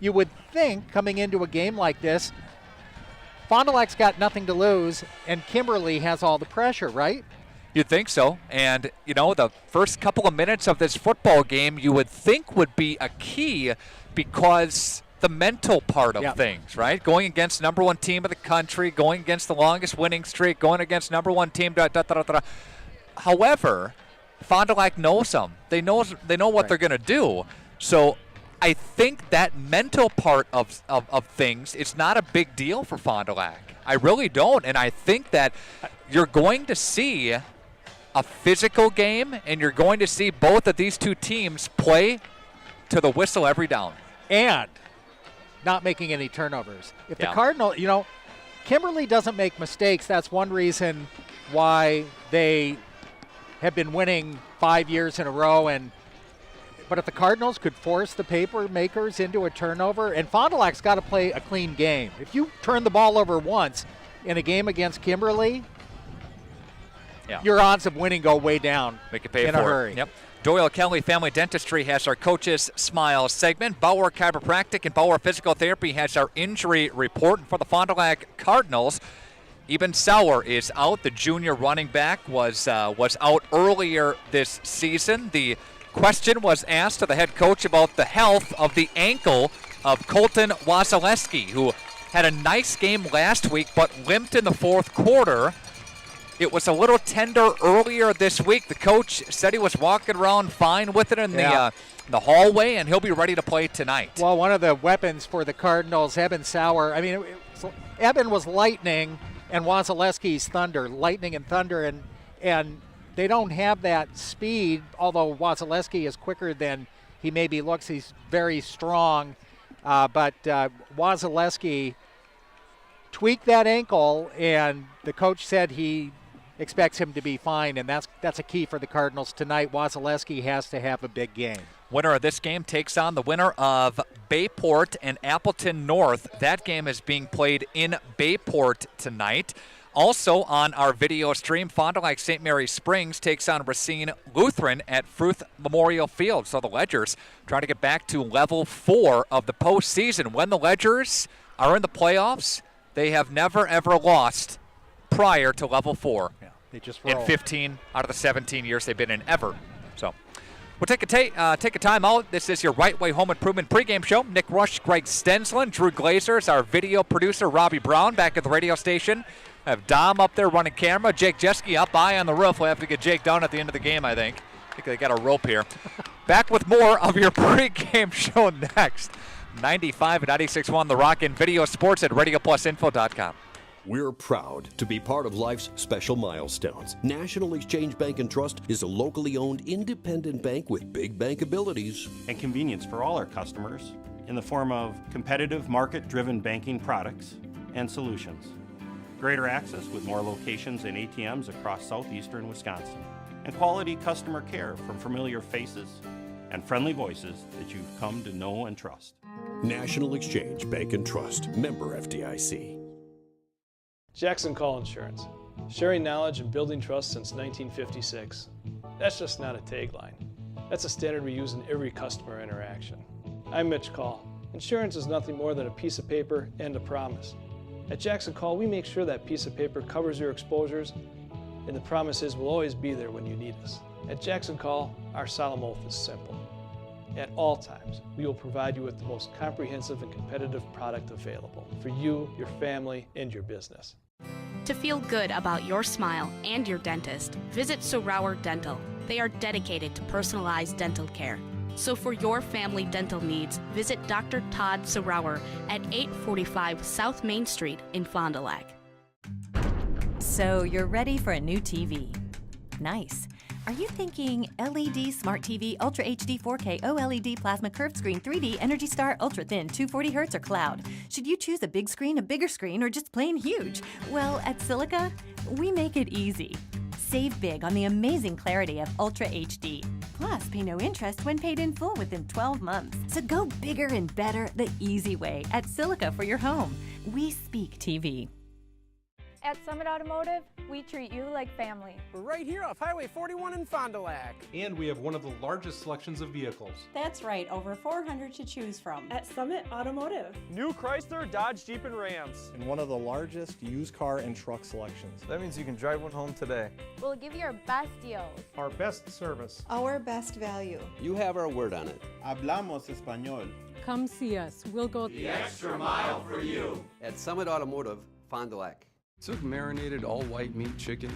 you would think coming into a game like this, Fondulac's got nothing to lose, and Kimberly has all the pressure, right? You'd think so. And, the first couple of minutes of this football game you would think would be a key because the mental part of things, right? Going against number one team of the country, going against the longest winning streak, going against number one team, However, Fond du Lac knows them. They know what they're going to do. So I think that mental part of things is not a big deal for Fond du Lac. I really don't. And I think that you're going to see a physical game, and you're going to see both of these two teams play to the whistle every down. And not making any turnovers. If the Cardinals, Kimberly doesn't make mistakes. That's one reason why they have been winning 5 years in a row. But if the Cardinals could force the paper makers into a turnover, and Fond du Lac's got to play a clean game. If you turn the ball over once in a game against Kimberly, your odds of winning go way down. Make it pay in for a hurry. Yep. Doyle Kelly Family Dentistry has our Coaches Smile segment. Bauer Chiropractic and Bauer Physical Therapy has our injury report. And for the Fond du Lac Cardinals, Eben Sauer is out. The junior running back was out earlier this season. The question was asked to the head coach about the health of the ankle of Colton Wasilewski, who had a nice game last week but limped in the fourth quarter. It was a little tender earlier this week. The coach said he was walking around fine with it in the hallway, and he'll be ready to play tonight. Well, one of the weapons for the Cardinals, Eben Sauer, Eben was lightning and Wasilewski's thunder, lightning and thunder, and they don't have that speed, although Wasilewski is quicker than he maybe looks. He's very strong, but Wasilewski tweaked that ankle, and the coach said he expects him to be fine, and that's a key for the Cardinals tonight. Wasilewski has to have a big game. Winner of this game takes on the winner of Bayport and Appleton North. That game is being played in Bayport tonight. Also on our video stream, Fond du Lac St. Mary Springs takes on Racine Lutheran at Fruth Memorial Field. So the Ledgers trying to get back to level 4 of the postseason. When the Ledgers are in the playoffs, they have never, ever lost prior to level 4. Yeah, they just roll. In 15 out of the 17 years they've been in ever. So we'll take a time out. This is your Right Way Home Improvement pregame show. Nick Rusch, Greg Stensland, Drew Glaeser is our video producer, Robbie Brown, back at the radio station. I have Dom up there running camera. Jake Jeske up high on the roof. We'll have to get Jake down at the end of the game, I think. I think they got a rope here. Back with more of your pregame show next. 95 and 96.1 The Rock and Video Sports at RadioPlusInfo.com. We're proud to be part of life's special milestones. National Exchange Bank and Trust is a locally owned independent bank with big bank abilities and convenience for all our customers in the form of competitive market-driven banking products and solutions. Greater access with more locations and ATMs across southeastern Wisconsin. And quality customer care from familiar faces and friendly voices that you've come to know and trust. National Exchange Bank and Trust, member FDIC. Jackson Call Insurance, sharing knowledge and building trust since 1956. That's just not a tagline. That's a standard we use in every customer interaction. I'm Mitch Call. Insurance is nothing more than a piece of paper and a promise. At Jackson Call, we make sure that piece of paper covers your exposures, and the promise is we'll always be there when you need us. At Jackson Call, our solemn oath is simple. At all times, we will provide you with the most comprehensive and competitive product available for you, your family, and your business. To feel good about your smile and your dentist, visit Sorauer Dental. They are dedicated to personalized dental care. So for your family dental needs, visit Dr. Todd Sorauer at 845 South Main Street in Fond du Lac. So you're ready for a new TV. Nice. Are you thinking LED Smart TV, Ultra HD 4K, OLED Plasma Curved Screen, 3D, Energy Star, Ultra Thin, 240Hz, or Cloud? Should you choose a big screen, a bigger screen, or just plain huge? Well, at Silica, we make it easy. Save big on the amazing clarity of Ultra HD. Plus, pay no interest when paid in full within 12 months. So go bigger and better the easy way at Silica for your home. We speak TV. At Summit Automotive, We treat you like family. We're right here off Highway 41 in Fond du Lac. And we have one of the largest selections of vehicles. That's right, over 400 to choose from. At Summit Automotive. New Chrysler, Dodge, Jeep, and Rams. And one of the largest used car and truck selections. That means you can drive one home today. We'll give you our best deals. Our best service. Our best value. You have our word on it. Hablamos español. Come see us. We'll go the extra mile for you. At Summit Automotive, Fondulac. Took marinated all-white meat chicken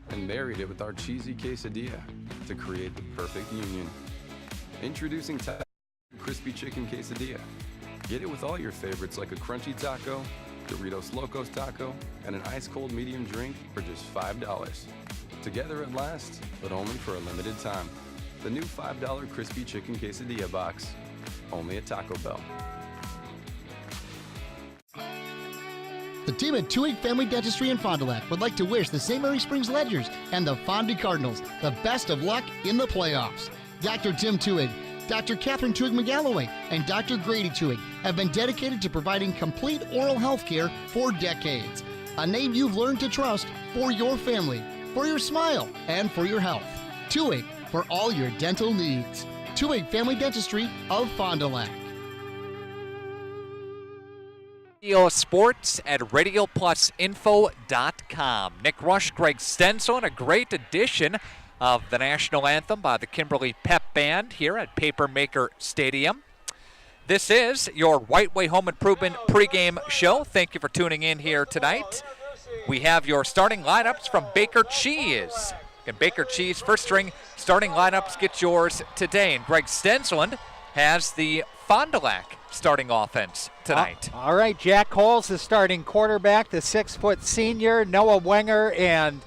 and married it with our cheesy quesadilla to create the perfect union. Introducing crispy chicken quesadilla. Get it with all your favorites like a crunchy taco, Doritos Locos taco, and an ice-cold medium drink for just $5. Together at last, but only for a limited time. The new $5 crispy chicken quesadilla box, only at Taco Bell. The team at Twoig Family Dentistry in Fond du Lac would like to wish the St. Mary Springs Ledgers and the Fonda Cardinals the best of luck in the playoffs. Dr. Tim Twoig, Dr. Catherine Twoig McGalloway, and Dr. Grady Twoig have been dedicated to providing complete oral health care for decades. A name you've learned to trust for your family, for your smile, and for your health. Twoig, for all your dental needs. Twoig Family Dentistry of Fond du Lac. Radio Sports at RadioPlusInfo.com. Nick Rusch, Greg Stensland, a great edition of the national anthem by the Kimberly Pep Band here at Papermaker Stadium. This is your White Way Home Improvement pregame show. Thank you for tuning in here tonight. We have your starting lineups from Baker Cheese. And Baker Cheese first string starting lineups, get yours today. And Greg Stensland has the Fond du Lac starting offense tonight. All right, Jackholes, the starting quarterback, the 6-foot senior, Noah Wenger, and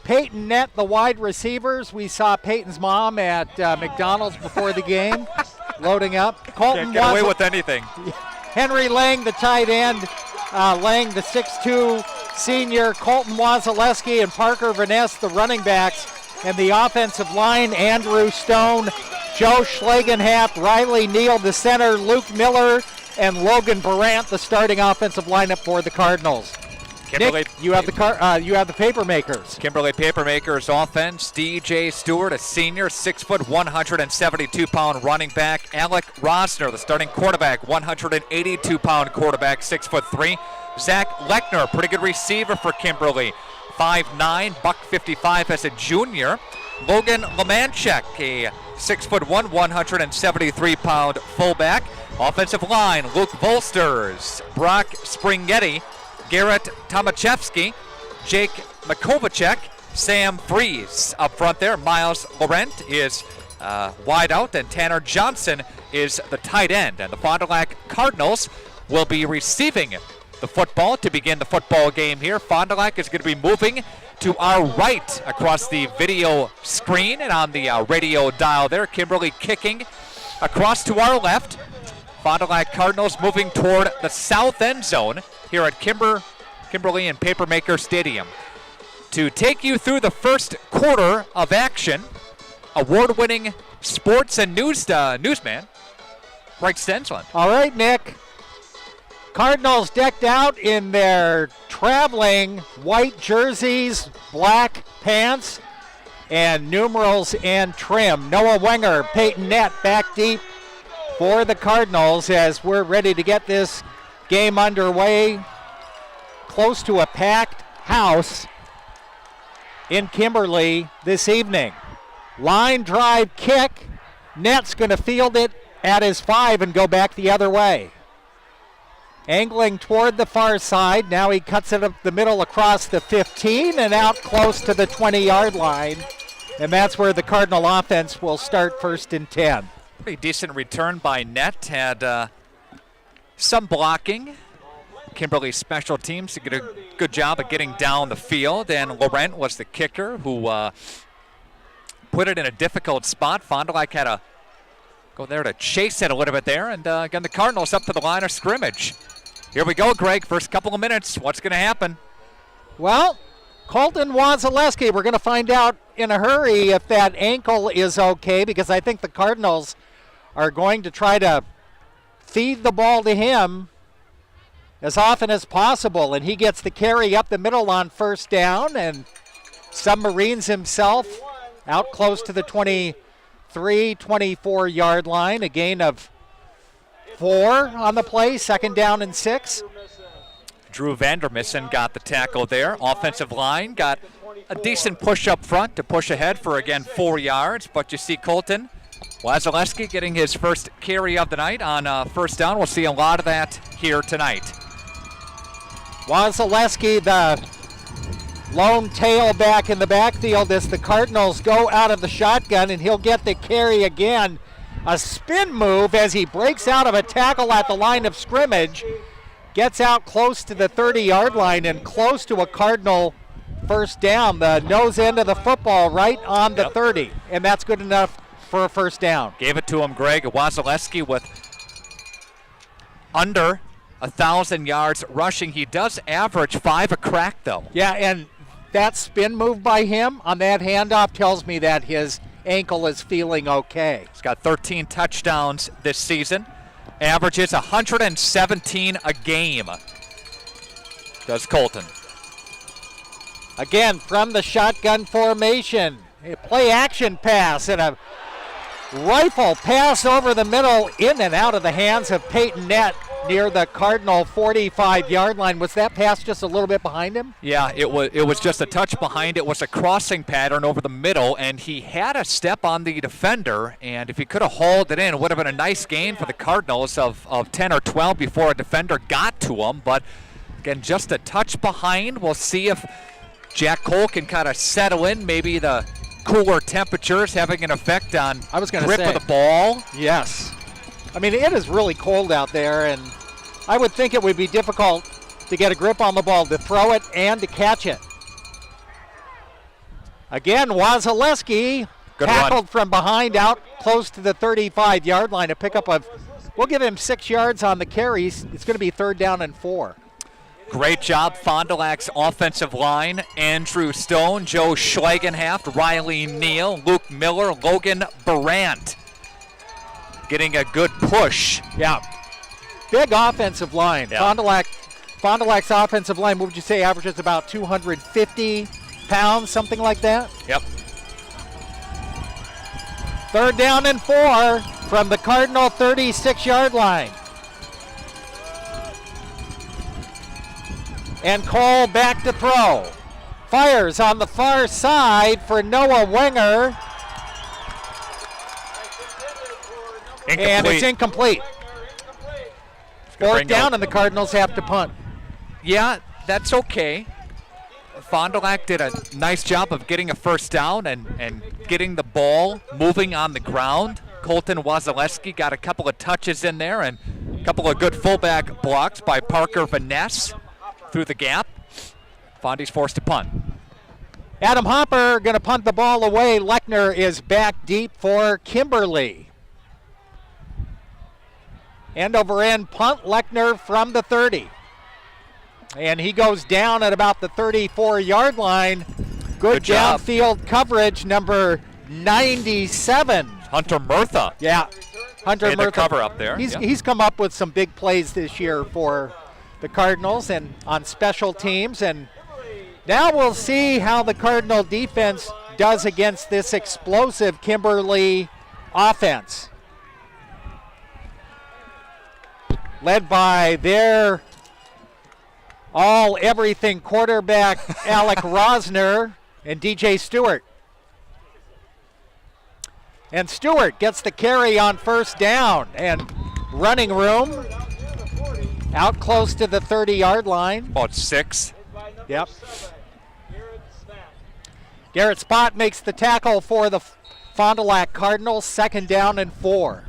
Peyton Nett, the wide receivers. We saw Peyton's mom at McDonald's before the game, loading up. Can't get away with anything. Henry Lang, the tight end. Lang, the 6'2 senior. Colton Wasilewski and Parker Vaness, the running backs. And the offensive line, Andrew Stone, Joe Schlagenhap, Riley Neal, the center, Luke Miller, and Logan Barant, the starting offensive lineup for the Cardinals. Kimberly, Nick, you have the Papermakers. Kimberly Papermakers offense. DJ Stewart, a senior, 6 foot, 172-pound running back. Alec Rosner, the starting quarterback, 182-pound quarterback, 6'3". Zach Lechner, pretty good receiver for Kimberly, 5'9", $155 as a junior. Logan Lemanchek, a 6'1", 173-pound fullback. Offensive line, Luke Volsters, Brock Springhetti, Garrett Tomaszewski, Jake Makovacek, Sam Fries up front there. Miles Laurent is wide out, and Tanner Johnson is the tight end. And the Fond du Lac Cardinals will be receiving the football to begin the football game here. Fond du Lac is going to be moving to our right across the video screen and on the radio dial there. Kimberly kicking across to our left. Fond du Lac Cardinals moving toward the south end zone here at Kimberly and Papermaker Stadium. To take you through the first quarter of action, award-winning sports and newsman, Greg Stensland. All right, Nick. Cardinals decked out in their traveling white jerseys, black pants, and numerals and trim. Noah Wenger, Peyton Nett back deep for the Cardinals as we're ready to get this game underway. Close to a packed house in Kimberly this evening. Line drive kick. Nett's going to field it at his 5 and go back the other way. Angling toward the far side. Now he cuts it up the middle across the 15 and out close to the 20-yard line. And that's where the Cardinal offense will start 1st and 10. Pretty decent return by Nett. Had some blocking. Kimberly special teams did a good job of getting down the field. And Laurent was the kicker who put it in a difficult spot. Fond du Lac had to go there to chase it a little bit there. And again, the Cardinals up to the line of scrimmage. Here we go, Greg. First couple of minutes. What's going to happen? Well, Colton Wasilewski, we're going to find out in a hurry if that ankle is okay, because I think the Cardinals are going to try to feed the ball to him as often as possible, and he gets the carry up the middle on first down and submarines himself out close to the 23-24 yard line. A gain of 4 on the play, 2nd down and 6. Drew Vandermissen got the tackle there. Offensive line got a decent push up front to push ahead for, again, 4 yards. But you see Colton Wasilewski getting his first carry of the night on first down. We'll see a lot of that here tonight. Wasilewski, the lone tailback in the backfield as the Cardinals go out of the shotgun, and he'll get the carry again. A spin move as he breaks out of a tackle at the line of scrimmage. Gets out close to the 30-yard line and close to a Cardinal first down. The nose end of the football right on the 30, and that's good enough for a first down. Gave it to him, Greg. Wasilewski with under 1,000 yards rushing. He does average 5 a crack, though. Yeah, and that spin move by him on that handoff tells me that his ankle is feeling okay. He's got 13 touchdowns this season. Averages 117 a game. Does Colton. Again, from the shotgun formation. A play action pass and a rifle pass over the middle, in and out of the hands of Peyton Nett near the Cardinal 45-yard line. Was that pass just a little bit behind him? Yeah, it was just a touch behind. It was a crossing pattern over the middle, and he had a step on the defender, and if he could have hauled it in, it would have been a nice gain for the Cardinals of 10 or 12 before a defender got to him. But again, just a touch behind. We'll see if Jackholes can kind of settle in. Maybe the cooler temperatures having an effect on grip of the ball. Yes. I mean, it is really cold out there, and I would think it would be difficult to get a grip on the ball, to throw it and to catch it. Again, Wasilewski tackled from behind out close to the 35-yard line. A pickup of, we'll give him 6 yards on the carries. It's going to be 3rd down and 4. Great job, Fondulac's offensive line. Andrew Stone, Joe Schlegenhaft, Riley Neal, Luke Miller, Logan Brandt. Getting a good push. Yeah. Big offensive line. Yeah. Fondulac's offensive line, what would you say, averages about 250 pounds, something like that? Yep. 3rd down and 4 from the Cardinal 36-yard line. And Cole back to throw. Fires on the far side for Noah Wenger. Incomplete. And it's incomplete. 4th down, and the Cardinals have to punt. Yeah, that's okay. Fondulac did a nice job of getting a first down and getting the ball moving on the ground. Colton Wasilewski got a couple of touches in there and a couple of good fullback blocks by Parker Vaness through the gap. Fondy's forced to punt. Adam Hopper going to punt the ball away. Lechner is back deep for Kimberly. End over end punt, Lechner from the 30. And he goes down at about the 34-yard line. Good job. Downfield coverage, number 97. Hunter Murtha. Yeah, Hunter made Murtha. the cover up there. He's come up with some big plays this year for the Cardinals and on special teams. And now we'll see how the Cardinal defense does against this explosive Kimberly offense. Led by their all-everything quarterback, Alec Rosner, and DJ Stewart. And Stewart gets the carry on first down, and running room out close to the 30-yard line. About 6. Yep. Garrett Spott makes the tackle for the Fond du Lac Cardinals, 2nd down and 4.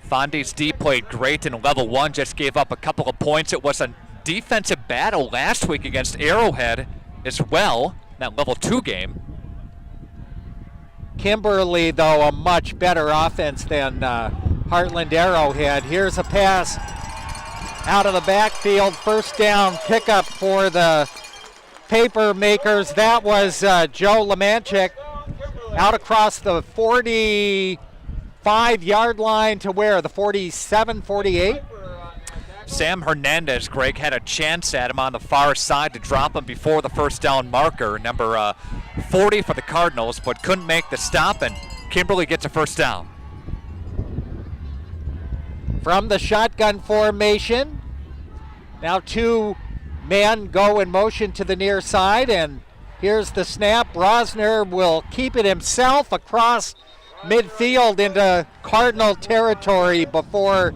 Fondy's D played great in level 1, just gave up a couple of points. It was a defensive battle last week against Arrowhead as well, that level 2 game. Kimberly, though, a much better offense than Heartland Arrowhead. Here's a pass out of the backfield, 1st down pickup for the paper makers. That was Joe Lemanchik out across the 45-yard line to where? The 47, 48? Sam Hernandez, Greg, had a chance at him on the far side to drop him before the first down marker, number 40 for the Cardinals, but couldn't make the stop, and Kimberly gets a first down. From the shotgun formation, now 2 men go in motion to the near side, and here's the snap. Rosner will keep it himself across midfield into Cardinal territory before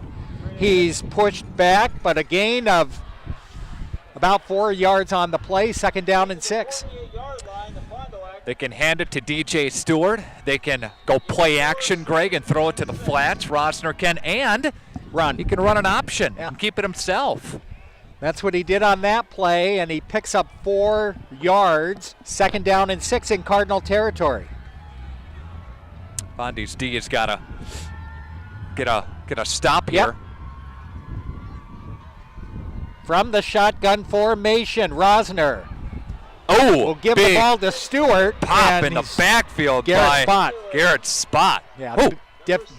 he's pushed back, but a gain of about 4 yards on the play, 2nd down and 6. They can hand it to DJ Stewart. They can go play action, Greg, and throw it to the flats. Rosner can, and run. He can run an option and keep it himself. That's what he did on that play, and he picks up 4 yards, 2nd down and 6 in Cardinal territory. Bondi's D has got to get a stop here. Yep. From the shotgun formation, Rosner. Will give the ball to Stewart. Pop in the backfield by Garrett Spot. Yeah,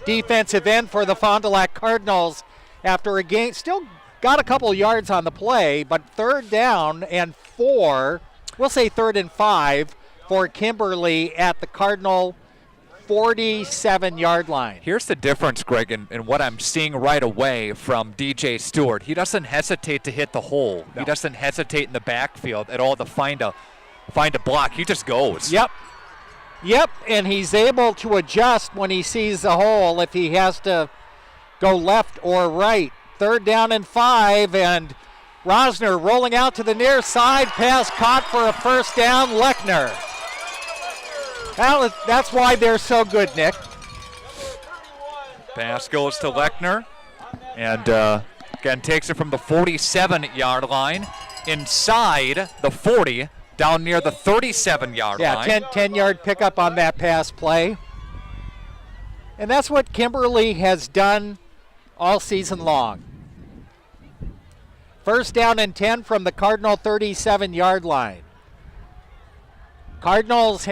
defensive end for the Fond du Lac Cardinals after a gain. Still got a couple yards on the play, but 3rd down and 4. We'll say 3rd and 5 for Kimberly at the Cardinal 47-yard line. Here's the difference, Greg, in what I'm seeing right away from DJ Stewart. He doesn't hesitate to hit the hole. No. He doesn't hesitate in the backfield at all to find a block. He just goes. Yep, and he's able to adjust when he sees the hole if he has to go left or right. 3rd down and 5, and Rosner rolling out to the near side. Pass caught for a first down. Lechner. That's why they're so good, Nick. Pass goes to Lechner, and again takes it from the 47-yard line inside the 40, down near the 37-yard line. Yeah, 10-yard pickup on that pass play. And that's what Kimberly has done all season long. 1st down and 10 from the Cardinal 37-yard line. Cardinals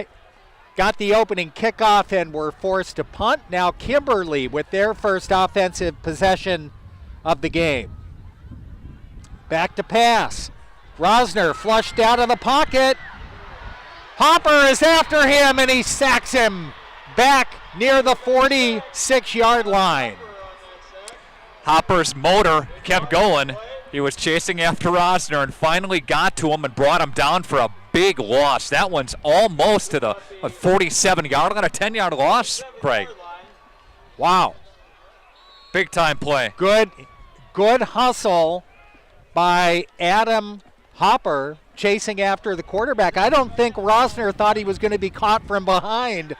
got the opening kickoff and were forced to punt. Now Kimberly with their first offensive possession of the game. Back to pass. Rosner flushed out of the pocket. Hopper is after him, and he sacks him back near the 46-yard line. Hopper's motor kept going. He was chasing after Rosner and finally got to him and brought him down for a big loss. That one's almost to the 47-yard line, a 10-yard loss, Craig. Wow. Big time play. Good hustle by Adam Hopper chasing after the quarterback. I don't think Rosner thought he was going to be caught from behind.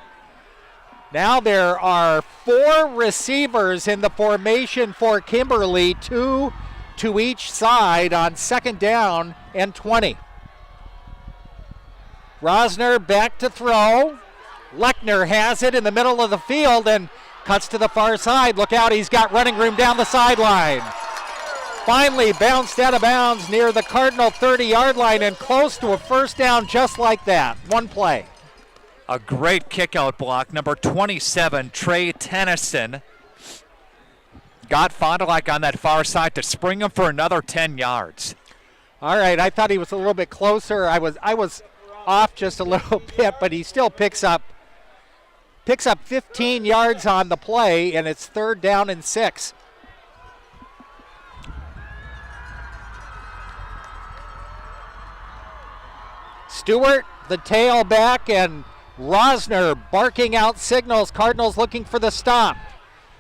Now there are 4 receivers in the formation for Kimberly, 2 to each side on 2nd down and 20. Rosner back to throw. Lechner has it in the middle of the field and cuts to the far side. Look out, he's got running room down the sideline. Finally bounced out of bounds near the Cardinal 30-yard line and close to a first down just like that. One play. A great kick-out block. Number 27, Trey Tennyson, got Fondulac on that far side to spring him for another 10 yards. All right, I thought he was a little bit closer. I was off just a little bit, but he still picks up 15 yards on the play, and it's 3rd down and 6. Stewart, the tailback, and Rosner barking out signals. Cardinals looking for the stop.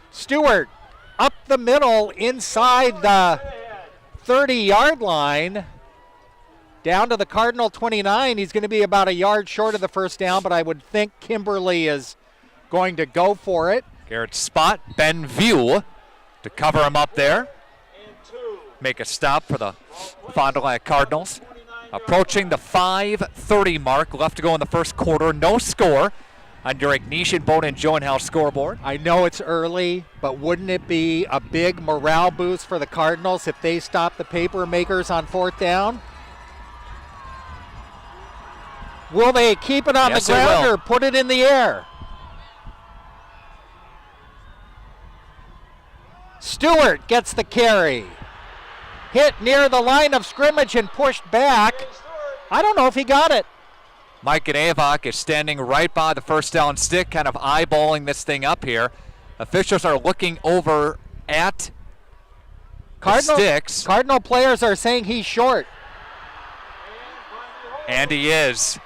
Stewart up the middle inside the 30-yard line. Down to the Cardinal 29. He's going to be about a yard short of the first down, but I would think Kimberly is going to go for it. Garrett Spot, Ben View to cover him up there. Make a stop for the Fond du Lac Cardinals. Approaching the 5:30 mark, left to go in the first quarter. No score on your Ignatian Bone and Joe and House scoreboard. I know it's early, but wouldn't it be a big morale boost for the Cardinals if they stop the paper makers on 4th down? Will they keep it on the ground or put it in the air? Stewart gets the carry. hit near the line of scrimmage and pushed back. I don't know if he got it. Mike and Evoke is standing right by the first down stick, kind of eyeballing this thing up here. Officials are looking over at the sticks. Cardinal players are saying he's short. And he is.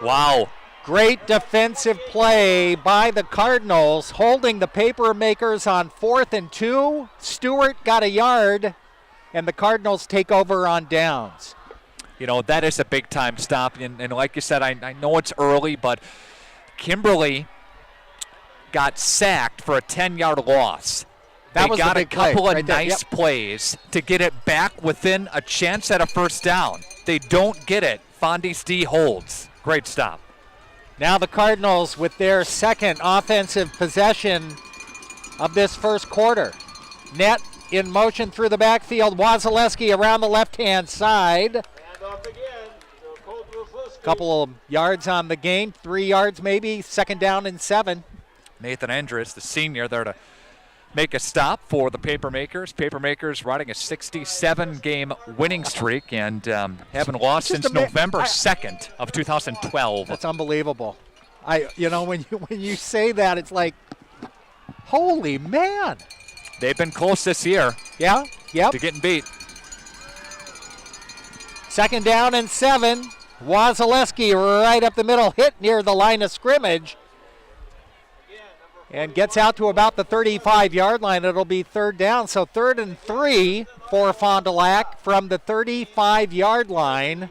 Wow. Great defensive play by the Cardinals, holding the paper makers on 4th and 2. Stewart got a yard, and the Cardinals take over on downs. You know, that is a big-time stop. And like you said, I know it's early, but Kimberly got sacked for a 10-yard loss. They got a couple of nice plays to get it back within a chance at a first down. They don't get it. Fonda's D holds. Great stop. Now the Cardinals with their second offensive possession of this first quarter. Net in motion through the backfield. Wasilewski around the left-hand side. Couple of yards on the game, 3 yards maybe, 2nd down and 7. Nathan Endres, the senior, there to make a stop for the Papermakers. Papermakers riding a 67-game winning streak and haven't lost since November 2nd of 2012. That's unbelievable. When you say that, it's like, holy man. They've been close this year. Yeah, yep. To getting beat. 2nd down and 7. Wasilewski right up the middle, hit near the line of scrimmage. And gets out to about the 35-yard line. It'll be 3rd down. So 3rd and 3 for Fondulac from the 35-yard line.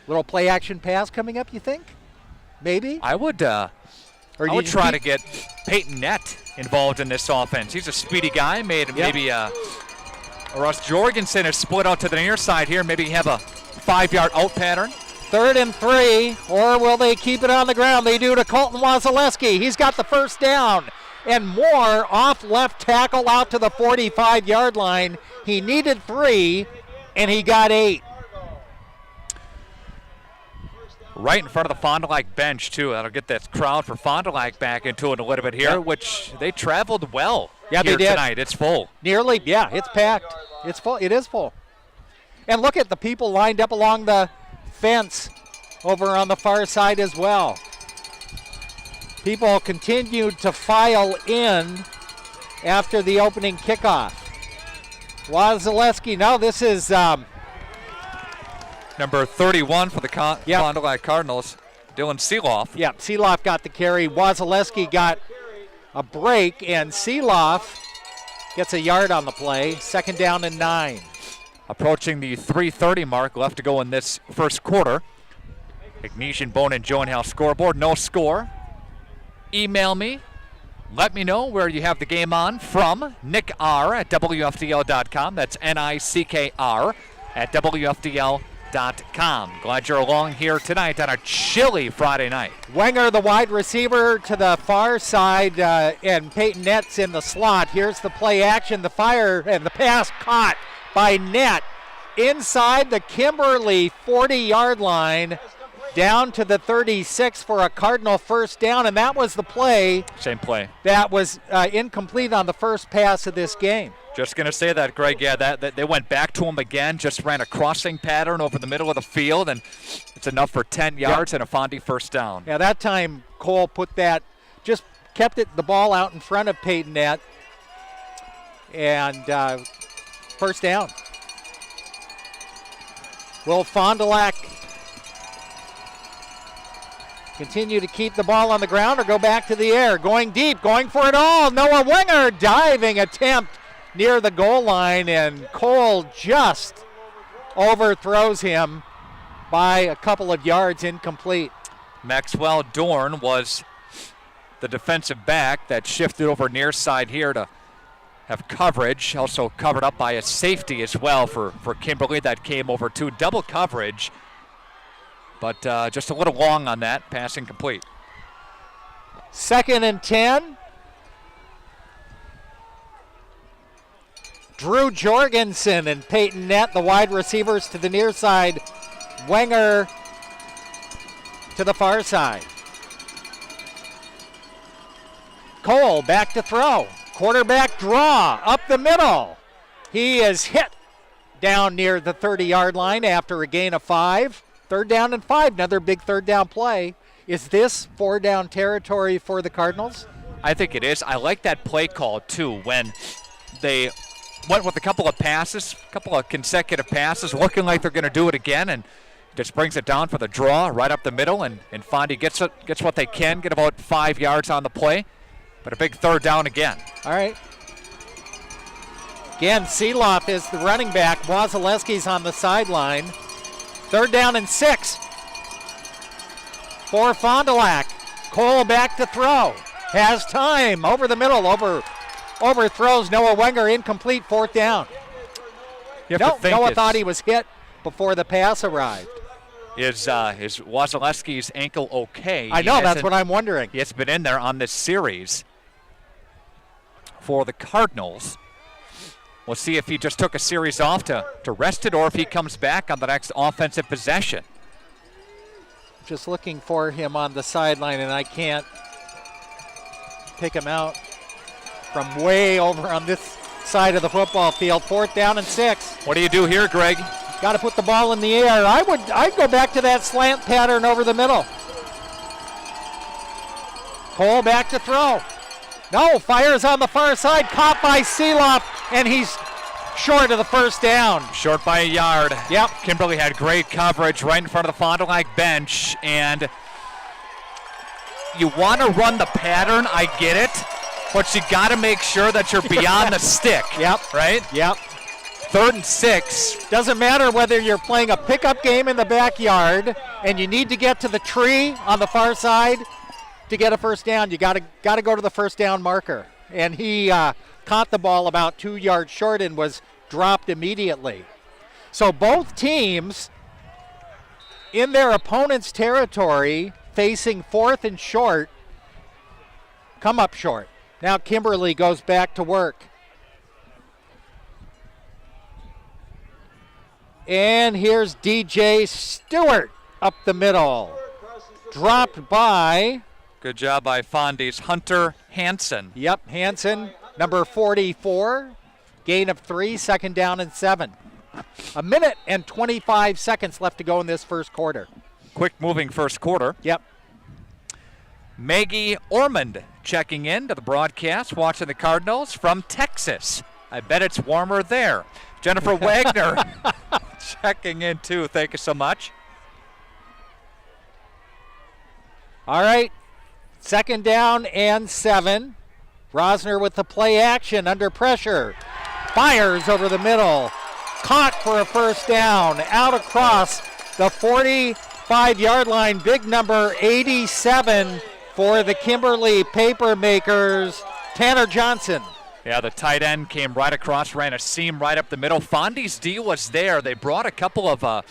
Little play-action pass coming up, you think? Maybe? I would try to get Peyton Nett involved in this offense. He's a speedy guy. Maybe Russ Jorgensen is split out to the near side here. Maybe have a 5-yard out pattern. 3rd and 3, or will they keep it on the ground? They do to Colton Wasilewski. He's got the first down. And more off left tackle out to the 45-yard line. He needed 3, and he got 8. Right in front of the Fond du Lac bench, too. That'll get that crowd for Fond du Lac back into it a little bit here, which they traveled well here they did. Tonight. It's full. Nearly, it's packed. It's full. It is full. And look at the people lined up along the fence over on the far side as well. People continued to file in after the opening kickoff. Wasilewski, no, this is number 31 for the Fond du Lac Cardinals, Dylan Seeloff. Yeah, Seeloff got the carry. Wasilewski got a break, and Seeloff gets a yard on the play. 2nd down and 9. Approaching the 3:30 mark, left to go in this first quarter. Ignatian Bone and Joan House scoreboard, no score. Email me. Let me know where you have the game on from. Nick R at WFDL.com. That's NICKR at WFDL.com. Glad you're along here tonight on a chilly Friday night. Wenger, the wide receiver, to the far side, and Peyton Nett's in the slot. Here's the play action, the fire, and the pass caught by Nett inside the Kimberly 40-yard line down to the 36 for a Cardinal first down, and that was the play. Same play. That was incomplete on the first pass of this game. Just going to say that, Greg. Yeah, that they went back to him again, just ran a crossing pattern over the middle of the field, and it's enough for 10 yards and a Fonda first down. Yeah, that time Cole just kept the ball out in front of Peyton Nett, and first down. Will Fond du Lac continue to keep the ball on the ground or go back to the air? Going deep, going for it all. Noah Wenger, diving attempt near the goal line, and Cole just overthrows him by a couple of yards, incomplete. Maxwell Dorn was the defensive back that shifted over near side here to have coverage, also covered up by a safety as well for Kimberly that came over to double coverage, but just a little long on that, pass incomplete. 2nd and 10. Drew Jorgensen and Peyton Nett, the wide receivers, to the near side. Wenger to the far side. Cole back to throw. Quarterback draw up the middle. He is hit down near the 30-yard line after a gain of 5. 3rd down and 5, another big 3rd down play. Is this 4-down territory for the Cardinals? I think it is. I like that play call, too, when they went with a couple of passes, a couple of consecutive passes, looking like they're going to do it again, and just brings it down for the draw right up the middle, and Fonda gets what they can, get about 5 yards on the play, but a big 3rd down again. All right. Again, Seeloff is the running back. Wasilewski's on the sideline. 3rd down and 6 for Fondulac. Cole back to throw. Has time. Over the middle. Overthrows Noah Wenger. Incomplete. 4th down. Noah thought he was hit before the pass arrived. Is Wasilewski's ankle okay? I know. That's what I'm wondering. He has been in there on this series for the Cardinals. We'll see if he just took a series off to rest it or if he comes back on the next offensive possession. Just looking for him on the sideline, and I can't pick him out from way over on this side of the football field. 4th down and 6. What do you do here, Greg? Got to put the ball in the air. I'd go back to that slant pattern over the middle. Cole back to throw. No, fires on the far side, caught by Seeloff, and he's short of the 1st down. Short by a yard. Yep. Kimberly had great coverage right in front of the Fond du Lac bench, and you want to run the pattern, I get it, but you got to make sure that you're beyond the stick. Yep. Right? Yep. 3rd and 6. Doesn't matter whether you're playing a pickup game in the backyard and you need to get to the tree on the far side to get a 1st down. You got to go to the 1st down marker. And he caught the ball about 2 yards short and was dropped immediately. So both teams in their opponent's territory facing 4th and short come up short. Now Kimberly goes back to work. And here's DJ Stewart up the middle. Dropped by... Good job by Fondy's Hunter Hansen. Yep, Hansen, number 44. Gain of 3, 2nd down and 7. A minute and 25 seconds left to go in this first quarter. Quick moving first quarter. Yep. Maggie Ormond checking in to the broadcast, watching the Cardinals from Texas. I bet it's warmer there. Jennifer Wagner checking in too. Thank you so much. All right. 2nd down and 7. Rosner with the play action under pressure. Fires over the middle. Caught for a 1st down. Out across the 45-yard line. Big number 87 for the Kimberly Papermakers. Tanner Johnson. Yeah, the tight end came right across, ran a seam right up the middle. Fondy's D was there. They brought a couple of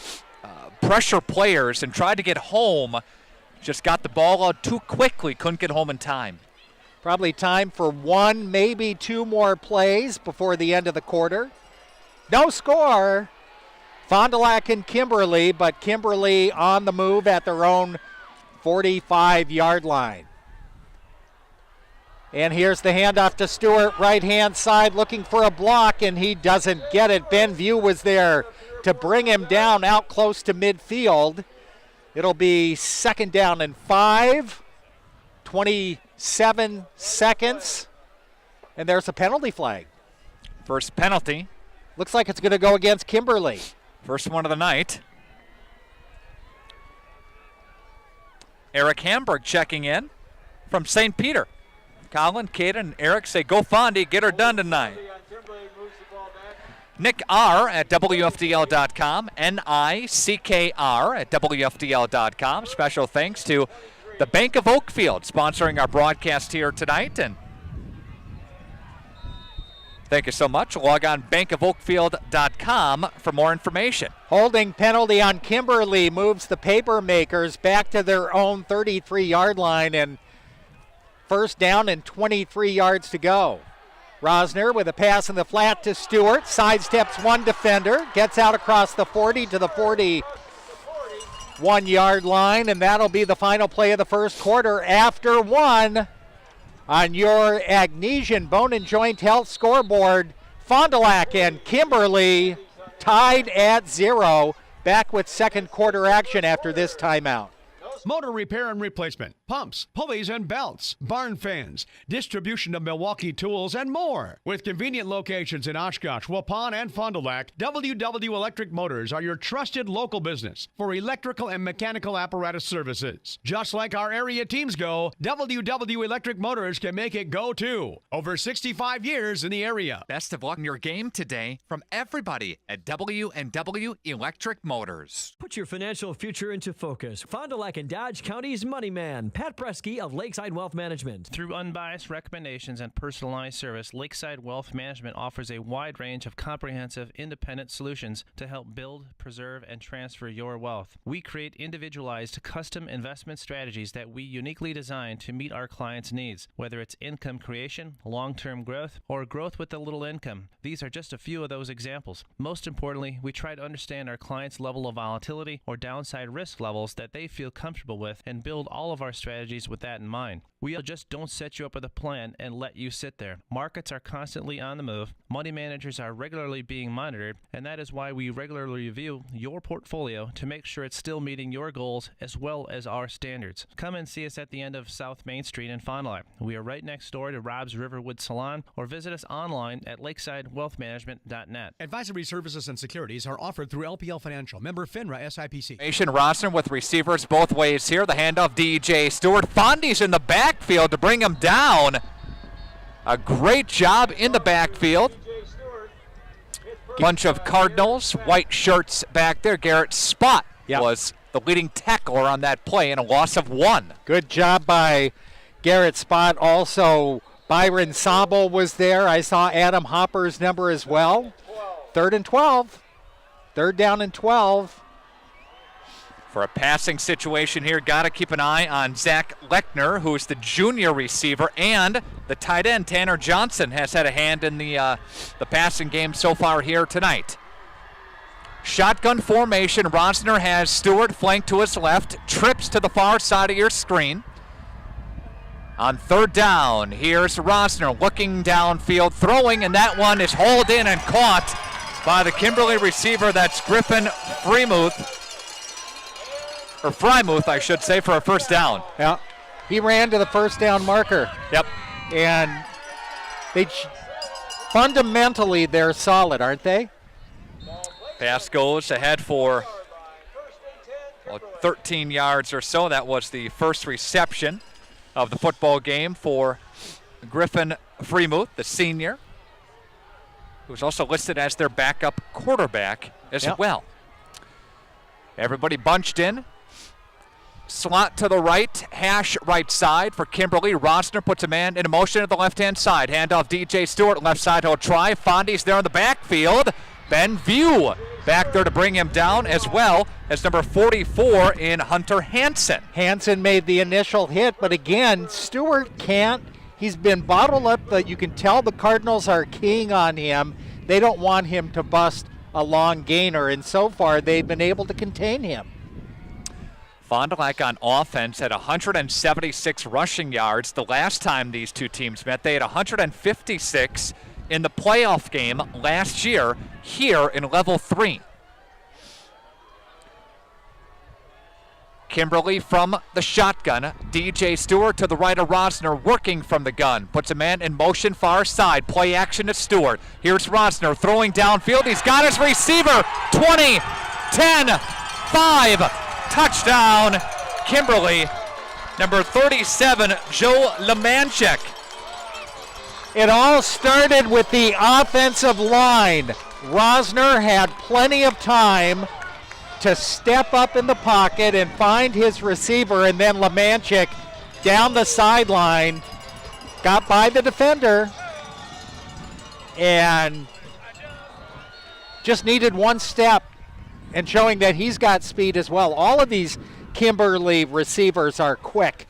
pressure players and tried to get home. Just got the ball out too quickly, couldn't get home in time. Probably time for 1, maybe 2 more plays before the end of the quarter. No score. Fond du Lac and Kimberly, but Kimberly on the move at their own 45-yard line. And here's the handoff to Stewart, right-hand side, looking for a block, and he doesn't get it. Ben View was there to bring him down out close to midfield. It'll be 2nd down and 5, 27 seconds, and there's a penalty flag. First penalty. Looks like it's going to go against Kimberly. First one of the night. Eric Hamburg checking in from St. Peter. Colin, Caden, and Eric say, go Fondy, get her done tonight. Nick R. at WFDL.com, Nickr at WFDL.com. Special thanks to the Bank of Oakfield sponsoring our broadcast here tonight. And thank you so much. Log on bankofoakfield.com for more information. Holding penalty on Kimberly moves the Papermakers back to their own 33-yard line, and 1st down and 23 yards to go. Rosner with a pass in the flat to Stewart. Sidesteps one defender. Gets out across the 40 to the 41-yard line, and that'll be the final play of the first quarter. After 1, On your Agnesian Bone and Joint Health scoreboard, Fondulac and Kimberly tied at 0. Back with second quarter action after this timeout. Motor repair and replacement, pumps, pulleys and belts, barn fans, distribution of Milwaukee tools, and more. With convenient locations in Oshkosh, Waupun, and Fond du Lac, WW Electric Motors are your trusted local business for electrical and mechanical apparatus services. Just like our area teams go, WW Electric Motors can make it go too. Over 65 years in the area. Best of luck in your game today from everybody at W&W Electric Motors. Put your financial future into focus. Fond du Lac and Dodge County's money man, Pat Bresky of Lakeside Wealth Management. Through unbiased recommendations and personalized service, Lakeside Wealth Management offers a wide range of comprehensive, independent solutions to help build, preserve, and transfer your wealth. We create individualized, custom investment strategies that we uniquely design to meet our clients' needs, whether it's income creation, long-term growth, or growth with a little income. These are just a few of those examples. Most importantly, we try to understand our clients' level of volatility or downside risk levels that they feel comfortable with and build all of our strategies with that in mind. We just don't set you up with a plan and let you sit there. Markets are constantly on the move, money managers are regularly being monitored, and that is why we regularly review your portfolio to make sure it's still meeting your goals as well as our standards. Come and see us at the end of South Main Street in Fond du Lac. We are right next door to Rob's Riverwood Salon, or visit us online at lakesidewealthmanagement.net. Advisory services and securities are offered through LPL Financial, member FINRA SIPC. Nation Rosner with receivers both ways here. The handoff, DJ Stewart. Fondy's in the backfield to bring him down. A great job in the backfield. Bunch of Cardinals, white shirts back there. Garrett Spott was the leading tackler on that play and a loss of 1. Good job by Garrett Spott. Also, Byron Sabo was there. I saw Adam Hopper's number as well. 3rd and 12. 3rd down and 12. For a passing situation here, got to keep an eye on Zach Lechner, who's the junior receiver, and the tight end, Tanner Johnson, has had a hand in the passing game so far here tonight. Shotgun formation. Rosner has Stewart flanked to his left, trips to the far side of your screen. On 3rd down, here's Rosner looking downfield, throwing, and that one is hauled in and caught by the Kimberly receiver. That's Griffin Freemuth. Or Frymuth, I should say, for a 1st down. Yeah, he ran to the 1st down marker. Yep. And they fundamentally, they're solid, aren't they? Pass goes ahead for 13 yards or so. That was the first reception of the football game for Griffin Freemuth, the senior, who's also listed as their backup quarterback as well. Everybody bunched in. Slot to the right, hash right side for Kimberly. Rosner puts a man in motion at the left-hand side. Handoff DJ Stewart, left side, he'll try. Fondy's there in the backfield. Ben View back there to bring him down, as well as number 44 in Hunter Hansen. Hansen made the initial hit, but again, Stewart can't. He's been bottled up, but you can tell the Cardinals are keying on him. They don't want him to bust a long gainer, and so far they've been able to contain him. Fond du Lac on offense had 176 rushing yards the last time these two teams met. They had 156 in the playoff game last year here in Level 3. Kimberly from the shotgun. DJ Stewart to the right of Rosner, working from the gun. Puts a man in motion far side. Play action to Stewart. Here's Rosner throwing downfield. He's got his receiver. 20, 10, 5. Touchdown, Kimberly. Number 37, Joe Lemanchek. It all started with the offensive line. Rosner had plenty of time to step up in the pocket and find his receiver, and then Lemanchek down the sideline, got by the defender, and just needed one step, and showing that he's got speed as well. All of these Kimberly receivers are quick.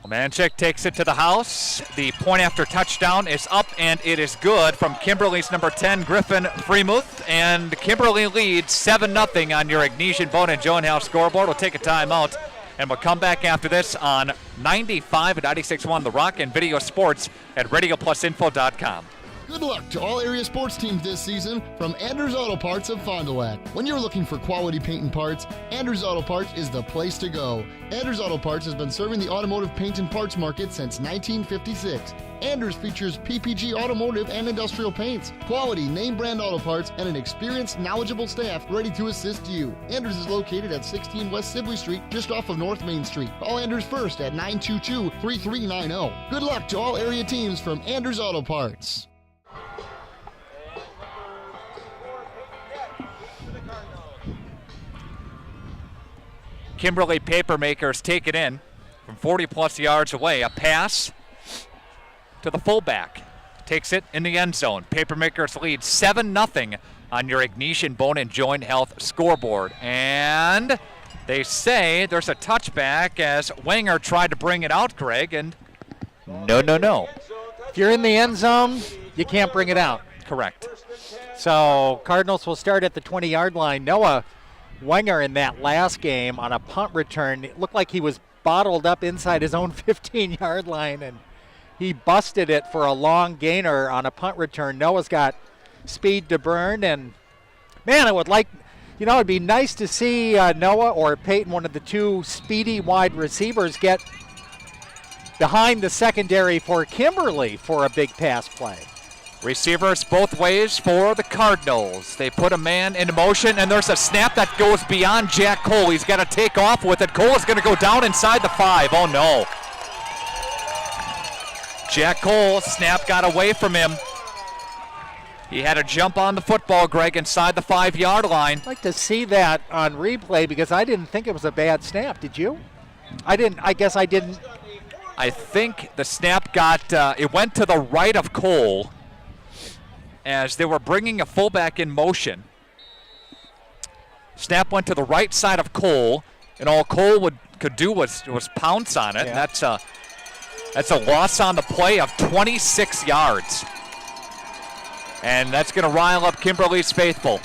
Lemanchek takes it to the house. The point after touchdown is up, and it is good from Kimberly's number 10, Griffin Freemuth. And Kimberly leads 7-0 on your Agnesian Bone and Joan House scoreboard. We'll take a timeout And we'll come back after this on 95 and 96.1 The Rock and video sports at radioplusinfo.com. Good luck to all area sports teams this season from Anders Auto Parts of Fond du Lac. When you're looking for quality paint and parts, Anders Auto Parts is the place to go. Anders Auto Parts has been serving the automotive paint and parts market since 1956. Anders features PPG automotive and industrial paints, quality name brand auto parts, and an experienced, knowledgeable staff ready to assist you. Anders is located at 16 West Sibley Street, just off of North Main Street. Call Anders first at 922-3390. Good luck to all area teams from Anders Auto Parts. Kimberly Papermakers take it in from 40-plus yards away. A pass to the fullback. Takes it in the end zone. Papermakers lead 7-0 on your Ignition Bone and Joint Health scoreboard. And they say there's a touchback as Wenger tried to bring it out, Greg, and no. If you're in the end zone, you can't bring it out. Correct. So Cardinals will start at the 20-yard line. Noah Wenger in that last game on a punt return, it looked like he was bottled up inside his own 15-yard line, and he busted it for a long gainer on a punt return. Noah's got speed to burn, and man, it'd be nice to see Noah or Peyton, one of the two speedy wide receivers, get behind the secondary for Kimberly for a big pass play. Receivers both ways for the Cardinals. They put a man into motion, and there's a snap that goes beyond Jackholes. He's got to take off with it. Cole is going to go down inside the 5. Oh, no. Jackholes, snap got away from him. He had to jump on the football, Greg, inside the 5-yard line. I'd like to see that on replay because I didn't think it was a bad snap. Did you? I guess I didn't. I think the snap it went to the right of Cole as they were bringing a fullback in motion. Snap went to the right side of Cole, and all Cole could do was pounce on it. Yeah. And that's a loss on the play of 26 yards. And that's going to rile up Kimberly's faithful.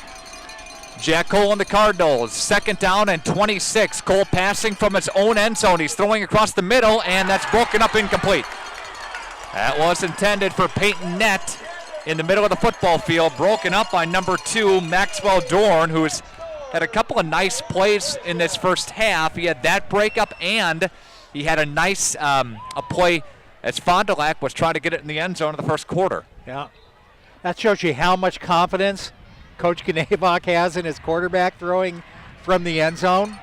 Jack Cole and the Cardinals, 2nd down and 26. Cole passing from his own end zone. He's throwing across the middle, and that's broken up incomplete. That was intended for Peyton Nett in the middle of the football field, broken up by number 2, Maxwell Dorn, who's had a couple of nice plays in this first half. He had that breakup, and he had a nice a play as Fondulac was trying to get it in the end zone in the first quarter. Yeah, that shows you how much confidence Coach Evoke has in his quarterback throwing from the end zone,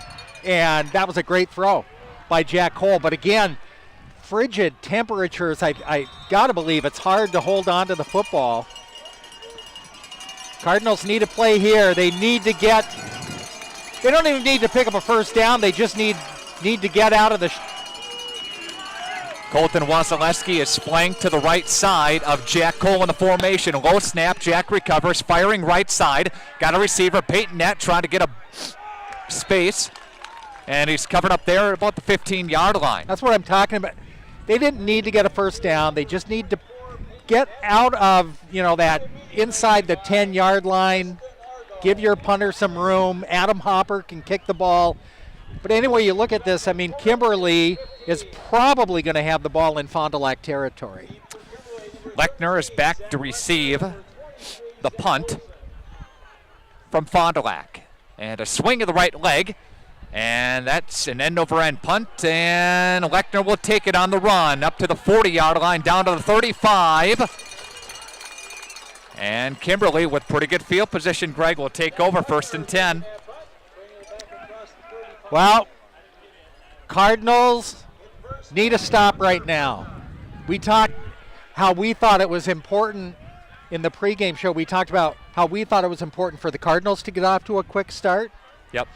and that was a great throw by Jack Cole. But again, frigid temperatures, I gotta believe it's hard to hold on to the football. Cardinals need a play here. They don't even need to pick up a first down. They just need to get out of the Colton Wasilewski is flanked to the right side of Jack Cole in the formation. Low snap, Jack recovers, firing right side. Got a receiver, Peyton Nett trying to get a space, and he's covered up there at about the 15-yard line. That's what I'm talking about. They didn't need to get a first down. They just need to get out of, that inside the 10-yard line, give your punter some room. Adam Hopper can kick the ball. But anyway, you look at this, Kimberly is probably going to have the ball in Fond du Lac territory. Lechner is back to receive the punt from Fond du Lac. And a swing of the right leg, and that's an end-over-end punt, and Lechner will take it on the run up to the 40-yard line, down to the 35. And Kimberly, with pretty good field position, Greg, will take over 1st and 10. Well, Cardinals need a stop right now. We talked how we thought it was important in the pregame show. We talked about how we thought it was important for the Cardinals to get off to a quick start. Yep.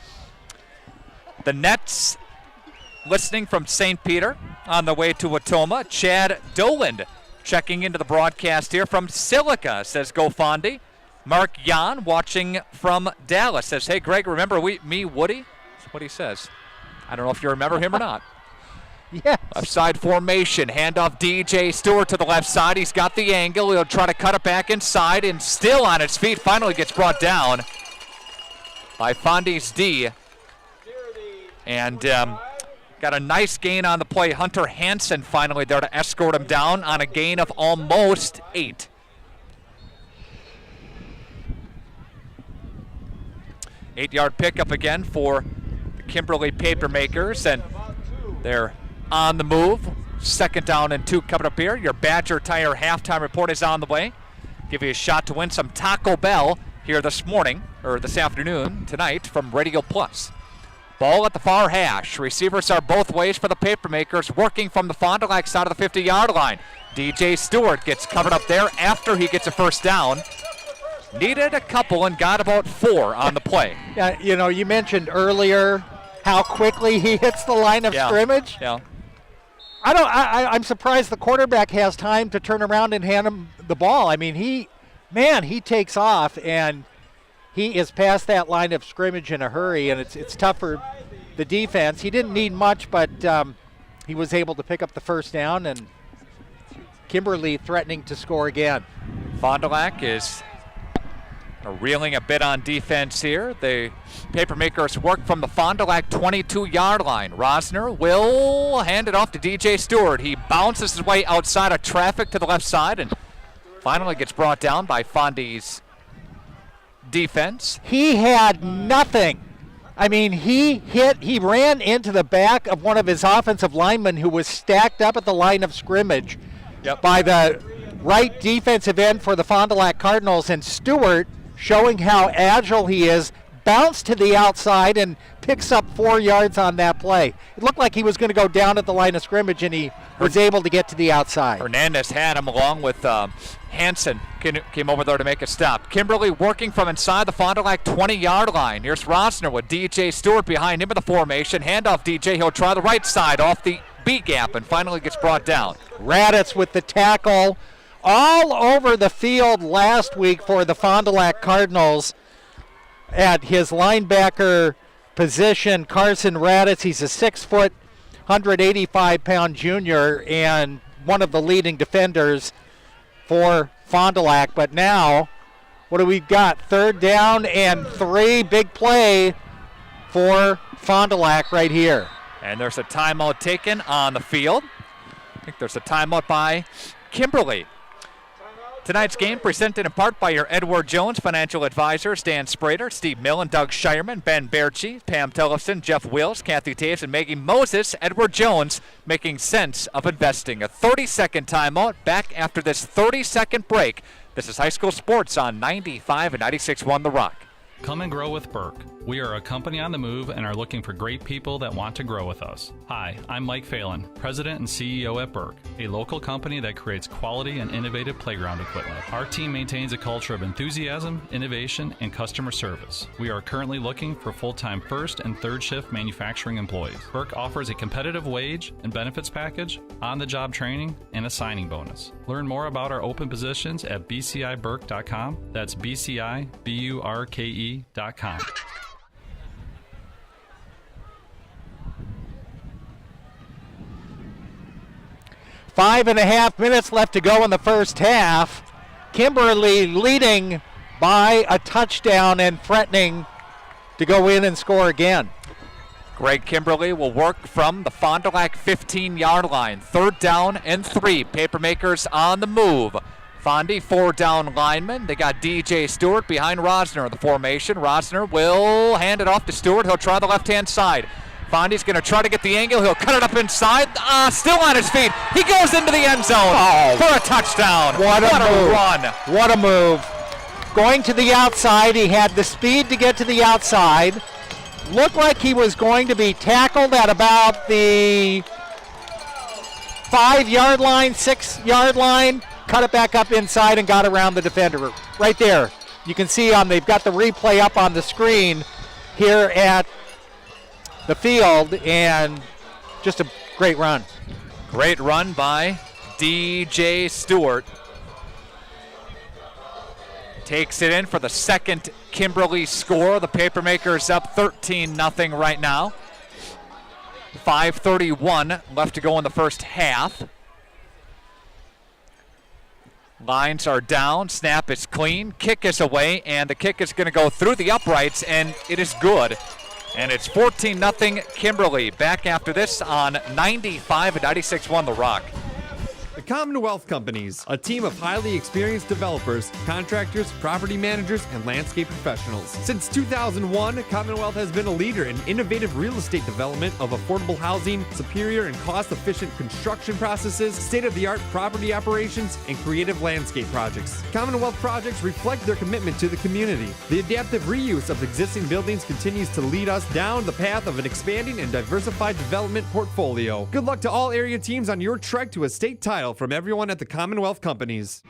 The Nets listening from St. Peter on the way to Watoma. Chad Doland checking into the broadcast here from Silica, says Go Fondi. Mark Jan watching from Dallas says, hey, Greg, remember me, Woody? That's what he says. I don't know if you remember him or not. Yes. Left side formation. Handoff DJ Stewart to the left side. He's got the angle. He'll try to cut it back inside, and still on its feet. Finally gets brought down by Fondi's D. And Got a nice gain on the play. Hunter Hansen finally there to escort him down on a gain of almost 8. Eight-yard pickup again for the Kimberly Papermakers, and they're on the move. 2nd down and 2 coming up here. Your Badger Tire halftime report is on the way. Give you a shot to win some Taco Bell here this morning, or this afternoon, tonight from Radio Plus. Ball at the far hash. Receivers are both ways for the Papermakers, working from the Fondulac side of the 50-yard line. DJ Stewart gets covered up there after he gets a first down. Needed a couple and got about 4 on the play. Yeah, you know, you mentioned earlier how quickly he hits the line of scrimmage. Yeah. I'm surprised the quarterback has time to turn around and hand him the ball. I mean, he takes off, and he is past that line of scrimmage in a hurry, and it's tough for the defense. He didn't need much, but he was able to pick up the first down, and Kimberly threatening to score again. Fond du Lac is reeling a bit on defense here. The Papermakers work from the Fond du Lac 22-yard line. Rosner will hand it off to DJ Stewart. He bounces his way outside of traffic to the left side and finally gets brought down by Fondy's defense. He had nothing. I mean, he ran into the back of one of his offensive linemen who was stacked up at the line of scrimmage by the right defensive end for the Fond du Lac Cardinals, and Stewart, showing how agile he is, bounced to the outside and picks up 4 yards on that play. It looked like he was going to go down at the line of scrimmage, and he was able to get to the outside. Hernandez had him along with Hansen, came over there to make a stop. Kimberly working from inside the Fond du Lac 20-yard line. Here's Rosner with DJ Stewart behind him in the formation. Handoff DJ, he'll try the right side off the B gap and finally gets brought down. Raditz with the tackle. All over the field last week for the Fond du Lac Cardinals at his linebacker position. Carson Raditz, he's a 6-foot, 185-pound junior and one of the leading defenders for Fond du Lac. But now, what do we got? 3rd down and 3, big play for Fond du Lac right here. And there's a timeout taken on the field. I think there's a timeout by Kimberly. Tonight's game presented in part by your Edward Jones financial advisors, Dan Sprader, Steve Millen, Doug Shireman, Ben Berchi, Pam Tellefson, Jeff Wills, Kathy Taves, and Maggie Moses. Edward Jones making sense of investing. A 30-second timeout back after this 30-second break. This is high school sports on 95 and 96.1 The Rock. Come and grow with Burke. We are a company on the move and are looking for great people that want to grow with us. Hi, I'm Mike Phelan, President and CEO at Burke, a local company that creates quality and innovative playground equipment. Our team maintains a culture of enthusiasm, innovation, and customer service. We are currently looking for full-time 1st and 3rd shift manufacturing employees. Burke offers a competitive wage and benefits package, on-the-job training, and a signing bonus. Learn more about our open positions at bciburke.com. That's bciburke.com. 5.5 minutes left to go in the first half. Kimberly leading by a touchdown and threatening to go in and score again. Greg Kimberly will work from the Fond du Lac 15-yard line. 3rd down and 3. Papermakers on the move. Fondy, 4-down lineman. They got DJ Stewart behind Rosner in the formation. Rosner will hand it off to Stewart. He'll try the left-hand side. Fondy's going to try to get the angle. He'll cut it up inside. Still on his feet. He goes into the end zone for a touchdown. What a move. Run. What a move. Going to the outside. He had the speed to get to the outside. Looked like he was going to be tackled at about the 5-yard line, 6-yard line. Cut it back up inside and got around the defender. Right there. You can see they've got the replay up on the screen here at the field, and just a great run. Great run by DJ Stewart. Takes it in for the 2nd Kimberly score. The Papermakers up 13-0 right now. 5:31 left to go in the first half. Lines are down, snap is clean, kick is away, and the kick is going to go through the uprights, and it is good. And it's 14-0 Kimberly. Back after this on 95-96-1 The Rock. The Commonwealth Companies, a team of highly experienced developers, contractors, property managers, and landscape professionals. Since 2001, Commonwealth has been a leader in innovative real estate development of affordable housing, superior and cost-efficient construction processes, state-of-the-art property operations, and creative landscape projects. Commonwealth projects reflect their commitment to the community. The adaptive reuse of existing buildings continues to lead us down the path of an expanding and diversified development portfolio. Good luck to all area teams on your trek to a state title from everyone at the Commonwealth Companies.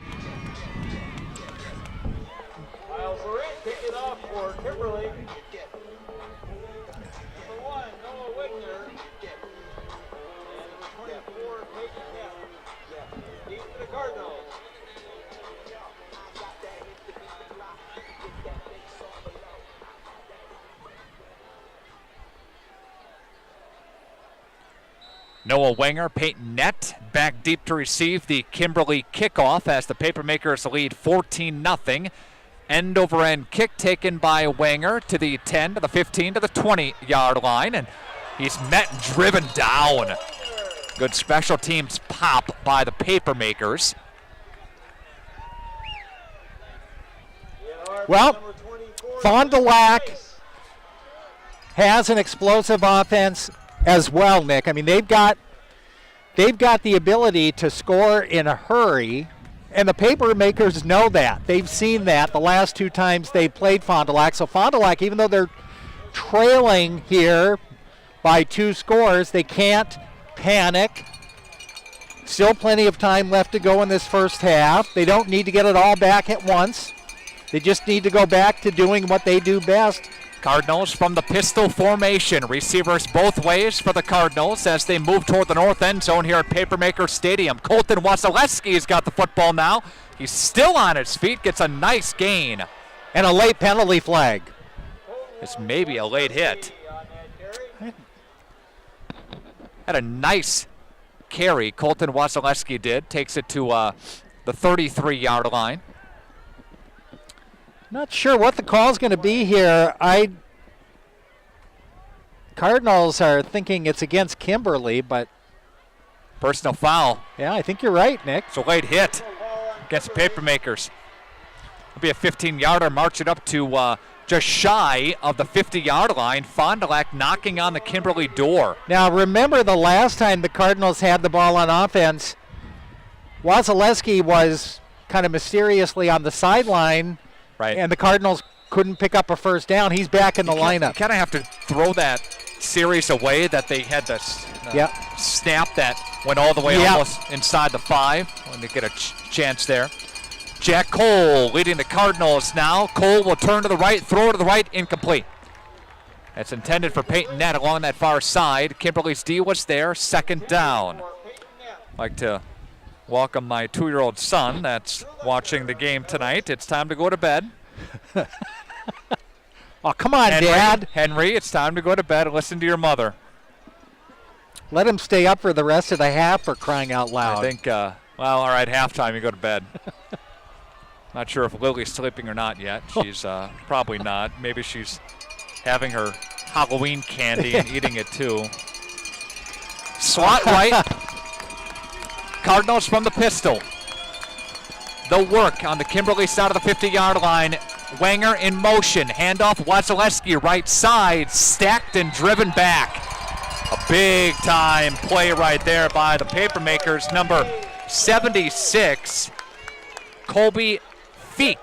Miles are in, kick it off for Kimberly. Number 1, Noah Wigner. And number 24, Peyton Kemp. Deep to the Cardinals. Noah Wenger, Peyton Net, back deep to receive the Kimberly kickoff as the Papermakers lead 14-0. End-over-end kick taken by Wenger to the 10, to the 15, to the 20-yard line, and he's met and driven down. Good special teams pop by the Papermakers. Well, Fondulac has an explosive offense as well, Nick. I mean, they've got the ability to score in a hurry, and the Papermakers know that. They've seen that the last 2 times they played Fond du Lac. So Fond du Lac, even though they're trailing here by 2 scores, they can't panic. Still plenty of time left to go in this first half. They don't need to get it all back at once. They just need to go back to doing what they do best. Cardinals from the pistol formation. Receivers both ways for the Cardinals as they move toward the north end zone here at Papermaker Stadium. Colton Wasilewski's got the football now. He's still on his feet, gets a nice gain. And a late penalty flag. It's maybe a late hit. Had a nice carry, Colton Wasilewski did. Takes it to the 33-yard line. Not sure what the call's going to be here. Cardinals are thinking it's against Kimberly, but personal foul. Yeah, I think you're right, Nick. It's a late hit against the Papermakers. It'll be a 15-yarder, march it up to just shy of the 50-yard line. Fond du Lac knocking on the Kimberly door. Now, remember the last time the Cardinals had the ball on offense, Wasilewski was kind of mysteriously on the sideline. Right. And the Cardinals couldn't pick up a first down. He's back in the lineup. You kind of have to throw that series away that they had the snap that went all the way almost inside the 5 when they get a chance there. Jack Cole leading the Cardinals now. Cole will turn to the right, throw to the right, incomplete. That's intended for Peyton Net along that far side. Kimberly's D was there, 2nd down. I'd like to welcome my 2-year-old son that's watching the game tonight. It's time to go to bed. Oh, come on, Dad. Henry, it's time to go to bed. Listen to your mother. Let him stay up for the rest of the half, for crying out loud. I think, well, all right, halftime you go to bed. Not sure if Lily's sleeping or not yet. She's probably not. Maybe she's having her Halloween candy and eating it too. Slot right. Cardinals from the pistol. The work on the Kimberly side of the 50-yard line. Wenger in motion. Handoff, Wasilewski right side. Stacked and driven back. A big-time play right there by the Papermakers. Number 76, Colby Fdic,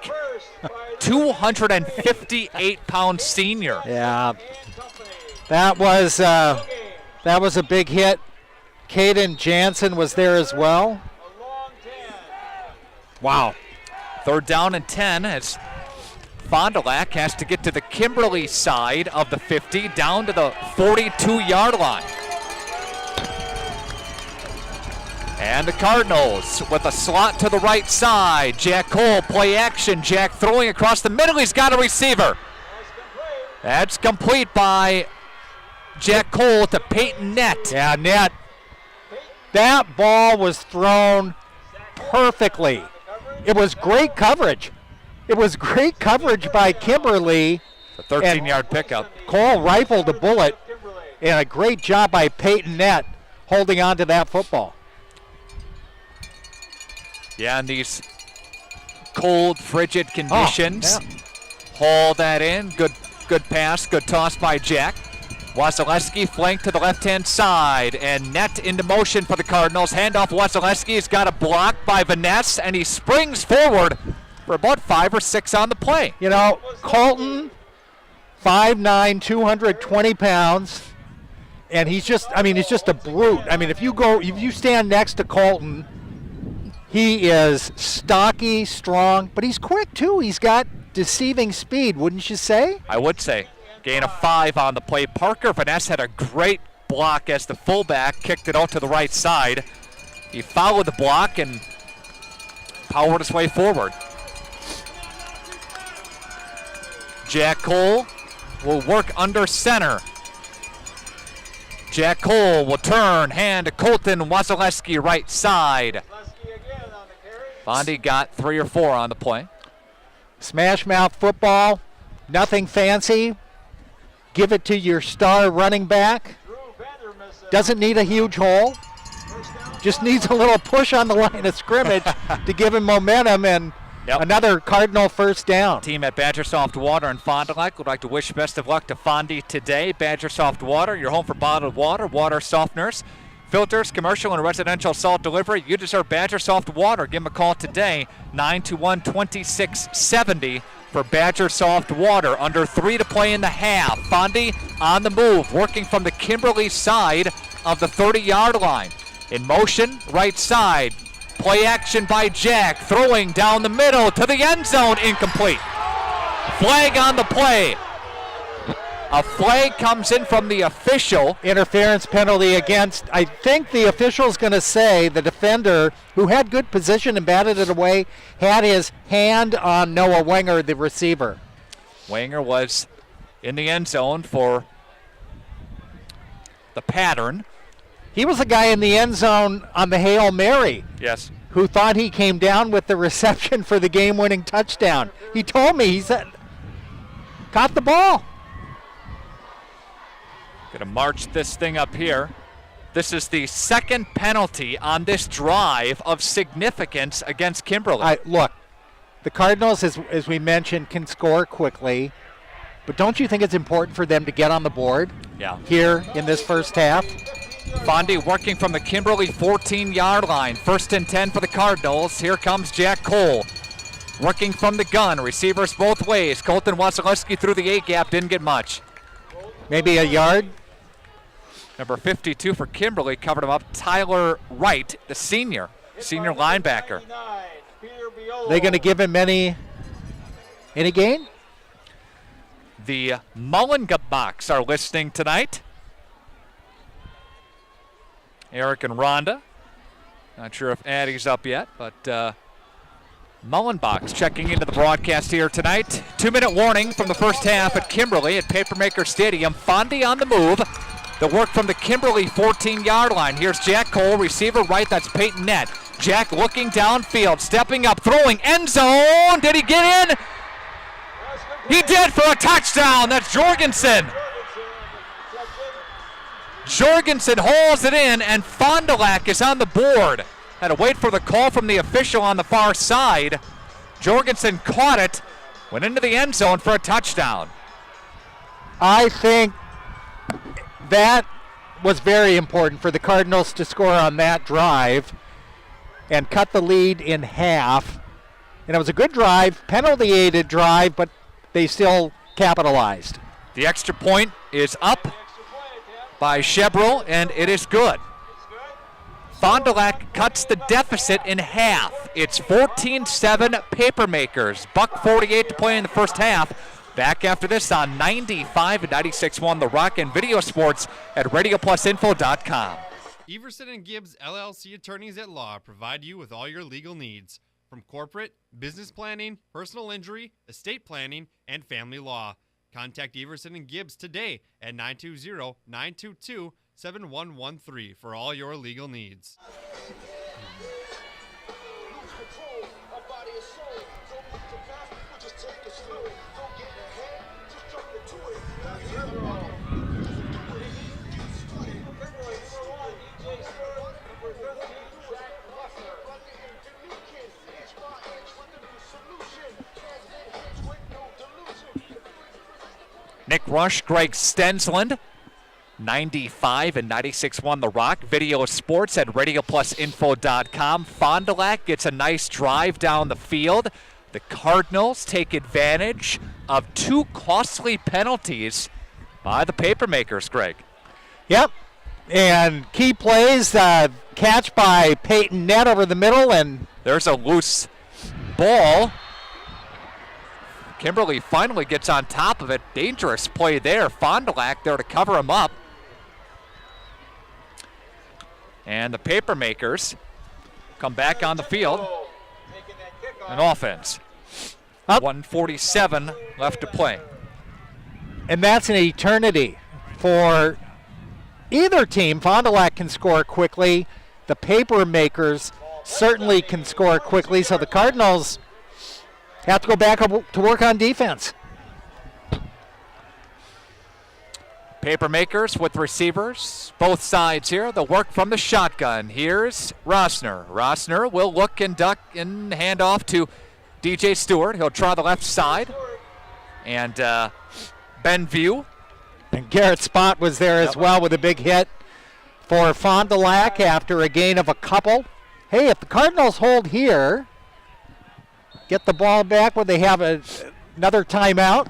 258-pound senior. Yeah, that was a big hit. Caden Jansen was there as well. Wow. 3rd down and 10 as Fondulac has to get to the Kimberly side of the 50, down to the 42-yard line. And the Cardinals with a slot to the right side. Jack Cole, play action. Jack throwing across the middle. He's got a receiver. That's complete by Jack Cole to Peyton Net. Yeah, Net. That ball was thrown perfectly. It was great coverage. It was great coverage by Kimberly. The 13-yard pickup. Cole rifled a bullet, and a great job by Peyton Nett holding on to that football. Yeah, in these cold, frigid conditions. Haul that in. Good pass, good toss by Jack. Wasilewski flanked to the left-hand side, and Nett into motion for the Cardinals. Handoff Wasilewski. He's got a block by Vaness, and he springs forward for about 5 or 6 on the play. You know, Colton, 5'9", 220 pounds, and he's just a brute. I mean, if you stand next to Colton, he is stocky, strong, but he's quick too. He's got deceiving speed, wouldn't you say? I would say. Gain of 5 on the play. Parker Vaness had a great block as the fullback kicked it out to the right side. He followed the block and powered his way forward. Jack Cole will work under center. Jack Cole will turn, hand to Colton Wasilewski, right side. Bondi got 3 or 4 on the play. Smash mouth football, nothing fancy. Give it to your star running back. Doesn't need a huge hole. Just needs a little push on the line of scrimmage to give him momentum, and another Cardinal first down. Team at Badger Soft Water in Fond du Lac would like to wish best of luck to Fondi today. Badger Soft Water, your home for bottled water, water softeners, filters, commercial and residential salt delivery. You deserve Badger Soft Water. Give them a call today, 921-2670 for Badger Soft Water. Under 3 to play in the half. Fondi on the move, working from the Kimberly side of the 30-yard line. In motion, right side. Play action by Jack, throwing down the middle to the end zone, incomplete. Flag on the play. A flag comes in from the official. Interference penalty against, I think the official's going to say the defender, who had good position and batted it away, had his hand on Noah Wenger, the receiver. Wenger was in the end zone for the pattern. He was the guy in the end zone on the Hail Mary. Yes. Who thought he came down with the reception for the game-winning touchdown. He told me, he said, caught the ball. Gonna march this thing up here. This is the second penalty on this drive of significance against Kimberly. Look, the Cardinals, as we mentioned, can score quickly, but don't you think it's important for them to get on the board here in this first half? Bondi working from the Kimberly 14-yard line. 1st and 10 for the Cardinals. Here comes Jack Cole. Working from the gun. Receivers both ways. Colton Wasilewski through the A-gap. Didn't get much. Maybe a yard? Number 52 for Kimberly covered him up. Tyler Wright, the senior linebacker. They going to give him any gain? The Mullenga-Box are listening tonight. Eric and Rhonda. Not sure if Addie's up yet, but Mullenbox checking into the broadcast here tonight. 2-minute warning from the first half at Kimberly at Papermaker Stadium. Fondi on the move. The work from the Kimberly 14-yard line. Here's Jack Cole, receiver right, that's Peyton Nett. Jack looking downfield, stepping up, throwing, end zone. Did he get in? He did for a touchdown. That's Jorgensen. Jorgensen hauls it in, and Fondulac is on the board. Had to wait for the call from the official on the far side. Jorgensen caught it, went into the end zone for a touchdown. I think that was very important for the Cardinals to score on that drive and cut the lead in half. And it was a good drive, penalty-aided drive, but they still capitalized. The extra point is up by Chevrolet, and it is good. Fond du Lac cuts the deficit in half. It's 14-7 Papermakers. $1:48 to play in the first half. Back after this on 95 and 96.1 The Rock, and video sports at RadioPlusInfo.com. Everson and Gibbs LLC attorneys at law provide you with all your legal needs, from corporate, business planning, personal injury, estate planning, and family law. Contact Everson and Gibbs today at 920-922-7113 for all your legal needs. Nick Rusch, Greg Stensland, 95 and 96.1 The Rock. Video Sports at RadioPlusInfo.com. Fondulac gets a nice drive down the field. The Cardinals take advantage of 2 costly penalties by the Papermakers, Greg. Yep. And key plays, catch by Peyton Nett over the middle, and there's a loose ball. Kimberly finally gets on top of it. Dangerous play there. Fondulac there to cover him up. And the Papermakers come back on the field. An offense. 1:47 left to play. And that's an eternity for either team. Fond du Lac can score quickly. The Papermakers certainly can score quickly. So the Cardinals have to go back to work on defense. Papermakers with receivers, both sides here. They'll work from the shotgun. Here's Rossner. Rossner will look and duck and hand off to DJ Stewart. He'll try the left side. And Benview. And Garrett Spott was there as well with a big hit for Fond du Lac after a gain of a couple. Hey, if the Cardinals hold here, get the ball back when they have another timeout.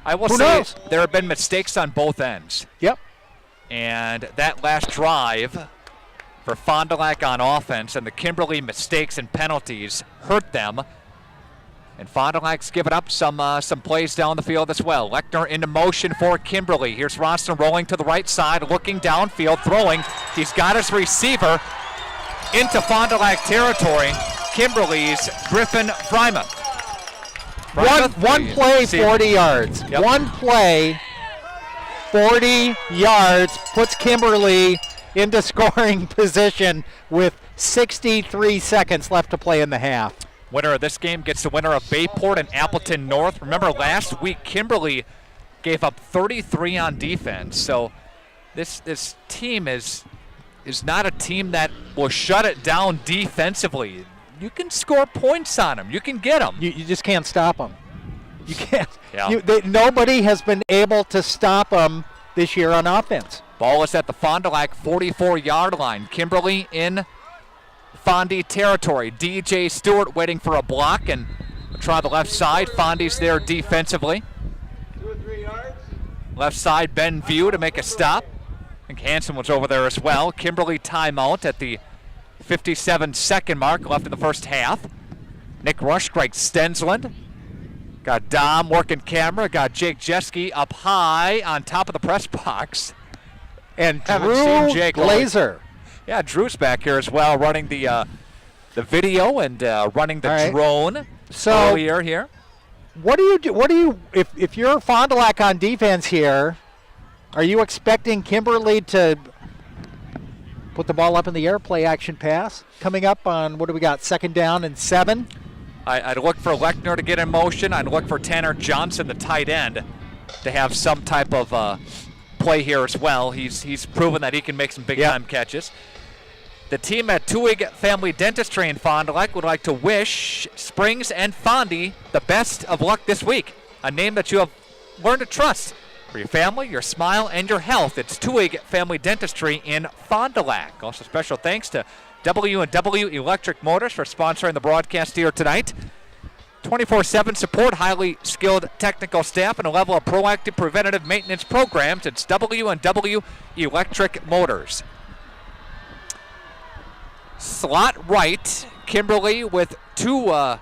I will say there have been mistakes on both ends. Yep. And that last drive for Fond du Lac on offense and the Kimberly mistakes and penalties hurt them. And Fond du Lac's given up some plays down the field as well. Lechner into motion for Kimberly. Here's Roston rolling to the right side, looking downfield, throwing. He's got his receiver into Fond du Lac territory. Kimberly's Griffin Freimuth. One play, 40 yards. Yep. One play, 40 yards, puts Kimberly into scoring position with 63 seconds left to play in the half. Winner of this game gets the winner of Bayport and Appleton North. Remember, last week Kimberly gave up 33 on defense. So this team is not a team that will shut it down defensively. You can score points on them. You can get them. You just can't stop them. You can't. Yeah. Nobody has been able to stop them this year on offense. Ball is at the Fond du Lac 44-yard line. Kimberly in Fondi territory. DJ Stewart waiting for a block and try the left side. Fondy's there defensively. 2 or 3 yards. Left side, Benview to make a stop. I think Hanson was over there as well. Kimberly timeout at the 57-second mark left in the first half. Nick Rusch, Greg Stensland. Got Dom working camera. Got Jake Jeske up high on top of the press box. And Haven't Drew seen Jake Glaeser. Yeah, Drew's back here as well, running the video and running the drone earlier here. What do you do? What do you if you're Fond du Lac on defense here? Are you expecting Kimberly to put the ball up in the air, play action pass? Coming up on, what do we got, 2nd down and 7? I'd look for Lechner to get in motion. I'd look for Tanner Johnson, the tight end, to have some type of play here as well. He's proven that he can make some big-time catches. The team at Tuig Family Dentistry in Fond du Lac would like to wish Springs and Fondi the best of luck this week, a name that you have learned to trust. For your family, your smile, and your health, it's Tuig Family Dentistry in Fond du Lac. Also, special thanks to W&W Electric Motors for sponsoring the broadcast here tonight. 24/7 support, highly skilled technical staff, and a level of proactive preventative maintenance programs. It's W&W Electric Motors. Slot right, Kimberly with 2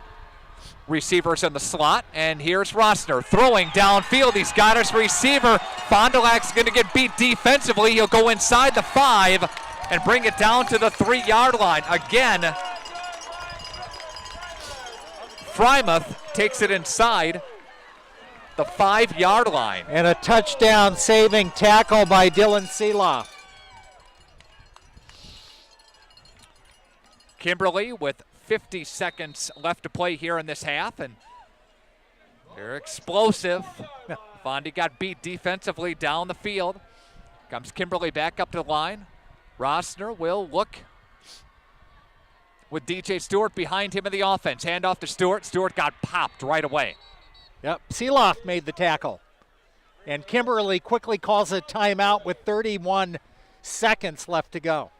receivers in the slot, and here's Rossner throwing downfield. He's got his receiver. Fond du Lac's going to get beat defensively. He'll go inside the 5 and bring it down to the 3-yard line. Again, Freimuth takes it inside the 5-yard line. And a touchdown saving tackle by Dylan Seeloff. Kimberly with 50 seconds left to play here in this half, and they're explosive. Fondi got beat defensively down the field. Comes Kimberly back up to the line. Rossner will look with DJ Stewart behind him in the offense. Handoff to Stewart. Stewart got popped right away. Yep, Seeloff made the tackle. And Kimberly quickly calls a timeout with 31 seconds left to go.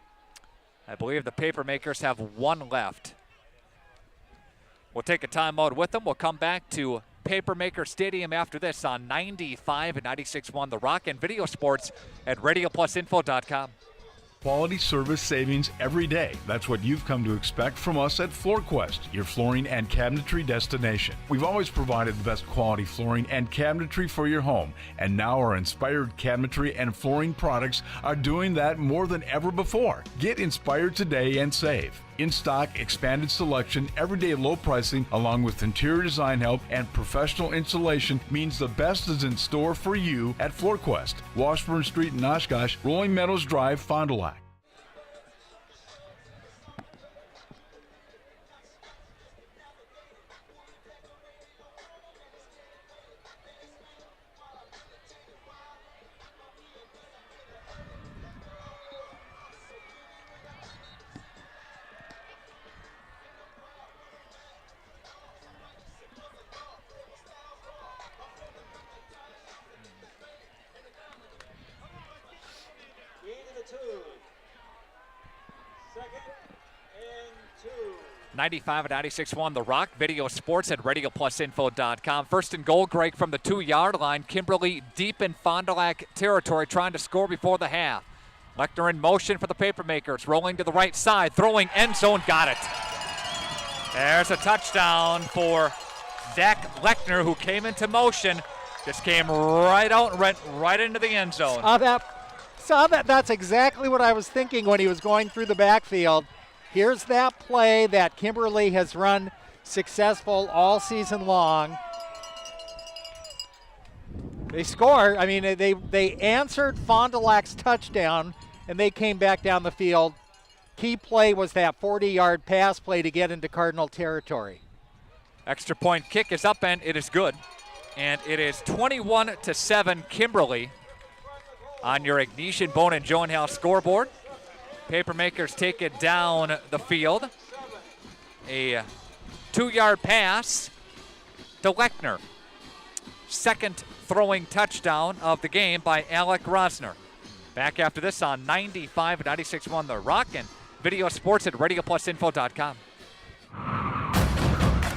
I believe the Papermakers have one left. We'll take a timeout with them. We'll come back to Papermaker Stadium after this on 95 and 96.1 The Rock and video sports at RadioPlusInfo.com. Quality service savings every day. That's what you've come to expect from us at FloorQuest, your flooring and cabinetry destination. We've always provided the best quality flooring and cabinetry for your home, and now our inspired cabinetry and flooring products are doing that more than ever before. Get inspired today and save. In stock, expanded selection, everyday low pricing, along with interior design help and professional installation means the best is in store for you at FloorQuest, Washburn Street in Oshkosh, Rolling Meadows Drive, Fond du Lac. Second and 2. 95 and 96.1 The Rock, video sports at RadioPlusInfo.com. First and goal, Greg, from the 2-yard line. Kimberly deep in Fond du Lac territory, trying to score before the half. Lechner in motion for the Papermakers, rolling to the right side, throwing end zone, got it. There's a touchdown for Zach Lechner, who came into motion, just came right out and went right into the end zone. Saw that. That's exactly what I was thinking when he was going through the backfield. Here's that play that Kimberly has run successful all season long. They scored. I mean, they answered Fond du Lac's touchdown, and they came back down the field. Key play was that 40-yard pass play to get into Cardinal territory. Extra point kick is up, and it is good. And it is 21-7 Kimberly on your Ignition Bone and Joint House scoreboard. Papermakers take it down the field. A 2-yard pass to Lechner. Second throwing touchdown of the game by Alec Rosner. Back after this on 95 and 96.1 The Rock and video sports at RadioPlusInfo.com.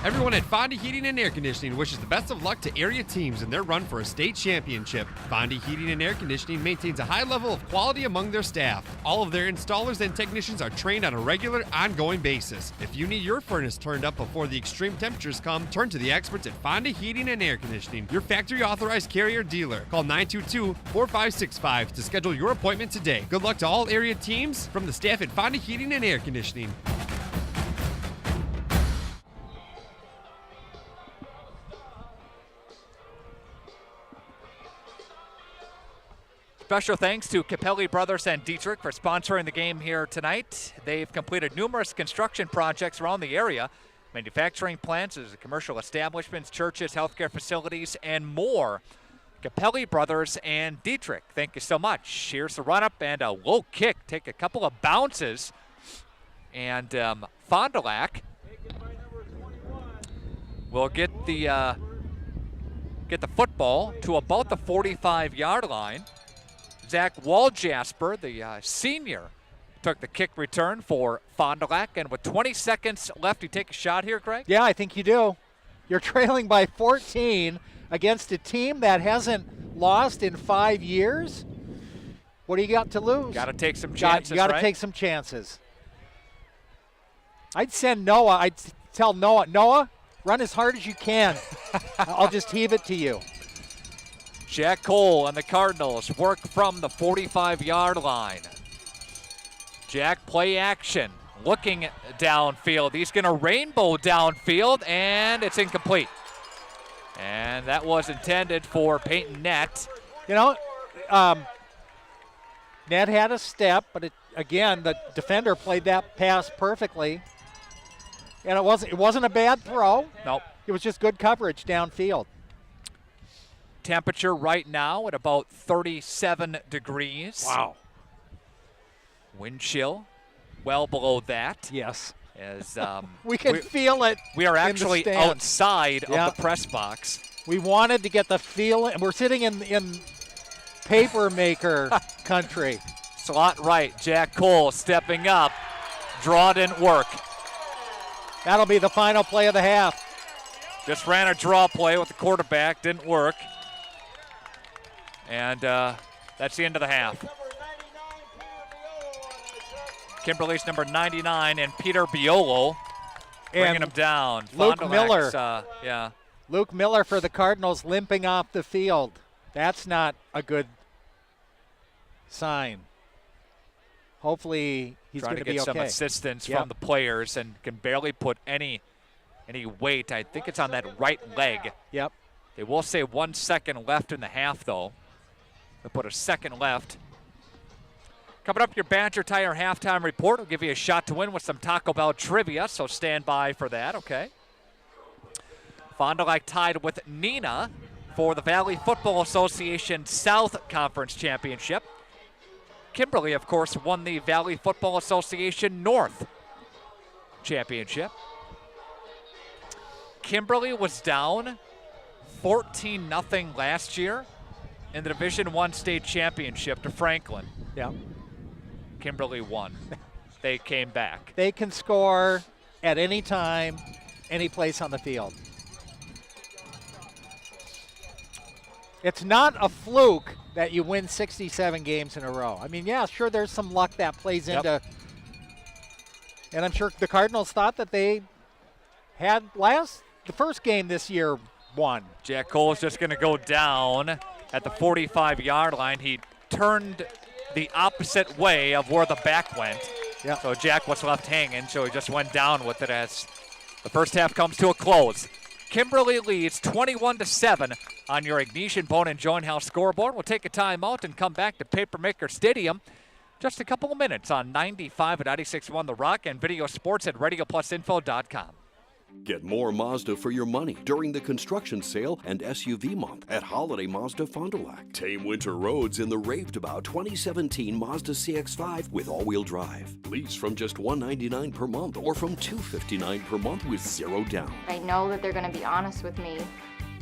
Everyone at Fonda Heating and Air Conditioning wishes the best of luck to area teams in their run for a state championship. Fonda Heating and Air Conditioning maintains a high level of quality among their staff. All of their installers and technicians are trained on a regular, ongoing basis. If you need your furnace turned up before the extreme temperatures come, turn to the experts at Fonda Heating and Air Conditioning, your factory authorized carrier dealer. Call 922-4565 to schedule your appointment today. Good luck to all area teams from the staff at Fonda Heating and Air Conditioning. Special thanks to Capelli Brothers and Dietrich for sponsoring the game here tonight. They've completed numerous construction projects around the area, manufacturing plants, commercial establishments, churches, healthcare facilities, and more. Capelli Brothers and Dietrich, thank you so much. Here's the run-up and a low kick. Take a couple of bounces. And Fondulac will get the football to about the 45-yard line. Zach Waljasper, the senior, took the kick return for Fond du Lac. And with 20 seconds left, you take a shot here, Greg? Yeah, I think you do. You're trailing by 14 against a team that hasn't lost in 5 years. What do you got to lose? Got to take some chances, You got to take some chances. I'd send Noah. I'd tell Noah, run as hard as you can. I'll just heave it to you. Jack Cole and the Cardinals work from the 45-yard line. Jack play action, looking downfield. He's going to rainbow downfield, and it's incomplete. And that was intended for Peyton Nett. You know, Nett had a step, but again, the defender played that pass perfectly. And it wasn't a bad throw. Nope. It was just good coverage downfield. Temperature right now at about 37 degrees. Wow. Wind chill well below that. Yes. As we can feel it. We are actually in the outside of the press box. We wanted to get the feel, and we're sitting in paper maker country. Slot right, Jackholes stepping up. Draw didn't work. That'll be the final play of the half. Just ran a draw play with the quarterback, didn't work. And that's the end of the half. Kimberly's number 99 and Peter Biolo bringing him down. Luke Fondulac's, Miller. Luke Miller for the Cardinals limping off the field. That's not a good sign. Hopefully he's going to be okay. Trying to get some assistance from the players and can barely put any weight. I think it's on that right leg. Yep. They will say 1 second left in the half, though. They'll put a second left. Coming up, your Badger Tire halftime report will give you a shot to win with some Taco Bell trivia, so stand by for that, okay? Fondulac tied with Neenah for the Valley Football Association South Conference Championship. Kimberly, of course, won the Valley Football Association North Championship. Kimberly was down 14-0 last year in the Division I state championship to Franklin. Yeah. Kimberly won. They came back. They can score at any time, any place on the field. It's not a fluke that you win 67 games in a row. I mean, yeah, sure, there's some luck that plays into, and I'm sure the Cardinals thought that they had the first game this year won. Jackholes just going to go down at the 45-yard line. He turned the opposite way of where the back went. Yep. So Jack was left hanging, so he just went down with it as the first half comes to a close. Kimberly leads 21-7 on your Ignition Bone and Joint House scoreboard. We'll take a timeout and come back to Papermaker Stadium just a couple of minutes on 95 at 96.1 The Rock and video sports at RadioPlusInfo.com. Get more Mazda for your money during the construction sale and SUV month at Holiday Mazda Fond du Lac. Tame winter roads in the raved about 2017 Mazda CX-5 with all-wheel drive. Lease from just $199 per month or from $259 per month with zero down. I know that they're going to be honest with me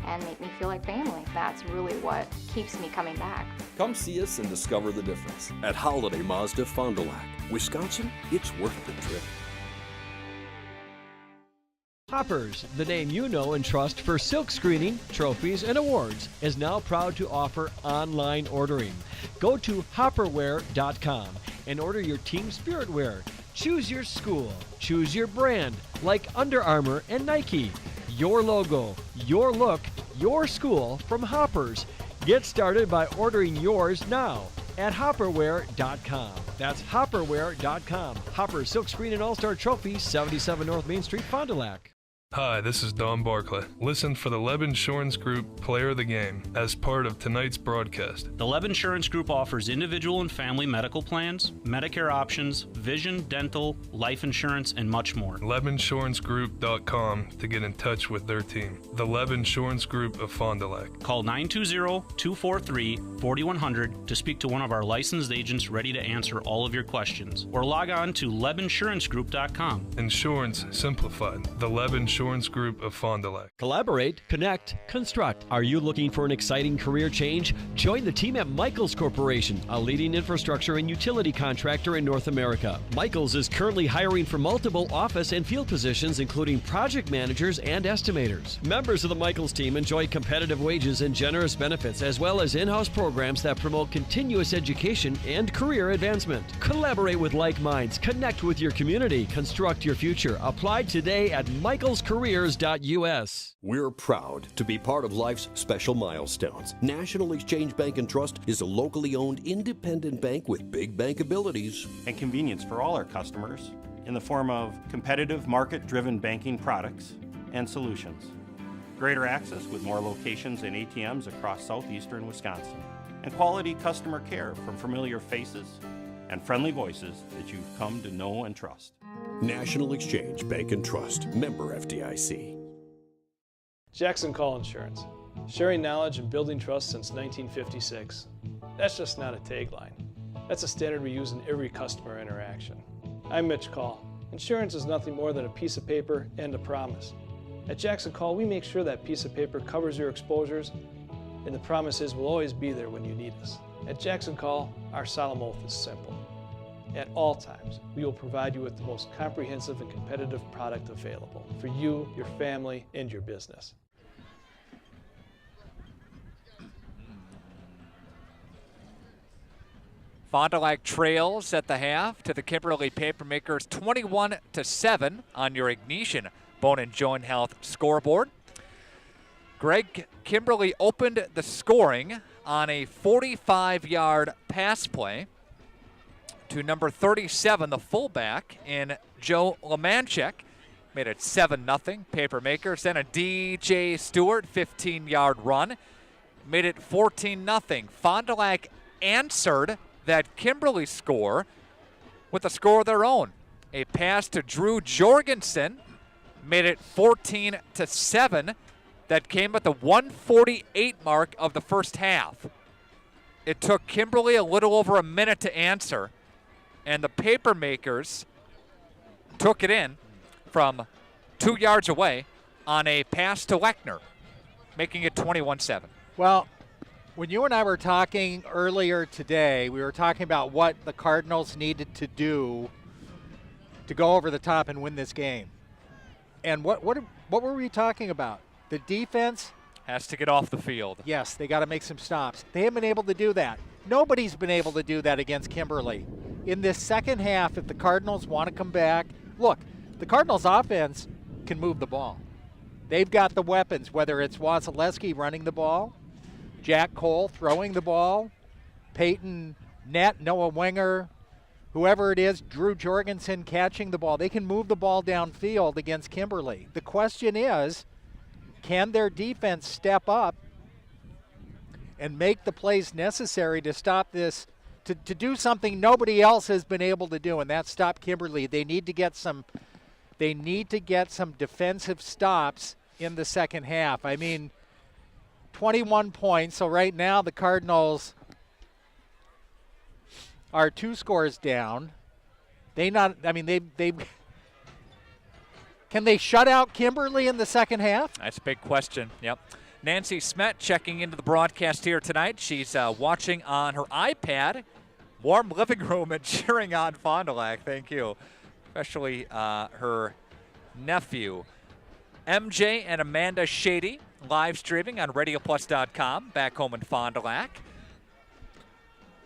and make me feel like family. That's really what keeps me coming back. Come see us and discover the difference. At Holiday Mazda Fond du Lac. Wisconsin, it's worth the trip. Hoppers, the name you know and trust for silk screening, trophies, and awards, is now proud to offer online ordering. Go to hopperwear.com and order your team spirit wear. Choose your school, choose your brand, like Under Armour and Nike. Your logo, your look, your school from Hoppers. Get started by ordering yours now at hopperwear.com. That's hopperwear.com. Hopper Silk Screen and All-Star Trophy, 77 North Main Street, Fond du Lac. Hi, this is Don Barclay. Listen for the Leb Insurance Group Player of the Game as part of tonight's broadcast. The Leb Insurance Group offers individual and family medical plans, Medicare options, vision, dental, life insurance, and much more. LebInsuranceGroup.com to get in touch with their team. The Leb Insurance Group of Fond du Lac. Call 920-243-4100 to speak to one of our licensed agents ready to answer all of your questions. Or log on to LebInsuranceGroup.com. Insurance simplified. The Leb Insurance Group of Fond du Lac. Collaborate, connect, construct. Are you looking for an exciting career change? Join the team at Michaels Corporation, a leading infrastructure and utility contractor in North America. Michaels is currently hiring for multiple office and field positions, including project managers and estimators. Members of the Michaels team enjoy competitive wages and generous benefits, as well as in-house programs that promote continuous education and career advancement. Collaborate with like minds, connect with your community, construct your future. Apply today at michaelscareers.us. We're proud to be part of life's special milestones. National Exchange Bank and Trust is a locally owned independent bank with big bank abilities and convenience for all our customers in the form of competitive market-driven banking products and solutions. Greater access with more locations and ATMs across southeastern Wisconsin. And quality customer care from familiar faces and friendly voices that you've come to know and trust. National Exchange Bank and Trust, member FDIC. Jackson Call Insurance, sharing knowledge and building trust since 1956. That's just not a tagline. That's a standard we use in every customer interaction. I'm Mitch Call. Insurance is nothing more than a piece of paper and a promise. At Jackson Call, we make sure that piece of paper covers your exposures, and the promise is we'll always be there when you need us. At Jackson Call, our solemn oath is simple. At all times, we will provide you with the most comprehensive and competitive product available for you, your family, and your business. Fondulac trails at the half to the Kimberly Papermakers 21-7 on your Ignition Bone and Joint Health scoreboard. Greg, Kimberly opened the scoring on a 45-yard pass play to number 37, the fullback, in Joe Lemanchek. Made it 7-0, Papermakers. Then a DJ Stewart 15-yard run. Made it 14-0. Fond du Lac answered that Kimberly score with a score of their own. A pass to Drew Jorgensen made it 14-7. That came at the 1:48 mark of the first half. It took Kimberly a little over a minute to answer, and the Papermakers took it in from 2 yards away on a pass to Lechner, making it 21-7. Well, when you and I were talking earlier today, we were talking about what the Cardinals needed to do to go over the top and win this game. And what were we talking about? The defense has to get off the field. Yes, they got to make some stops. They haven't been able to do that. Nobody's been able to do that against Kimberly. In this second half, if the Cardinals want to come back, look, the Cardinals offense can move the ball. They've got the weapons, whether it's Wasilewski running the ball, Jackholes throwing the ball, Peyton Nett, Noah Wenger, whoever it is, Drew Jorgensen catching the ball. They can move the ball downfield against Kimberly. The question is, can their defense step up and make the plays necessary to stop this, to do something nobody else has been able to do, and that's stop Kimberly. They need to get some defensive stops in the second half. I mean, 21 points. So right now the Cardinals are 2 scores down. Can they shut out Kimberly in the second half? That's a big question. Yep. Nancy Smet checking into the broadcast here tonight. She's watching on her iPad. Warm living room and cheering on Fond du Lac. Thank you. Especially her nephew. MJ and Amanda Shady live streaming on RadioPlus.com back home in Fond du Lac.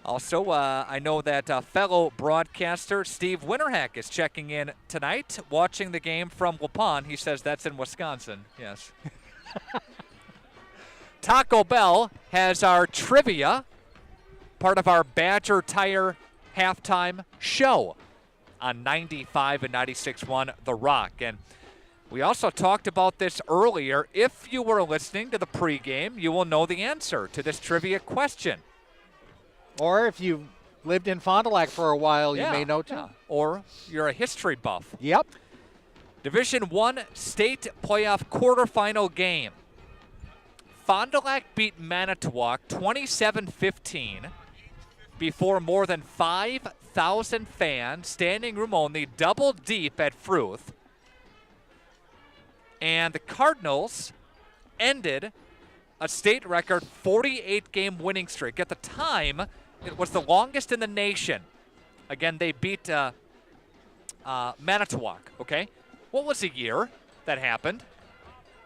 Also, I know that fellow broadcaster Steve Winterhack is checking in tonight, watching the game from Waupun. He says that's in Wisconsin. Yes. Taco Bell has our trivia, part of our Badger Tire halftime show on 95 and 96.1 The Rock. And we also talked about this earlier. If you were listening to the pregame, you will know the answer to this trivia question. Or if you lived in Fond du Lac for a while, you may know too. Yeah. Or you're a history buff. Yep. Division I state playoff quarterfinal game. Fond du Lac beat Manitowoc 27-15 before more than 5,000 fans, standing room only, double deep at Fruth. And the Cardinals ended a state record 48-game winning streak. At the time, it was the longest in the nation. Again, they beat Manitowoc, okay? What was the year that happened?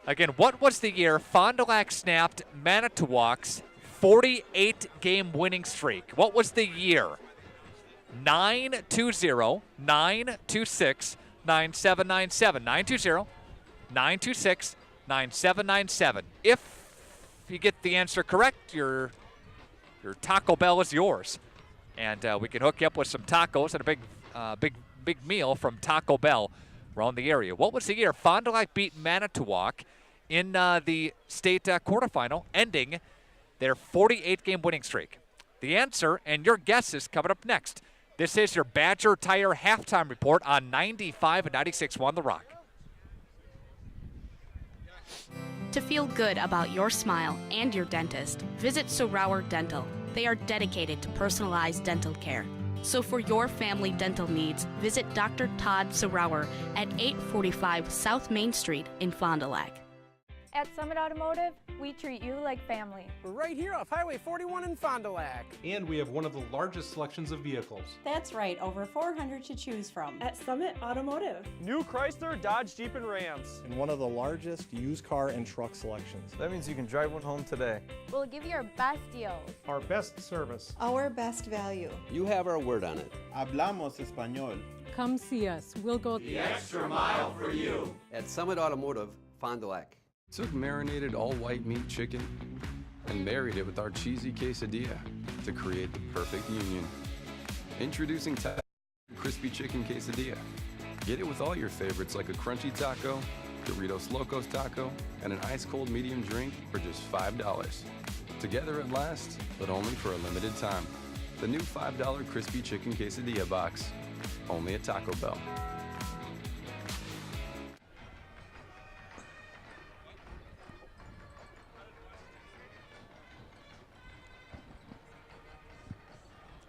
Again, what was the year Fond du Lac snapped Manitowoc's 48-game winning streak? What was the year? 920-926-9797. 920-926-9797. If you get the answer correct, your Taco Bell is yours. And we can hook you up with some tacos and a big meal from Taco Bell around the area. What was the year Fond du Lac beat Manitowoc in the state quarterfinal, ending their 48-game winning streak? The answer and your guesses coming up next. This is your Badger Tire halftime report on 95 and 96.1 The Rock. To feel good about your smile and your dentist, visit Sorauer Dental. They are dedicated to personalized dental care. So for your family dental needs, visit Dr. Todd Sauer at 845 South Main Street in Fond du Lac. At Summit Automotive, we treat you like family. We're right here off Highway 41 in Fondulac. And we have one of the largest selections of vehicles. That's right, over 400 to choose from. At Summit Automotive. New Chrysler, Dodge, Jeep, and Rams. And one of the largest used car and truck selections. That means you can drive one home today. We'll give you our best deals. Our best service. Our best value. You have our word on it. Hablamos español. Come see us. We'll go the extra mile for you. At Summit Automotive, Fond du Lac. Took marinated all-white meat chicken and married it with our cheesy quesadilla to create the perfect union. Introducing crispy chicken quesadilla. Get it with all your favorites like a crunchy taco, Doritos Locos taco, and an ice-cold medium drink for just $5. Together at last, but only for a limited time. The new $5 crispy chicken quesadilla box, only at Taco Bell.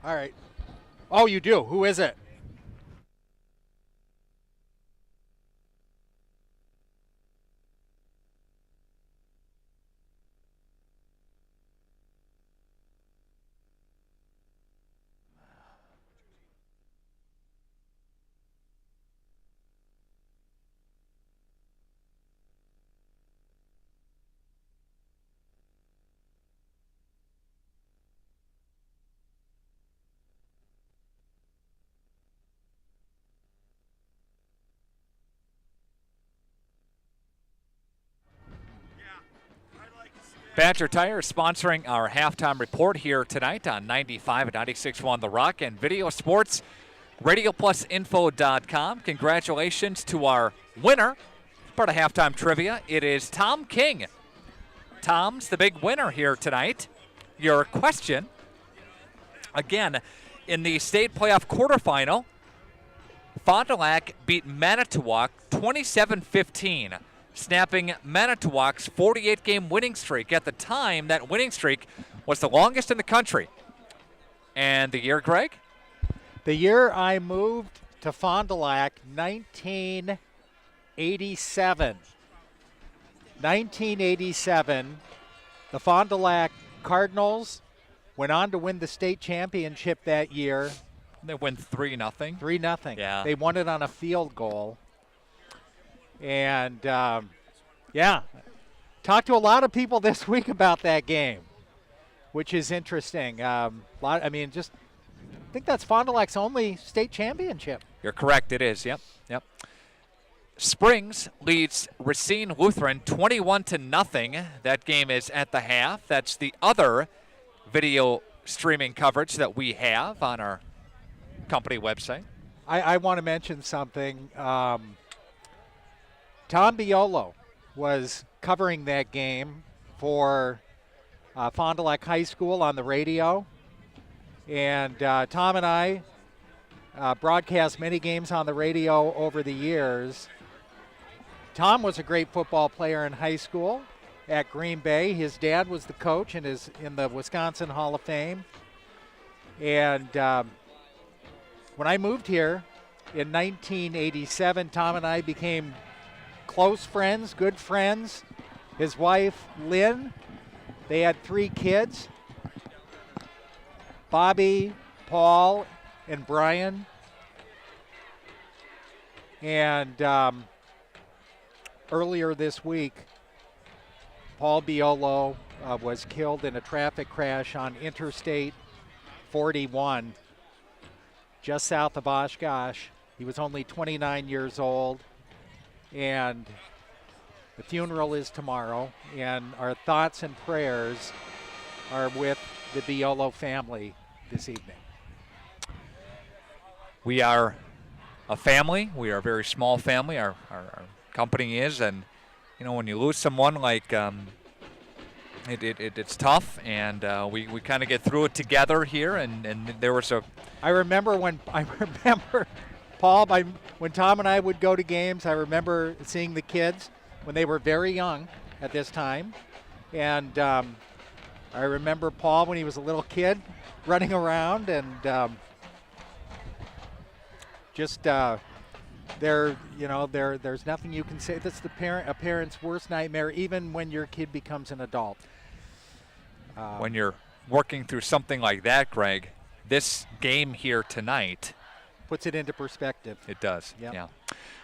All right. Oh, you do. Who is it? Badger Tire is sponsoring our halftime report here tonight on 95 and 96.1 The Rock and Video Sports, RadioPlusInfo.com. Congratulations to our winner, part of halftime trivia. It is Tom King. Tom's the big winner here tonight. Your question, again, in the state playoff quarterfinal, Fond du Lac beat Manitowoc 27-15. Snapping Manitowoc's 48-game winning streak. At the time, that winning streak was the longest in the country. And the year, Greg? The year I moved to Fond du Lac, 1987. 1987, the Fond du Lac Cardinals went on to win the state championship that year. They win 3-0. 3-0. Yeah. They won it on a field goal. And, yeah, talked to a lot of people this week about that game, which is interesting. I think that's Fond du Lac's only state championship. You're correct, it is, yep. Springs leads Racine Lutheran 21-0. That game is at the half. That's the other video streaming coverage that we have on our company website. I want to mention something. Tom Biolo was covering that game for Fond du Lac High School on the radio. And Tom and I broadcast many games on the radio over the years. Tom was a great football player in high school at Green Bay. His dad was the coach and is in the Wisconsin Hall of Fame. And when I moved here in 1987, Tom and I became close friends, good friends. His wife, Lynn, they had 3 kids, Bobby, Paul, and Brian. And earlier this week, Paul Biolo was killed in a traffic crash on Interstate 41, just south of Oshkosh. He was only 29 years old. And the funeral is tomorrow, and our thoughts and prayers are with the Biolo family this evening. We are a family. We are a very small family. Our company is, and when you lose someone like it's tough, and we kind of get through it together here. And there was I remember Paul, when Tom and I would go to games, I remember seeing the kids when they were very young at this time. And I remember Paul when he was a little kid running around. And Just there's nothing you can say. That's a parent's worst nightmare, even when your kid becomes an adult. When you're working through something like that, Greg, this game here tonight puts it into perspective. It does. Yep. Yeah.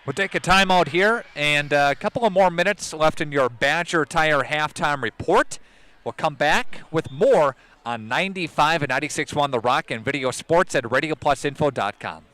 We'll take a timeout here, and a couple of more minutes left in your Badger Tire halftime report. We'll come back with more on 95 and 96.1 The Rock and video sports at radioplusinfo.com.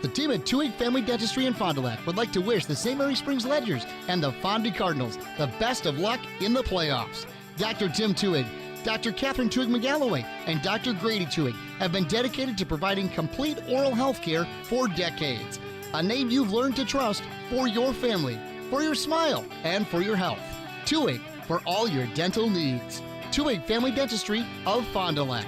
The team at Tuig Family Dentistry in Fond du Lac would like to wish the St. Mary Springs Ledgers and the Fonda Cardinals the best of luck in the playoffs. Dr. Tim Tuig, Dr. Catherine Tuig McGalloway, and Dr. Grady Tuig have been dedicated to providing complete oral health care for decades. A name you've learned to trust for your family, for your smile, and for your health. Tuig, for all your dental needs. Tuig Family Dentistry of Fond du Lac.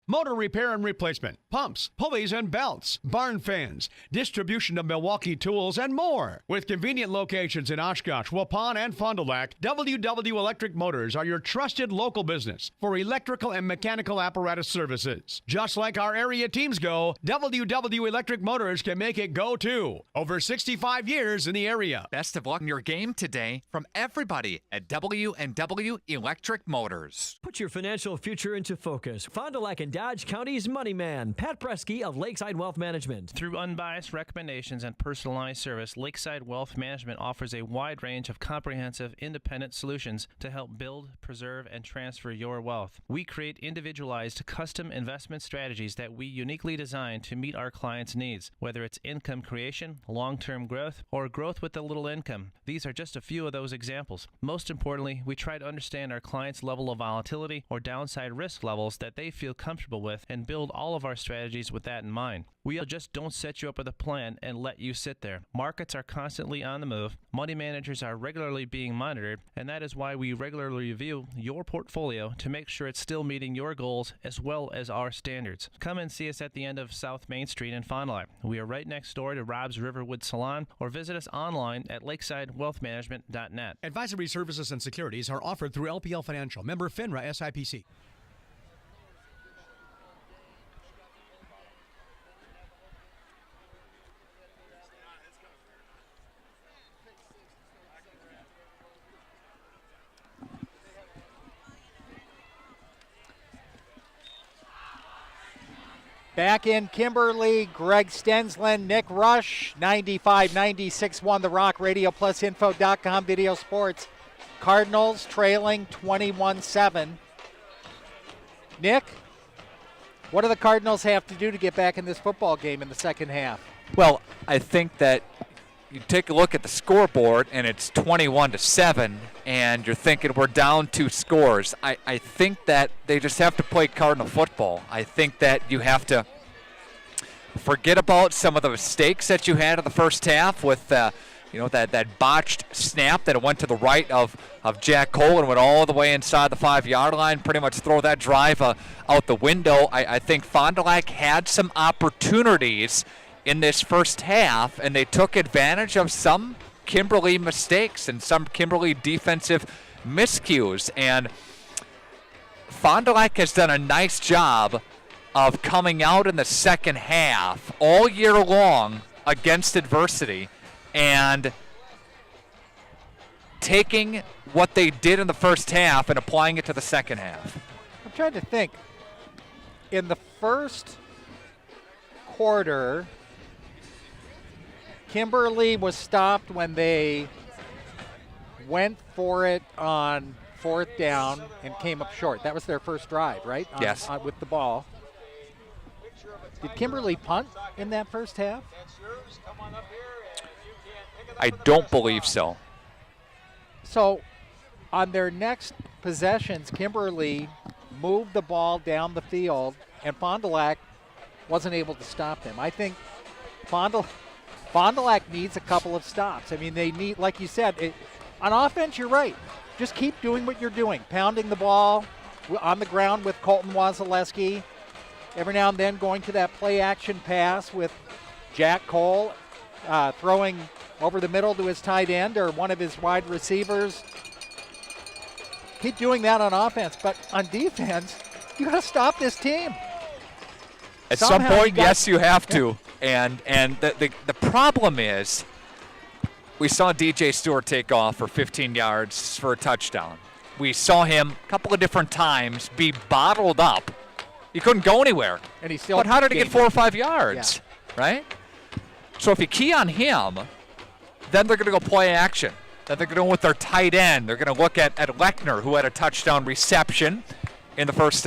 Motor repair and replacement, pumps, pulleys, and belts, barn fans, distribution of Milwaukee tools, and more. With convenient locations in Oshkosh, Waupun, and Fond du Lac, WW Electric Motors are your trusted local business for electrical and mechanical apparatus services. Just like our area teams go, WW Electric Motors can make it go too. Over 65 years in the area. Best of luck in your game today from everybody at W&W Electric Motors. Put your financial future into focus. Fond du Lac and Dodge County's money man, Pat Presky of Lakeside Wealth Management. Through unbiased recommendations and personalized service, Lakeside Wealth Management offers a wide range of comprehensive, independent solutions to help build, preserve, and transfer your wealth. We create individualized, custom investment strategies that we uniquely design to meet our clients' needs, whether it's income creation, long-term growth, or growth with a little income. These are just a few of those examples. Most importantly, we try to understand our clients' level of volatility or downside risk levels that they feel comfortable with and build all of our strategies with that in mind. We just don't set you up with a plan and let you sit there. Markets are constantly on the move, money managers are regularly being monitored, and that is why we regularly review your portfolio to make sure it's still meeting your goals as well as our standards. Come and see us at the end of South Main Street in Fond du Lac. We are right next door to Rob's Riverwood Salon, or visit us online at lakesidewealthmanagement.net. Advisory services and securities are offered through LPL Financial, member FINRA SIPC. Back in Kimberly, Greg Stensland, Nick Rusch, 95-96-1 The Rock, radioplusinfo.com, video sports. Cardinals trailing 21-7. Nick, what do the Cardinals have to do to get back in this football game in the second half? Well, I think that you take a look at the scoreboard, and it's 21-7, and you're thinking we're down 2 scores. I think that they just have to play Cardinal football. I think that you have to forget about some of the mistakes that you had in the first half with that botched snap that went to the right of Jackholes and went all the way inside the 5-yard line, pretty much throw that drive out the window. I think Fond du Lac had some opportunities in this first half, and they took advantage of some Kimberly mistakes and some Kimberly defensive miscues. And Fond du Lac has done a nice job of coming out in the second half all year long against adversity and taking what they did in the first half and applying it to the second half. I'm trying to think. In the first quarter, Kimberly was stopped when they went for it on 4th down and came up short. That was their first drive, right? Yes. With the ball. Did Kimberly punt in that first half? I don't believe so. So on their next possessions, Kimberly moved the ball down the field, and Fond du Lac wasn't able to stop them. I think Fond du Lac needs a couple of stops. I mean, they need, like you said, on offense, you're right. Just keep doing what you're doing, pounding the ball on the ground with Colton Wasilewski. Every now and then going to that play-action pass with Jackholes, throwing over the middle to his tight end or one of his wide receivers. Keep doing that on offense, but on defense, you got to stop this team. At some point, yes, you have to. And the problem is, we saw DJ Stewart take off for 15 yards for a touchdown. We saw him a couple of different times be bottled up. He couldn't go anywhere. And he still. But how did he get 4 or 5 yards? Yeah. Right? So if you key on him, then they're going to go play action. Then they're going to go with their tight end. They're going to look at Lechner, who had a touchdown reception in the first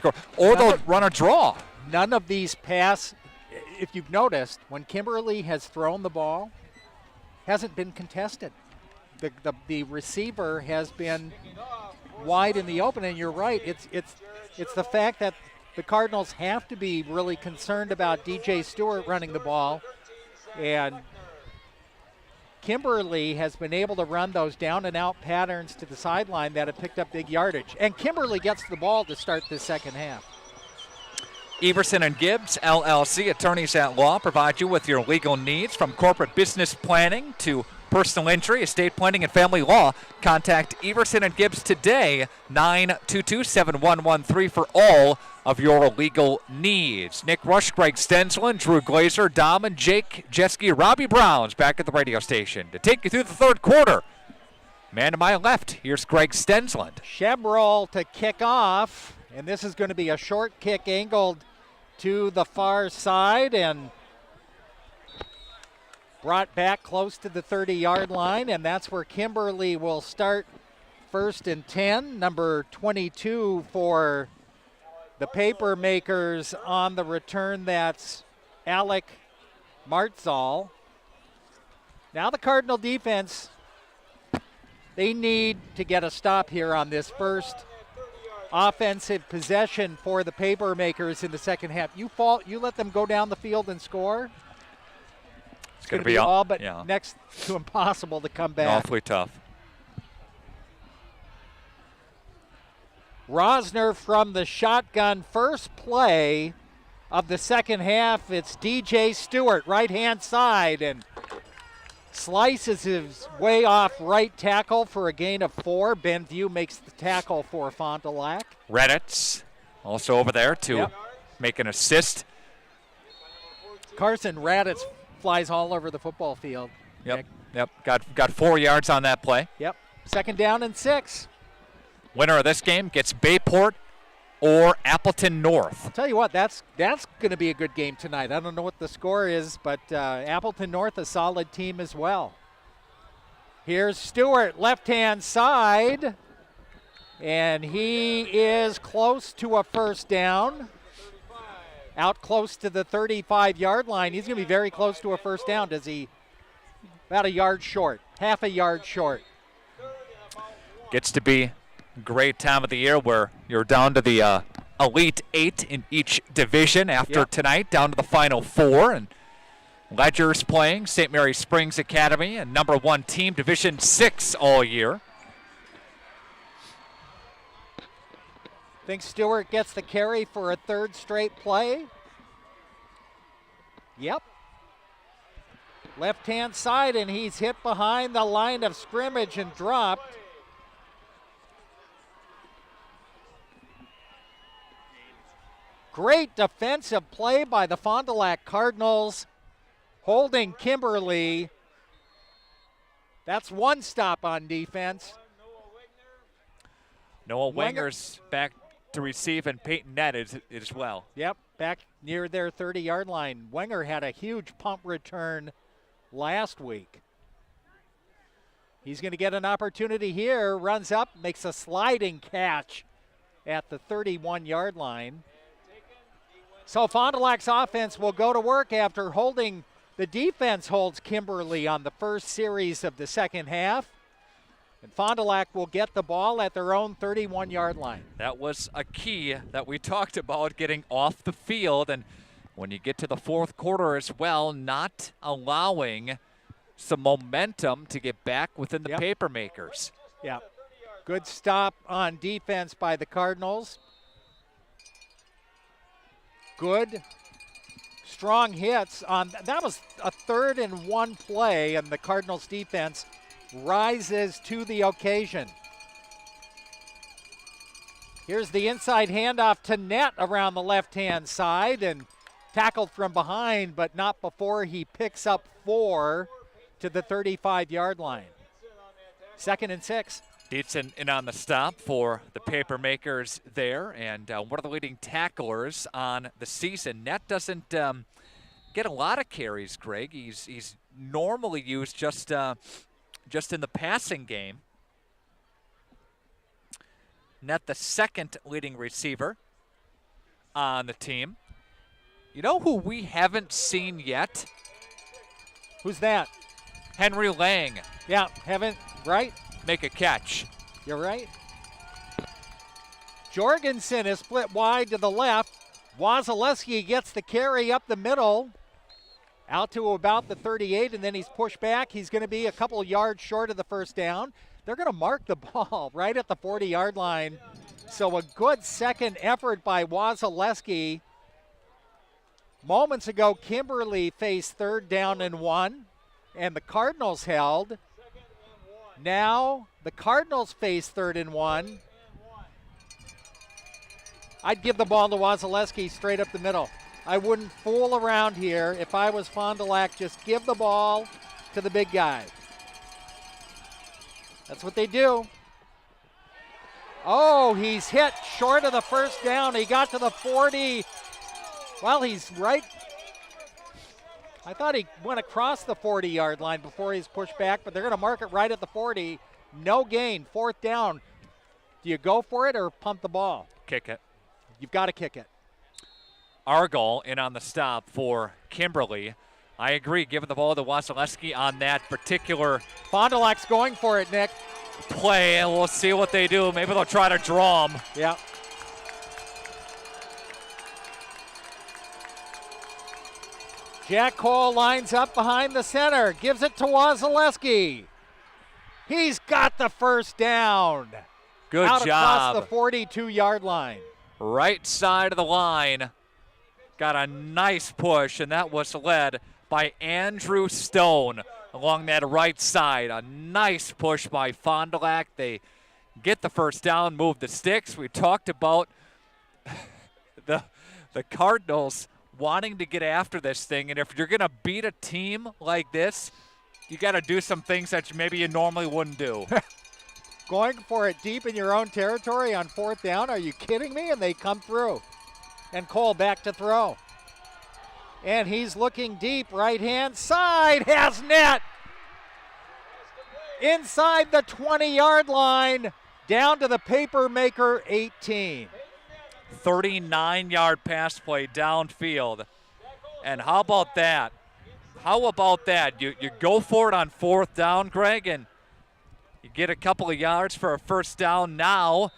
quarter. Or they'll run a draw. None of these pass, if you've noticed, when Kimberly has thrown the ball, hasn't been contested. The receiver has been wide in the open, and you're right. It's the fact that the Cardinals have to be really concerned about DJ Stewart running the ball, and Kimberly has been able to run those down and out patterns to the sideline that have picked up big yardage. And Kimberly gets the ball to start the second half. Everson and Gibbs, LLC, attorneys at law, provide you with your legal needs from corporate business planning to personal injury, estate planning, and family law. Contact Everson and Gibbs today, 922-7113 for all of your legal needs. Nick Rusch, Greg Stensland, Drew Glaeser, Dom, and Jake, Jeske, Robbie Browns back at the radio station to take you through the third quarter. Man to my left, here's Greg Stensland. Chevrolet to kick off, and this is going to be a short kick angled to the far side and brought back close to the 30-yard line, and that's where Kimberly will start 1st and 10. Number 22 for the paper makers on the return, that's Alec Martzal. Now the Cardinal defense, they need to get a stop here on this first offensive possession for the paper makers in the second half. You let them go down the field and score. It's going to be all but next to impossible to come back. Awfully tough. Rosner from the shotgun, first play of the second half. It's DJ Stewart, right-hand side, and slices his way off right tackle for a gain of 4. Benview makes the tackle for Fondulac. Redditz also over there to make an assist. Carson Raditz flies all over the football field. Yep. Got 4 yards on that play. Yep. 2nd down and 6. Winner of this game gets Bayport or Appleton North. I'll tell you what, that's going to be a good game tonight. I don't know what the score is, but Appleton North, a solid team as well. Here's Stewart, left-hand side, and he is close to a first down. Out close to the 35-yard line. He's going to be very close to a first down. Does he? About a yard short, half a yard short. Gets to be great time of the year where you're down to the Elite 8 in each division after tonight, down to the Final 4. And Ledger's playing St. Mary Springs Academy, and number 1 team, Division 6 all year. Think Stewart gets the carry for a 3rd straight play? Yep. Left-hand side, and he's hit behind the line of scrimmage and dropped. Great defensive play by the Fond du Lac Cardinals, holding Kimberly. That's 1 stop on defense. Noah Wenger's back to receive, and Peyton Nett as well. Yep, back near their 30-yard line. Wenger had a huge punt return last week. He's going to get an opportunity here, runs up, makes a sliding catch at the 31-yard line. So Fond du Lac's offense will go to work after holding, the defense holds Kimberly on the first series of the second half. And Fond du Lac will get the ball at their own 31-yard line. That was a key that we talked about, getting off the field. And when you get to the 4th quarter as well, not allowing some momentum to get back within the paper makers. Yeah. Good stop on defense by the Cardinals. Good, strong hits on, that was a 3rd and 1 play, and the Cardinals defense rises to the occasion. Here's the inside handoff to Nett around the left-hand side, and tackled from behind, but not before he picks up 4 to the 35-yard line. 2nd and 6. Dietzen in on the stop for the paper makers there, and one of the leading tacklers on the season. Net doesn't get a lot of carries, Greg. He's normally used just in the passing game. Net the 2nd leading receiver on the team. You know who we haven't seen yet? Who's that? Henry Lang. Yeah, haven't, right? Make a catch. You're right. Jorgensen is split wide to the left. Wasilewski gets the carry up the middle, out to about the 38, and then he's pushed back. He's going to be a couple yards short of the first down. They're going to mark the ball right at the 40-yard line. So a good second effort by Wasilewski. Moments ago, Kimberly faced 3rd down and 1, and the Cardinals held. Now the Cardinals face 3rd and 1. I'd give the ball to Wasilewski straight up the middle. I wouldn't fool around here. If I was Fondulac, just give the ball to the big guy. That's what they do. Oh, he's hit short of the first down. He got to the 40. Well, he's right. I thought he went across the 40-yard line before he's pushed back, but they're going to mark it right at the 40. No gain, 4th down. Do you go for it or pump the ball? Kick it. You've got to kick it. Argall in on the stop for Kimberly. I agree, giving the ball to Wasilewski on that particular Fondulac's going for it, Nick. Play, and we'll see what they do. Maybe they'll try to draw him. Yeah. Jackholes lines up behind the center, gives it to Wasilewski. He's got the first down. Good out job. Across the 42-yard line. Right side of the line. Got a nice push, and that was led by Andrew Stone along that right side. A nice push by Fondulac. They get the first down, move the sticks. We talked about the Cardinals wanting to get after this thing, and if you're going to beat a team like this, you got to do some things that maybe you normally wouldn't do. Going for it deep in your own territory on 4th down? Are you kidding me? And they come through. And Cole back to throw. And he's looking deep, right-hand side, has net. Inside the 20-yard line, down to the paper maker 18. 39-yard pass play downfield. And how about that? How about that? You go for it on 4th down, Greg, and you get a couple of yards for a first down. Now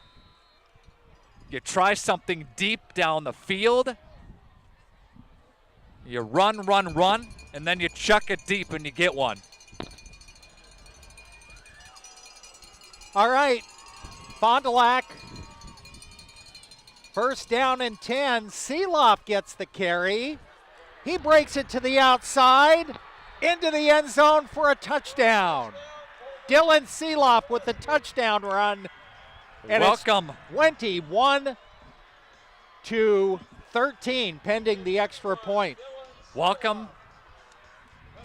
you try something deep down the field. You run, and then you chuck it deep and you get one. All right, Fondulac. First down and 10. Seeloff gets the carry. He breaks it to the outside, into the end zone for a touchdown. Dylan Seeloff with the touchdown run. And welcome. It's 21-13, pending the extra point. Welcome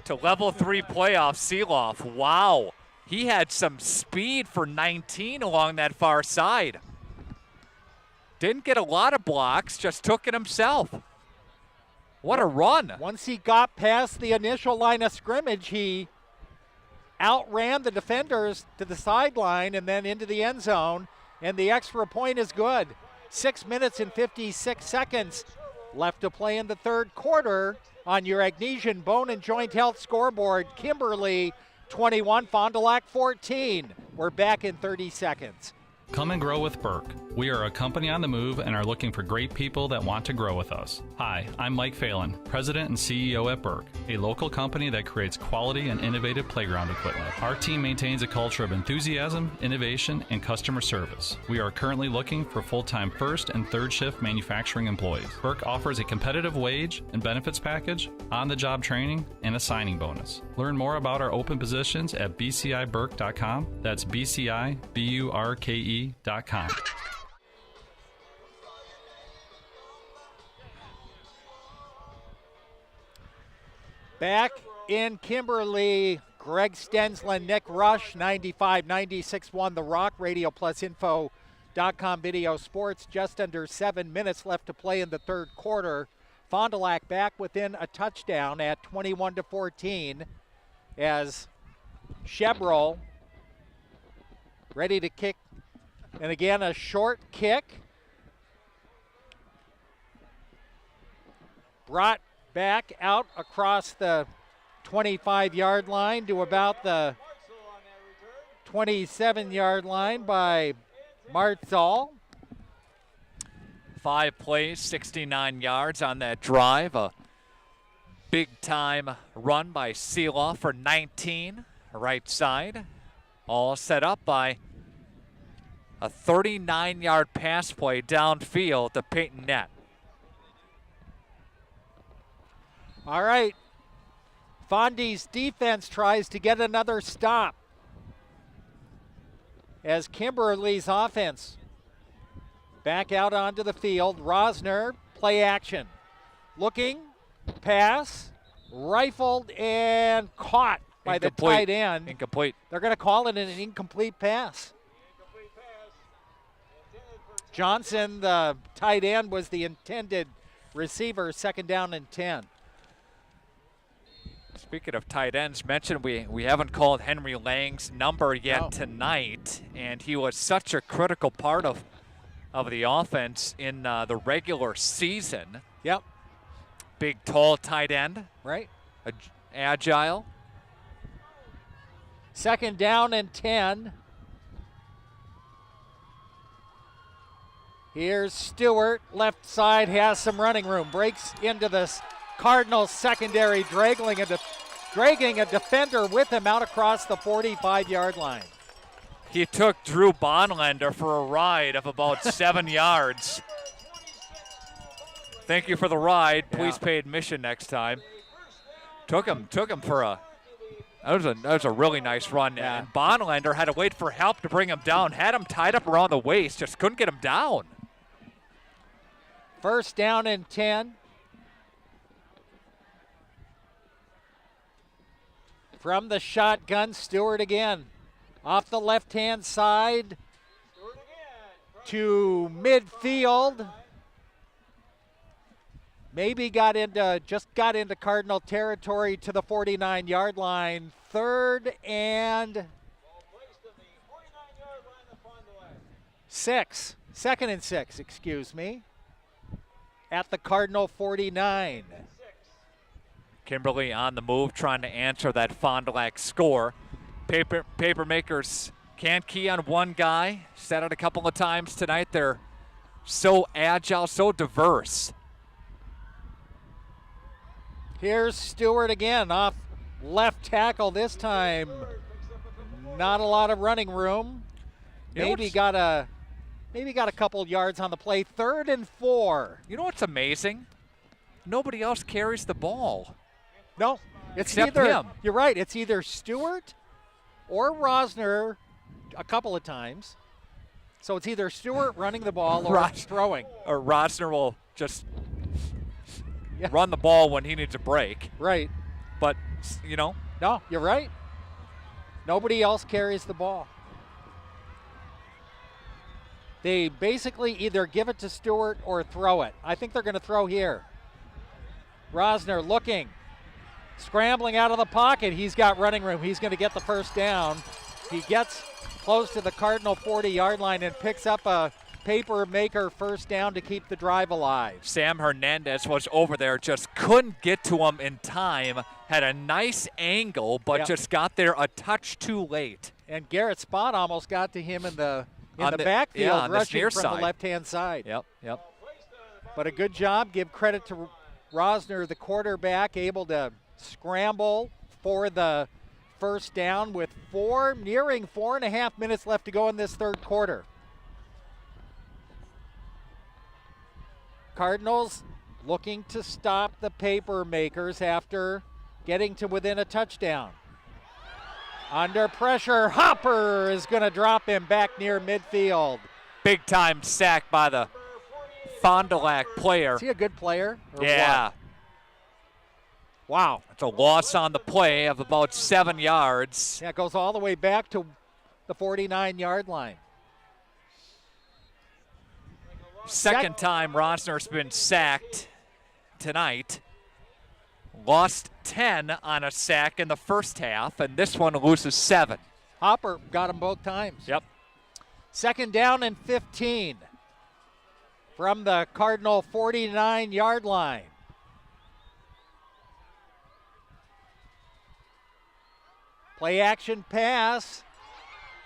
to level 3 playoff, Seeloff. Wow. He had some speed for 19 along that far side. Didn't get a lot of blocks, just took it himself. What a run. Once he got past the initial line of scrimmage, he outran the defenders to the sideline and then into the end zone, and the extra point is good. 6 minutes and 56 seconds left to play in the third quarter on your Agnesian Bone and Joint Health scoreboard. Kimberly 21, Fond du Lac 14. We're back in 30 seconds. Come and grow with Burke. We are a company on the move and are looking for great people that want to grow with us. Hi, I'm Mike Phelan, President and CEO at Burke, a local company that creates quality and innovative playground equipment. Our team maintains a culture of enthusiasm, innovation, and customer service. We are currently looking for full-time first and third shift manufacturing employees. Burke offers a competitive wage and benefits package, on-the-job training, and a signing bonus. Learn more about our open positions at bciburke.com. That's bciburke.com. Back in Kimberly, Greg Stensland, Nick Rusch, 95-96 The Rock. Radio plus info.com video sports. Just under 7 minutes left to play in the third quarter. Fondulac back within a touchdown at 21-14 as Chevrolet ready to kick. And again, a short kick. Brought back out across the 25-yard line to about the 27-yard line by Martzall. 5 plays, 69 yards on that drive. A big-time run by Seeloff for 19, right side. All set up by a 39-yard pass play downfield to Peyton Net. All right. Fondy's defense tries to get another stop as Kimberly's offense back out onto the field. Rosner, play action. Looking, pass, rifled, and caught by the tight end. Incomplete. They're going to call it an incomplete pass. Johnson, the tight end, was the intended receiver. 2nd down and 10. Speaking of tight ends, mentioned we haven't called Henry Lang's number yet tonight, and he was such a critical part of the offense in the regular season. Yep. Big, tall tight end. Right. Agile. 2nd down and 10. Here's Stewart, left side, has some running room. Breaks into this Cardinals secondary, dragging a defender with him out across the 45-yard line. He took Drew Bonlander for a ride of about 7 yards. Thank you for the ride. Please pay admission next time. Took him for a. That was a really nice run. Yeah. And Bonlander had to wait for help to bring him down. Had him tied up around the waist, just couldn't get him down. 1st down and 10. From the shotgun, Stewart again. Off the left-hand side to midfield. Maybe just got into Cardinal territory to the 49-yard line. 3rd and 6. 2nd and 6, excuse me. At the Cardinal 49. Kimberly on the move, trying to answer that Fond du Lac score. Paper makers can't key on one guy. Said it a couple of times tonight. They're so agile, so diverse. Here's Stewart again off left tackle this time. Not a lot of running room. Maybe got a couple yards on the play. 3rd and 4. You know what's amazing? Nobody else carries the ball. No, it's Except either him. You're right. It's either Stewart or Rosner a couple of times. So it's either Stewart running the ball or throwing. Or Rosner will just run the ball when he needs a break. Right. But, No, you're right. Nobody else carries the ball. They basically either give it to Stewart or throw it. I think they're going to throw here. Rosner looking. Scrambling out of the pocket. He's got running room. He's going to get the 1st down. He gets close to the Cardinal 40-yard line and picks up a paper maker 1st down to keep the drive alive. Sam Hernandez was over there, just couldn't get to him in time. Had a nice angle, but just got there a touch too late. And Garrett Spot almost got to him in the backfield, rushing from the left-hand side. Yep. But a good job. Give credit to Rosner, the quarterback, able to scramble for the 1st down with nearing 4.5 minutes left to go in this third quarter. Cardinals looking to stop the paper makers after getting to within a touchdown. Under pressure, Hopper is going to drop him back near midfield. Big time sack by the Fond du Lac player. Is he a good player? Yeah. Wow. It's a loss on the play of about 7 yards. Yeah, it goes all the way back to the 49-yard line. Second time Rosner's been sacked tonight. Lost 10 on a sack in the first half, and this one loses 7. Hopper got him both times. Yep. Second down and 15 from the Cardinal 49-yard line. Play action pass.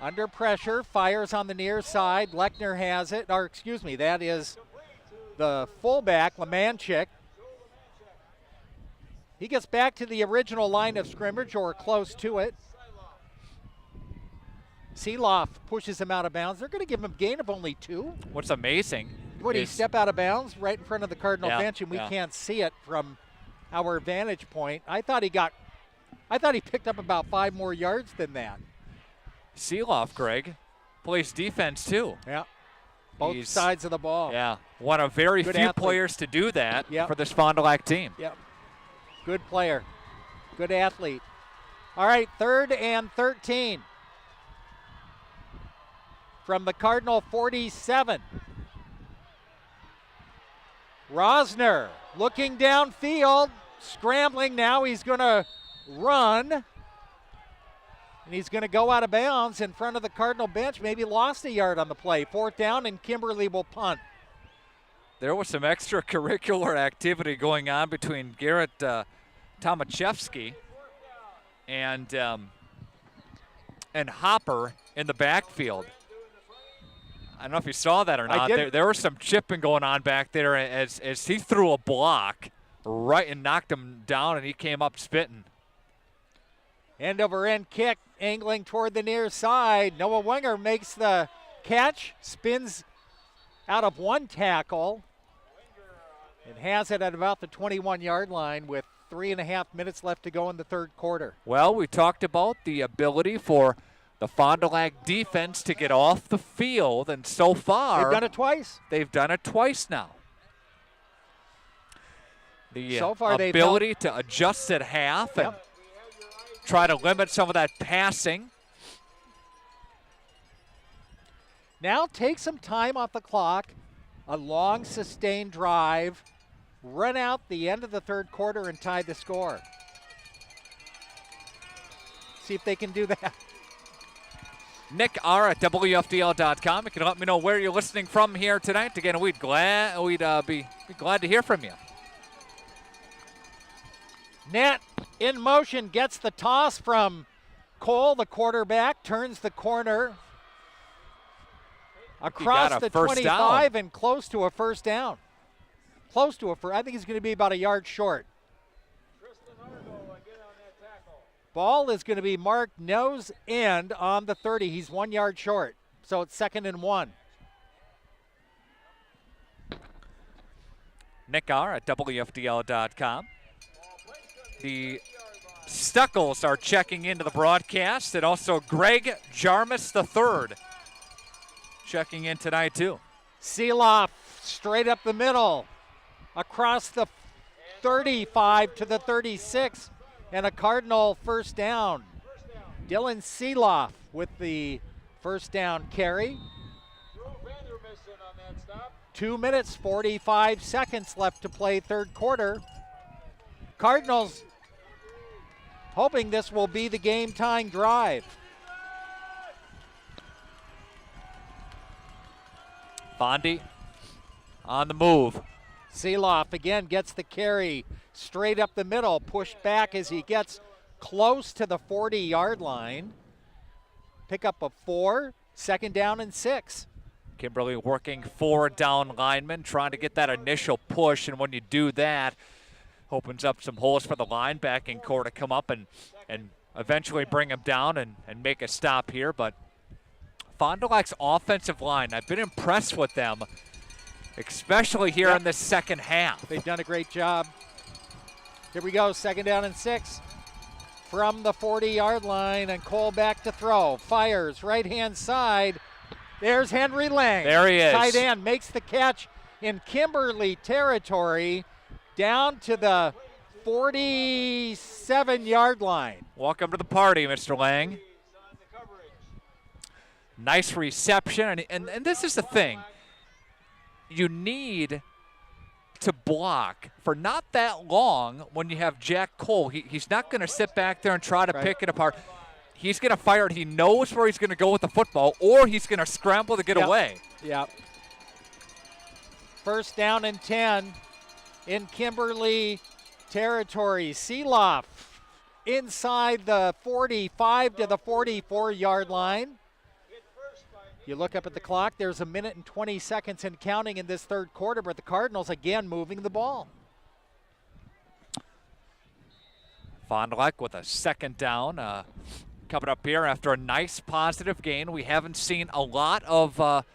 Under pressure, fires on the near side. Lechner has it, or excuse me, that is the fullback, Lemanchik. He gets back to the original line of scrimmage or close to it. Seeloff pushes him out of bounds. They're going to give him a gain of only 2. What's amazing Would he step out of bounds right in front of the Cardinal bench, and we yeah. can't see it from our vantage point. I thought he picked up about 5 more yards than that. Seeloff, Greg, plays defense too. Yeah. Both sides of the ball. Yeah. One of very Good few athlete. players to do that Yep. for this Fond du Lac team. Yep. Good player. Good athlete. All right, 3rd and 13. From the Cardinal 47. Rosner looking downfield, scrambling now. He's going to run. And he's going to go out of bounds in front of the Cardinal bench. Maybe lost a yard on the play. 4th down, and Kimberly will punt. There was some extracurricular activity going on between Garrett Tomaszewski and Hopper in the backfield. I don't know if you saw that or not. There was some chipping going on back there as he threw a block right and knocked him down, and he came up spitting. End over end kick, angling toward the near side. Noah Wenger makes the catch, spins out of 1 tackle, and has it at about the 21-yard line with 3.5 minutes left to go in the 3rd quarter. Well, we talked about the ability for the Fond du Lac defense to get off the field, and so far they've done it twice. They've done it twice now. The so far ability to adjust at half and try to limit some of that passing. Now take some time off the clock, a long sustained drive, run out the end of the 3rd quarter and tie the score. See if they can do that. Nick R at WFDL.com. You can let me know where you're listening from here tonight. Again, we'd be glad to hear from you. Net in motion, gets the toss from Cole, the quarterback, turns the corner across the 25 and close to a first down. I think he's going to be about a yard short. Ball is going to be marked nose end on the 30. He's 1 yard short, so it's 2nd and 1. Nick R at WFDL.com. The Stuckles are checking into the broadcast, and also Greg Jarmus III checking in tonight too. Seeloff straight up the middle, across the 35 to the 36, and a Cardinal first down. Dylan Seeloff with the first down carry. 2 minutes, 45 seconds left to play 3rd quarter. Cardinals hoping this will be the game-tying drive. Bondi on the move. Seeloff again gets the carry straight up the middle, pushed back as he gets close to the 40-yard line. Pick up a 4, 2nd down and 6. Kimberly working 4 down linemen, trying to get that initial push, and when you do that, opens up some holes for the linebacking core to come up and eventually bring him down and make a stop here. But Fond du Lac's offensive line, I've been impressed with them, especially here in the second half. They've done a great job. Here we go, 2nd down and 6 from the 40-yard line, and Cole back to throw. Fires right-hand side. There's Henry Lang. There he is. Tight end makes the catch in Kimberly territory down to the 47-yard line. Welcome to the party, Mr. Lang. Nice reception, and this is the thing. You need to block for not that long when you have Jack Cole. He's not going to sit back there and try to pick it apart. He's going to fire it. He knows where he's going to go with the football, or he's going to scramble to get away. Yep. First down and 10 in Kimberly territory. Seeloff inside the 45 to the 44-yard line. You look up at the clock, there's 1 minute and 20 seconds and counting in this third quarter, but the Cardinals again moving the ball. Fondulac with a second down coming up here after a nice positive gain. We haven't seen a lot of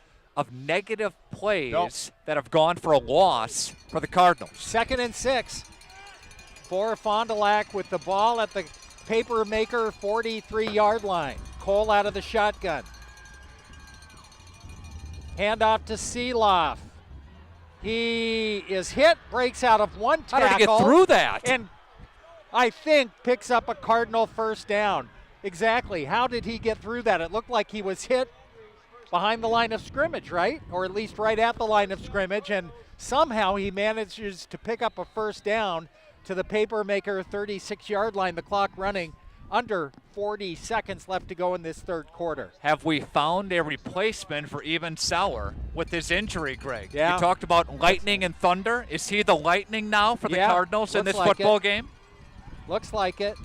negative plays that have gone for a loss for the Cardinals. 2nd and 6 for Fondulac with the ball at the paper maker 43-yard line. Cole out of the shotgun. Handoff to Seeloff. He is hit, breaks out of one tackle. How did he get through that? And I think picks up a Cardinal first down. Exactly. How did he get through that? It looked like he was hit behind the line of scrimmage, right? Or at least right at the line of scrimmage. And somehow he manages to pick up a first down to the paper maker 36-yard line. The clock running under 40 seconds left to go in this third quarter. Have we found a replacement for Even Sauer with his injury, Greg? Yeah. You talked about lightning and thunder. Is he the lightning now for the Cardinals in this football game? Looks like it.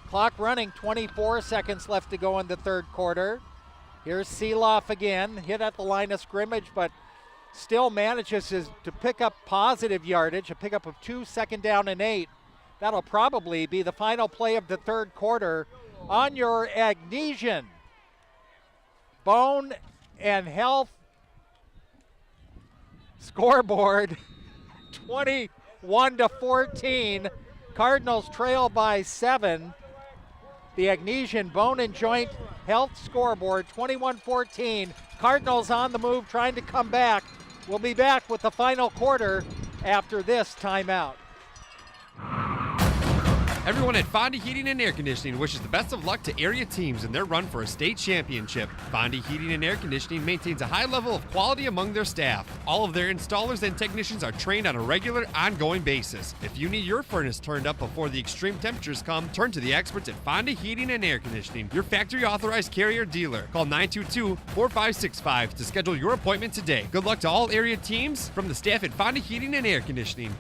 Clock running, 24 seconds left to go in the third quarter. Here's Seeloff again, hit at the line of scrimmage, but still manages to pick up positive yardage, a pickup of 2, 2nd down and 8. That'll probably be the final play of the third quarter on your Agnesian Bone and Health scoreboard. 21-14. Cardinals trail by 7. The Agnesian Bone and Joint Health scoreboard, 21-14. Cardinals on the move, trying to come back. We'll be back with the final quarter after this timeout. Everyone at Bondi Heating and Air Conditioning wishes the best of luck to area teams in their run for a state championship. Bondi Heating and Air Conditioning maintains a high level of quality among their staff. All of their installers and technicians are trained on a regular, ongoing basis. If you need your furnace turned up before the extreme temperatures come, turn to the experts at Bondi Heating and Air Conditioning, your factory authorized carrier dealer. Call 922-4565 to schedule your appointment today. Good luck to all area teams from the staff at Bondi Heating and Air Conditioning.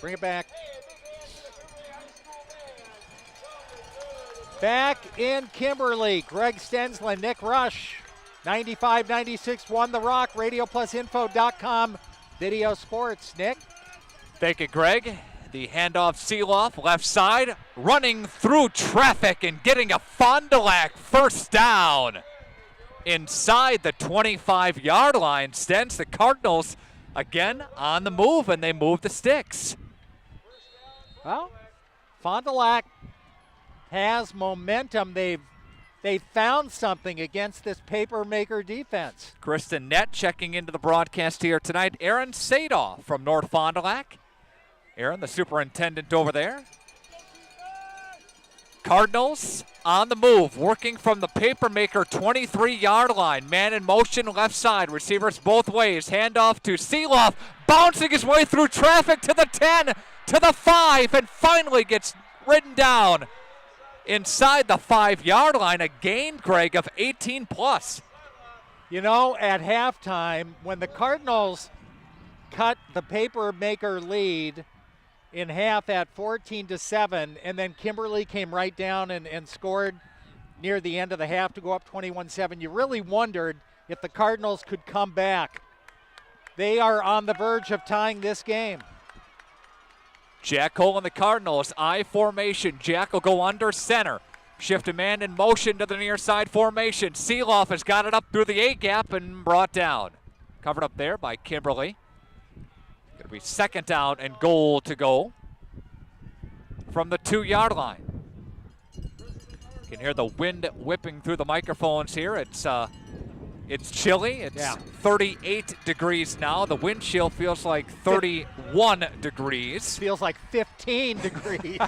Bring it back. Back in Kimberly, Greg Stensland, Nick Rusch, 95-96 won the Rock, RadioPlusInfo.com, Video Sports. Nick? Thank you, Greg. The handoff, Seeloff, left side, running through traffic and getting a Fondulac first down. Inside the 25-yard line, Stens, the Cardinals again on the move, and they move the sticks. Well, Fondulac has momentum. They've found something against this paper-maker defense. Kristen Nett checking into the broadcast here tonight. Aaron Sadoff from North Fond du Lac. Aaron, the superintendent over there. Cardinals on the move, working from the paper-maker 23-yard line. Man in motion, left side. Receivers both ways. Handoff to Seeloff, bouncing his way through traffic to the 10, to the 5, and finally gets ridden down inside the 5-yard line. A gain, Greg, of 18 plus. You know, at halftime, when the Cardinals cut the paper-maker lead in half at 14-7, and then Kimberly came right down and scored near the end of the half to go up 21-7. You really wondered if the Cardinals could come back. They are on the verge of tying this game. Jackholes and the Cardinals, I formation. Jack will go under center. Shift a man in motion to the near side formation. Seeloff has got it up through the A-gap and brought down. Covered up there by Kimberly. Going to be second down and goal to go from the 2-yard line. You can hear the wind whipping through the microphones here. It's chilly. It's 38 degrees now. The wind chill feels like 31 degrees. Feels like 15 degrees.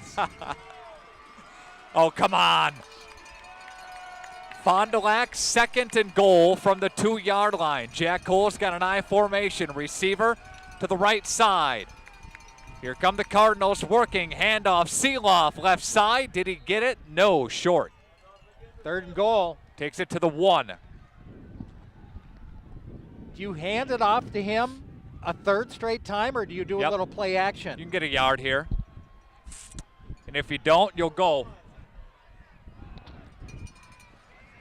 Oh, come on. Fondulac, second and goal from the 2-yard line. Jackholes got an I formation. Receiver to the right side. Here come the Cardinals working. Handoff, Seeloff, left side. Did he get it? No, short. Third and goal. Takes it to the 1. Do you hand it off to him a third straight time, or do you do a little play action? You can get a yard here. And if you don't, you'll go.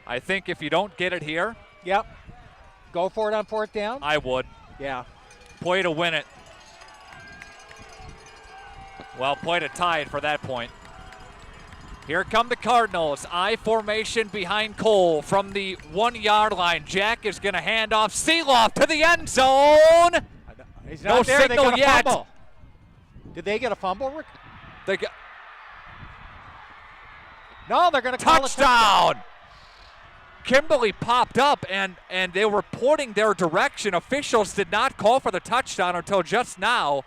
I think if you don't get it here. Yep. Go for it on fourth down? I would. Yeah. Play to win it. Well, play to tie it for that point. Here come the Cardinals. I formation behind Cole from the 1-yard line. Jack is going to hand off Seeloff to the end zone. He's not no there. signal they yet. Fumble. Did they get a fumble, Rick? No, they're going to call touchdown. Kimberly popped up, and they were pointing their direction. Officials did not call for the touchdown until just now.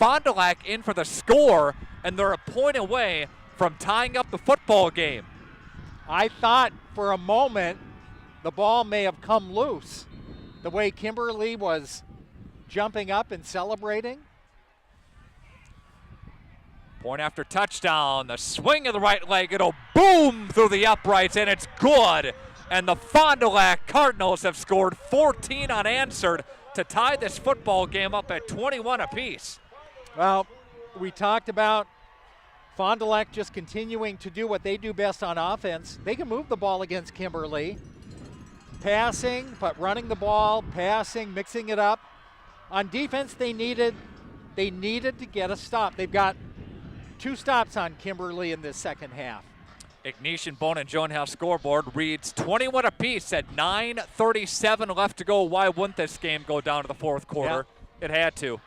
Fondulac in for the score, and they're a point away from tying up the football game. I thought for a moment the ball may have come loose. The way Kimberly was jumping up and celebrating. Point after touchdown, the swing of the right leg, it'll boom through the uprights, and it's good. And the Fond du Lac Cardinals have scored 14 unanswered to tie this football game up at 21 apiece. Well, we talked about Fond du Lac just continuing to do what they do best on offense. They can move the ball against Kimberly. Passing, but running the ball, passing, mixing it up. On defense, they needed to get a stop. They've got 2 stops on Kimberly in this second half. Ignition Bone and Joan House scoreboard reads 21 apiece at 9:37 left to go. Why wouldn't this game go down to the fourth quarter? Yeah. It had to.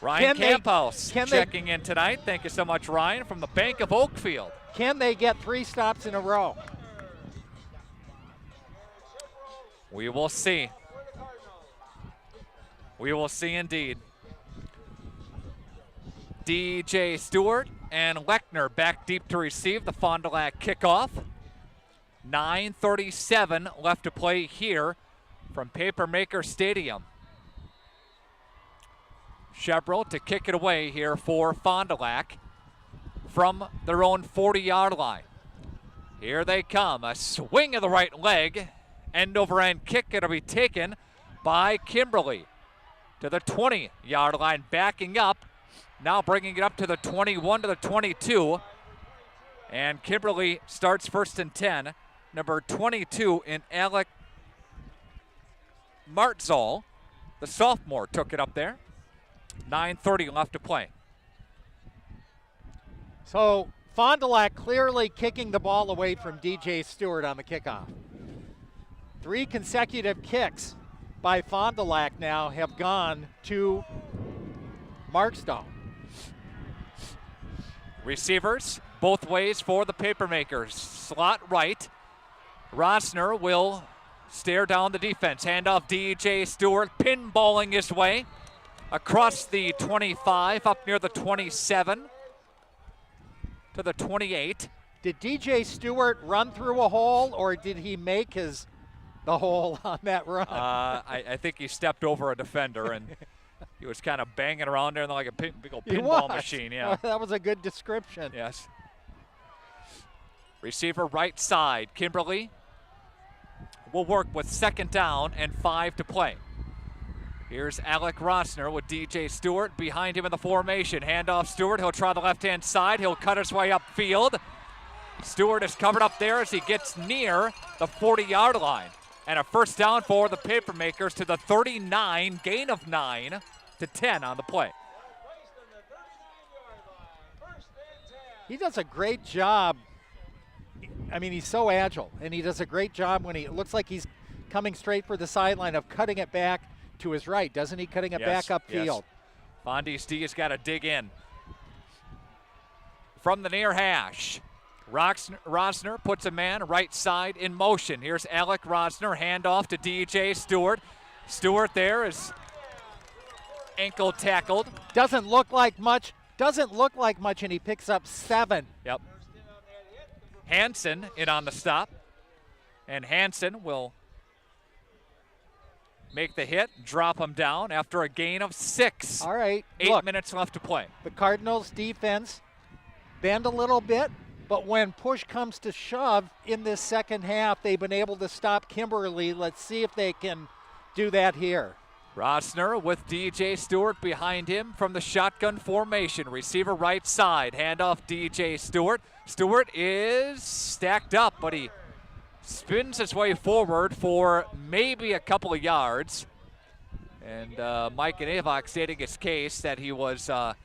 Ryan Camphouse checking in tonight. Thank you so much, Ryan, from the Bank of Oakfield. Can they get 3 stops in a row? We will see. We will see indeed. DJ Stewart and Lechner back deep to receive the Fond du Lac kickoff. 9:37 left to play here from Papermaker Stadium. Chevrolet to kick it away here for Fond du Lac from their own 40-yard line. Here they come. A swing of the right leg. End over end kick. It'll be taken by Kimberly to the 20-yard line, backing up. Now bringing it up to the 21 to the 22. And Kimberly starts first and 10. Number 22 in Alec Martzall, the sophomore, took it up there. 9:30 left to play. So Fond du Lac clearly kicking the ball away from DJ Stewart on the kickoff. 3 consecutive kicks by Fond du Lac now have gone to Markstone. Receivers both ways for the Papermakers. Slot right. Rosner will stare down the defense. Handoff DJ Stewart, pinballing his way across the 25, up near the 27 to the 28. Did DJ Stewart run through a hole, or did he make the hole on that run? I think he stepped over a defender, and he was kind of banging around there like a big old pinball machine. Yeah, that was a good description. Yes. Receiver right side. Kimberly will work with second down and 5 to play. Here's Alec Rosner with DJ Stewart behind him in the formation. Handoff Stewart. He'll try the left-hand side. He'll cut his way upfield. Stewart is covered up there as he gets near the 40-yard line. And a first down for the Papermakers to the 39, gain of 9 to 10 on the play. He does a great job. I mean, he's so agile, and he does a great job when it looks like he's coming straight for the sideline of cutting it back to his right, doesn't he? Cutting it back upfield. Yes. Fonda's D has got to dig in. From the near hash, Rosner puts a man right side in motion. Here's Alec Rosner, handoff to DJ Stewart. Stewart there is ankle tackled. Doesn't look like much, and he picks up 7. Yep. Hansen in on the stop, and Hansen will make the hit, drop him down after a gain of 6. All right. 8 minutes left to play. The Cardinals defense bend a little bit, but when push comes to shove in this second half, they've been able to stop Kimberly. Let's see if they can do that here. Rosner with DJ Stewart behind him from the shotgun formation. Receiver right side, handoff DJ Stewart. Stewart is stacked up, but he spins his way forward for maybe a couple of yards. And Mike and Evoke stating his case that he was not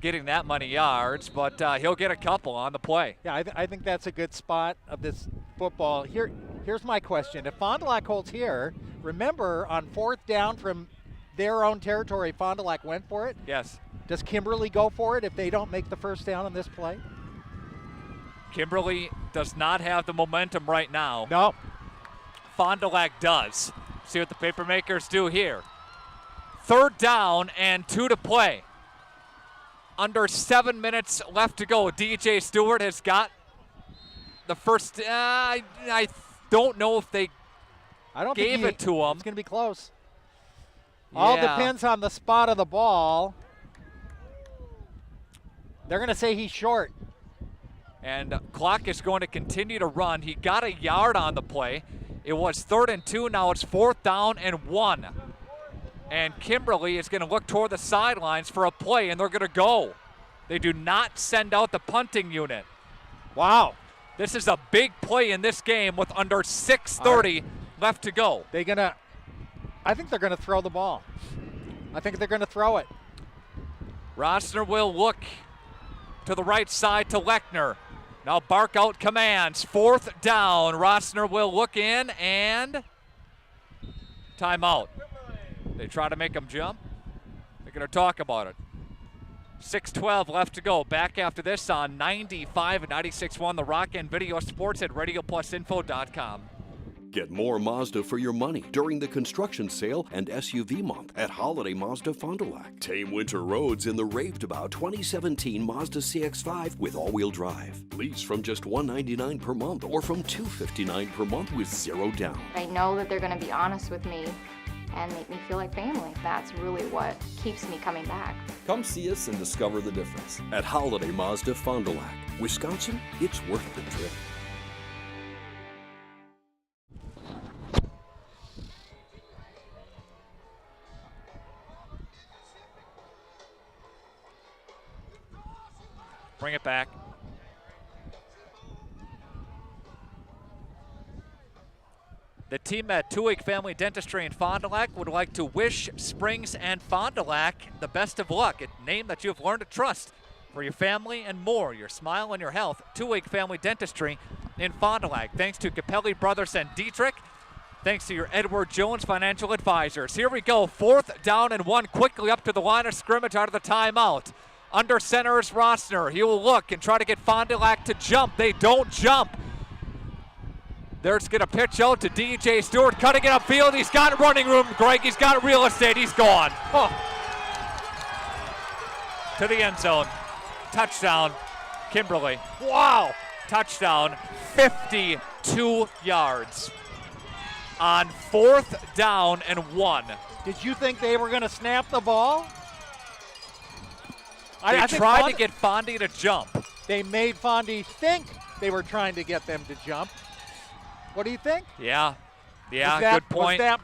getting that many yards, but he'll get a couple on the play. Yeah, I think that's a good spot of this football. Here's my question. If Fondulac holds here, remember on 4th down from their own territory, Fondulac went for it? Yes. Does Kimberly go for it if they don't make the first down on this play? Kimberly does not have the momentum right now. No. Fond du Lac does. See what the Papermakers do here. 3rd down and 2 to play. Under 7 minutes left to go. DJ Stewart has got the first. I don't know if they gave it to him. It's going to be close. Yeah. All depends on the spot of the ball. They're going to say he's short. And clock is going to continue to run. He got a yard on the play. It was 3rd and 2. Now it's 4th down and 1. And Kimberly is going to look toward the sidelines for a play, and they're going to go. They do not send out the punting unit. Wow. This is a big play in this game with under 6:30 left to go. I think they're going to throw the ball. I think they're going to throw it. Rosner will look to the right side to Lechner. Now bark out commands. 4th down. Rosner will look in and timeout. They try to make him jump. They're going to talk about it. 6:12 left to go. Back after this on 95 and 96.1 The Rock and Video Sports at RadioPlusInfo.com. Get more Mazda for your money during the construction sale and SUV month at Holiday Mazda Fond du Lac. Tame winter roads in the raved about 2017 Mazda CX-5 with all-wheel drive. Lease from just $199 per month or from $259 per month with 0 down. I know that they're going to be honest with me and make me feel like family. That's really what keeps me coming back. Come see us and discover the difference at Holiday Mazda Fond du Lac. Wisconsin, it's worth the trip. Bring it back. The team at Tuig Family Dentistry in Fond du Lac would like to wish Springs and Fond du Lac the best of luck, a name that you've learned to trust for your family and more, your smile and your health. Tuig Family Dentistry in Fond du Lac. Thanks to Capelli Brothers and Dietrich. Thanks to your Edward Jones Financial Advisors. Here we go, 4th down and 1, quickly up to the line of scrimmage out of the timeout. Under center is Rosner. He will look and try to get Fond du Lac to jump. They don't jump. There's going to pitch out to DJ Stewart, cutting it upfield. He's got running room, Greg. He's got real estate. He's gone. Oh. To the end zone. Touchdown, Kimberly. Wow. Touchdown, 52 yards. On 4th down and 1. Did you think they were going to snap the ball? They tried to get Fondi to jump. They made Fondi think they were trying to get them to jump. What do you think? Yeah, good point. Was that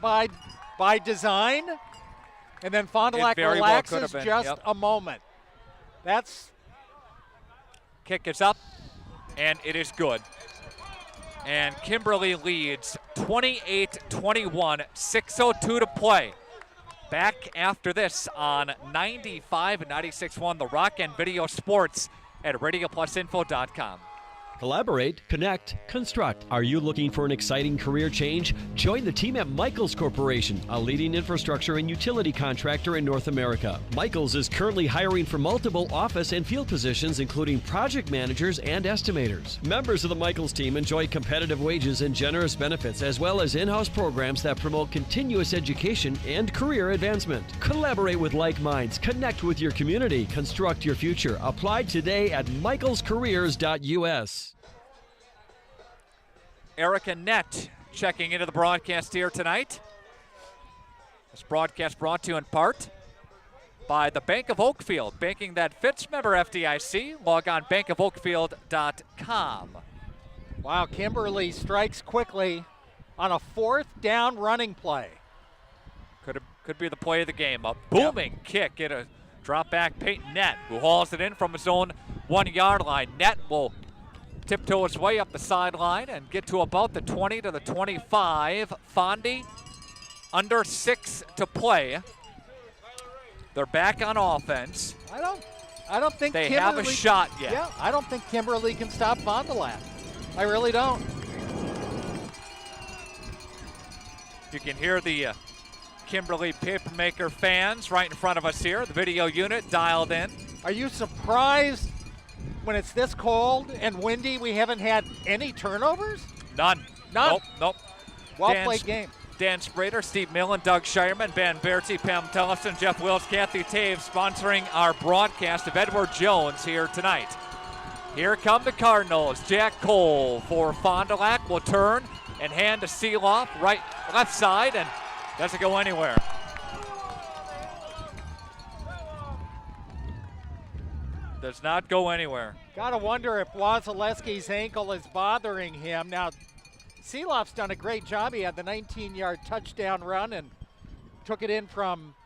by design? And then Fond du Lac relaxes just a moment. That's. Kick is up, and it is good. And Kimberly leads 28-21, 6:02 to play. Back after this on 95 and 96.1 The Rock and Video Sports at radioplusinfo.com. Collaborate, connect, construct. Are you looking for an exciting career change? Join the team at Michaels Corporation, a leading infrastructure and utility contractor in North America. Michaels is currently hiring for multiple office and field positions, including project managers and estimators. Members of the Michaels team enjoy competitive wages and generous benefits, as well as in-house programs that promote continuous education and career advancement. Collaborate with like minds, connect with your community, construct your future. Apply today at michaelscareers.us. Erica Nett checking into the broadcast here tonight. This broadcast brought to you in part by the Bank of Oakfield, banking that fits, member FDIC. Log on bankofoakfield.com. Wow, Kimberly strikes quickly on a 4th down running play. Could be the play of the game. A booming kick. Get a drop back. Peyton Nett, who hauls it in from his own 1-yard line. Nett will tiptoe his way up the sideline and get to about the 20 to the 25. Fonda under 6 to play. They're back on offense. I don't think they Kimberly have a shot yet. Yeah, I don't think Kimberly can stop Fondulac. I really don't. You can hear the Kimberly Papermaker fans right in front of us here. The video unit dialed in. Are you surprised when it's this cold and windy we haven't had any turnovers? None. Nope. Well-played game. Dan Sprader, Steve Millen, Doug Shireman, Ben Berti, Pam Tellison, Jeff Wills, Kathy Taves sponsoring our broadcast of Edward Jones here tonight. Here come the Cardinals. Jack Cole for Fondulac will turn and hand to Seeloff, left side, and doesn't go anywhere. Does not go anywhere. Gotta wonder if Wasilewski's ankle is bothering him. Now, Seeloff's done a great job. He had the 19-yard touchdown run and took it in from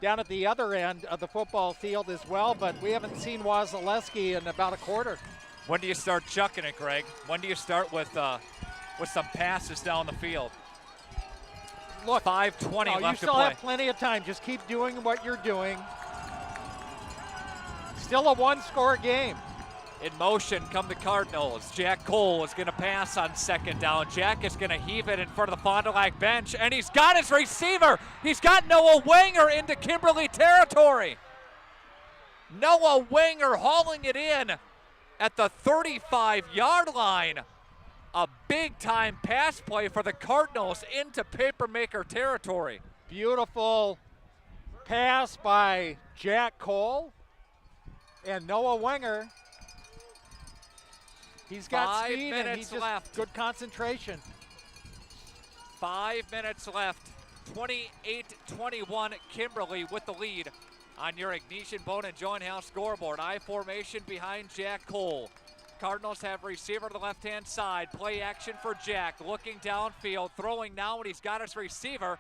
down at the other end of the football field as well, but we haven't seen Wasilewski in about a quarter. When do you start chucking it, Greg? When do you start with some passes down the field? Look, 5:20 left to play. You still have plenty of time. Just keep doing what you're doing. Still a one-score game. In motion come the Cardinals. Jack Cole is going to pass on 2nd down. Jack is going to heave it in front of the Fond du Lac bench, and he's got his receiver. He's got Noah Wenger into Kimberly territory. Noah Wenger hauling it in at the 35-yard line. A big-time pass play for the Cardinals into Papermaker territory. Beautiful pass by Jack Cole and Noah Wenger. He's got speed and he's just left. Good concentration. 5 minutes left. 28-21 Kimberly with the lead on your Ignition Bone and Joint House scoreboard. I formation behind Jack Cole. Cardinals have receiver to the left-hand side. Play action for Jack. Looking downfield, throwing now, and he's got his receiver,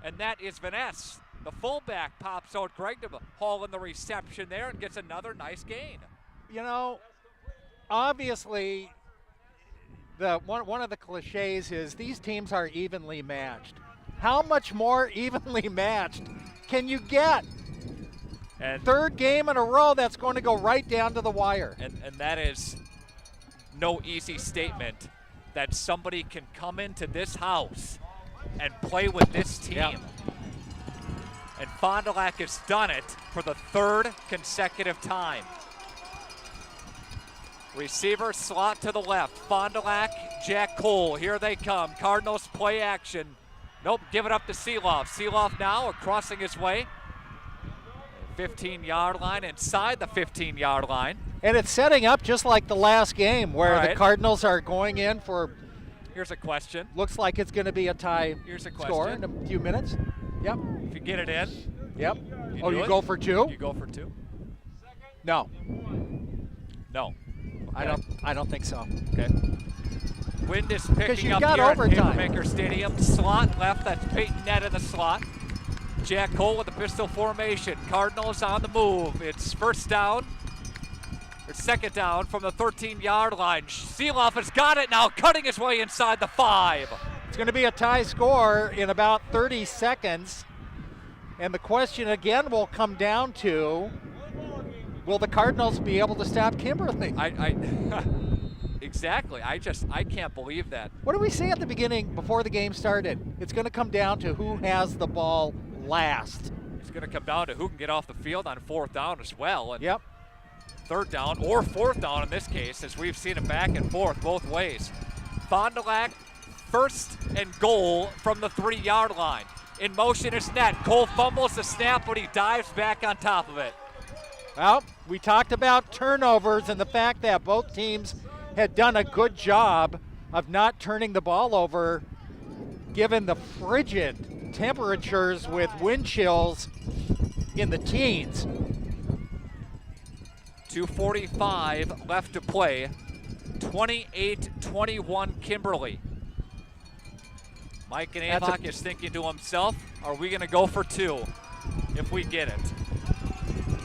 and that is Vaness. The fullback pops out. Greg to haul in the reception there and gets another nice gain. You know, obviously, one of the cliches is these teams are evenly matched. How much more evenly matched can you get? And 3rd game in a row that's going to go right down to the wire. And that is no easy statement that somebody can come into this house and play with this team. Yep. And Fond du Lac has done it for the 3rd consecutive time. Receiver slot to the left. Fond du Lac, Jack Cole. Here they come. Cardinals play action. Nope, give it up to Seeloff. Seeloff now crossing his way. 15-yard line, inside the 15-yard line. And it's setting up just like the last game where the Cardinals are going in for. Here's a question. Looks like it's going to be a tie Here's a score in a few minutes. Yep. If you get it in. Yep. You go for 2? You go for 2? No. No. Okay. I don't think so. Okay. Wind is picking up got here overtime. at Papermaker Stadium. Slot left, that's Peyton Nett in the slot. Jack Cole with the pistol formation. Cardinals on the move. It's 2nd down from the 13-yard line. Seeloff has got it now, cutting his way inside the 5. It's going to be a tie score in about 30 seconds. And the question again will come down to will the Cardinals be able to stop Kimberly? Exactly. I can't believe that. What did we say at the beginning before the game started? It's going to come down to who has the ball last. It's going to come down to who can get off the field on 4th down as well. And yep. 3rd down or 4th down in this case, as we've seen it back and forth both ways. Fondulac, 1st and goal from the 3-yard line. In motion is net. Cole fumbles the snap, but he dives back on top of it. Well, we talked about turnovers and the fact that both teams had done a good job of not turning the ball over given the frigid temperatures with wind chills in the teens. 2:45 left to play. 28-21 Kimberly. Mike and Evoke is thinking to himself, are we going to go for 2 if we get it?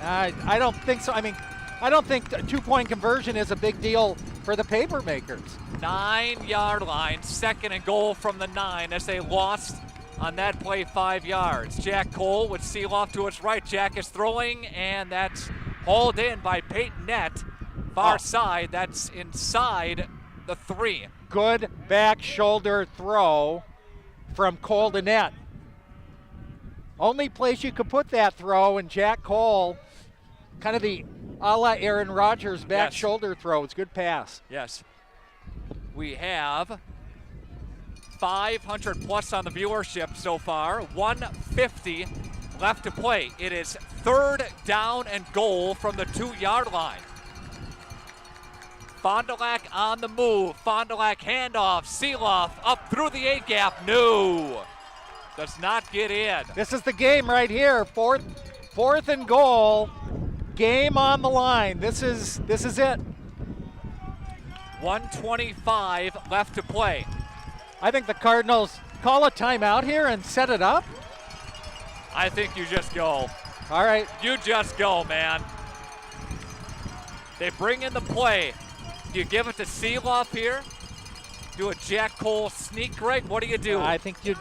I don't think so. I mean, I don't think a 2-point conversion is a big deal for the paper makers. 9-yard line, 2nd and goal from the 9 as they lost on that play 5 yards. Jack Cole would seal off to his right. Jack is throwing, and that's hauled in by Peyton Nett. Far side, that's inside the 3. Good back shoulder throw from Cole to Nett. Only place you could put that throw, and Jack Cole, kind of the a la Aaron Rodgers back shoulder throw. It's a good pass. Yes. We have 500 plus on the viewership so far. 150 left to play. It is 3rd down and goal from the 2-yard line. Fondulac on the move. Fondulac handoff. Seeloff up through the A-gap. No. Does not get in. This is the game right here. Fourth and goal. Game on the line. This is it. 1:25 left to play. I think the Cardinals call a timeout here and set it up. I think you just go. All right. You just go, man. They bring in the play. Do you give it to Seeloff here? Do a Jack Cole sneak, Greg? What do you do? I think you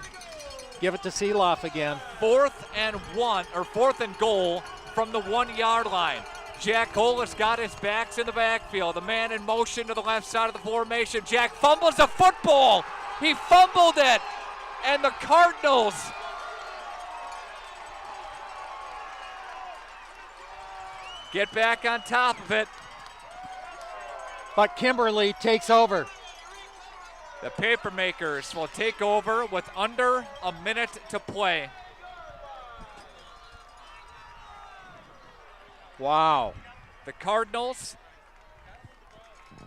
give it to Seeloff again. 4th and goal from the 1-yard line. Jack Cole has got his backs in the backfield. The man in motion to the left side of the formation. Jack fumbles the football. He fumbled it. And the Cardinals get back on top of it. But Kimberly takes over. The Papermakers will take over with under a minute to play. Wow. The Cardinals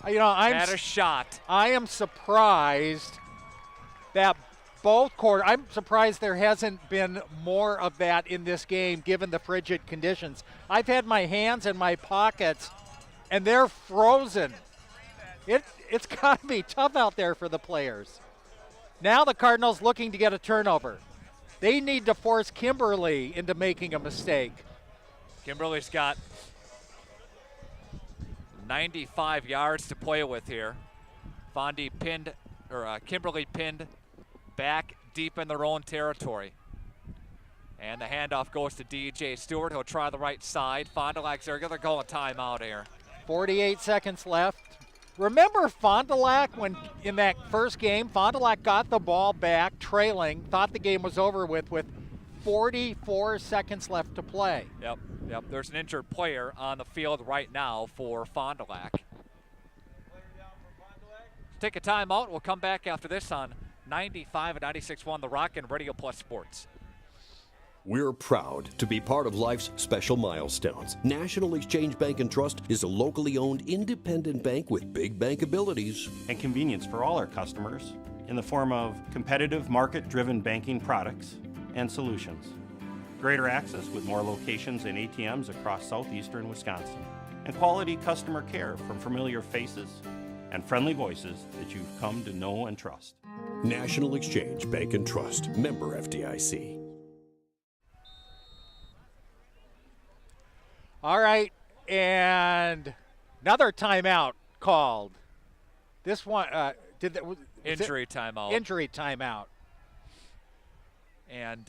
had a shot. I am surprised that I'm surprised there hasn't been more of that in this game given the frigid conditions. I've had my hands in my pockets and they're frozen. It's got to be tough out there for the players. Now the Cardinals looking to get a turnover. They need to force Kimberly into making a mistake. Kimberly's got 95 yards to play with here. Kimberly pinned back deep in their own territory. And the handoff goes to DJ Stewart. He'll try the right side. Fondulac's there. They're going timeout here. 48 seconds left. Remember Fondulac when in that first game, Fondulac got the ball back trailing, thought the game was over with 44 seconds left to play. Yep. There's an injured player on the field right now for Fondulac. Take a timeout. We'll come back after this on 95 and 96.1 The Rock and Radio Plus Sports. We're proud to be part of life's special milestones. National Exchange Bank and Trust is a locally owned independent bank with big bank abilities and convenience for all our customers in the form of competitive market-driven banking products and solutions. Greater access with more locations and ATMs across southeastern Wisconsin. And quality customer care from familiar faces and friendly voices that you've come to know and trust. National Exchange Bank and Trust, member FDIC. All right, and another timeout called. This one, injury timeout. Injury timeout. And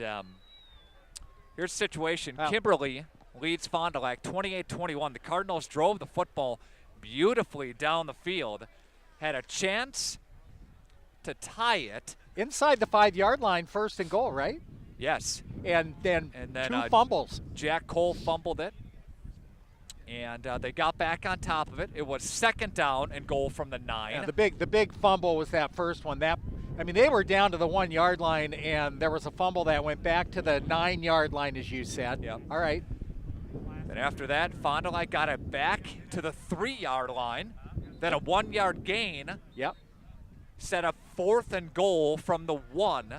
here's the situation. Kimberly leads Fond du Lac 28-21. The Cardinals drove the football beautifully down the field, had a chance to tie it. Inside the 5-yard line, 1st and goal, right? Yes. And then 2 fumbles. Jackholes fumbled it, and they got back on top of it. It was 2nd down and goal from the 9. Yeah, the big fumble was that first one. They were down to the 1-yard line, and there was a fumble that went back to the 9-yard line, as you said. Yep. All right. Then after that, Fond du Lac got it back to the 3-yard line. Then a 1-yard gain. Yep. Set up 4th and goal from the 1.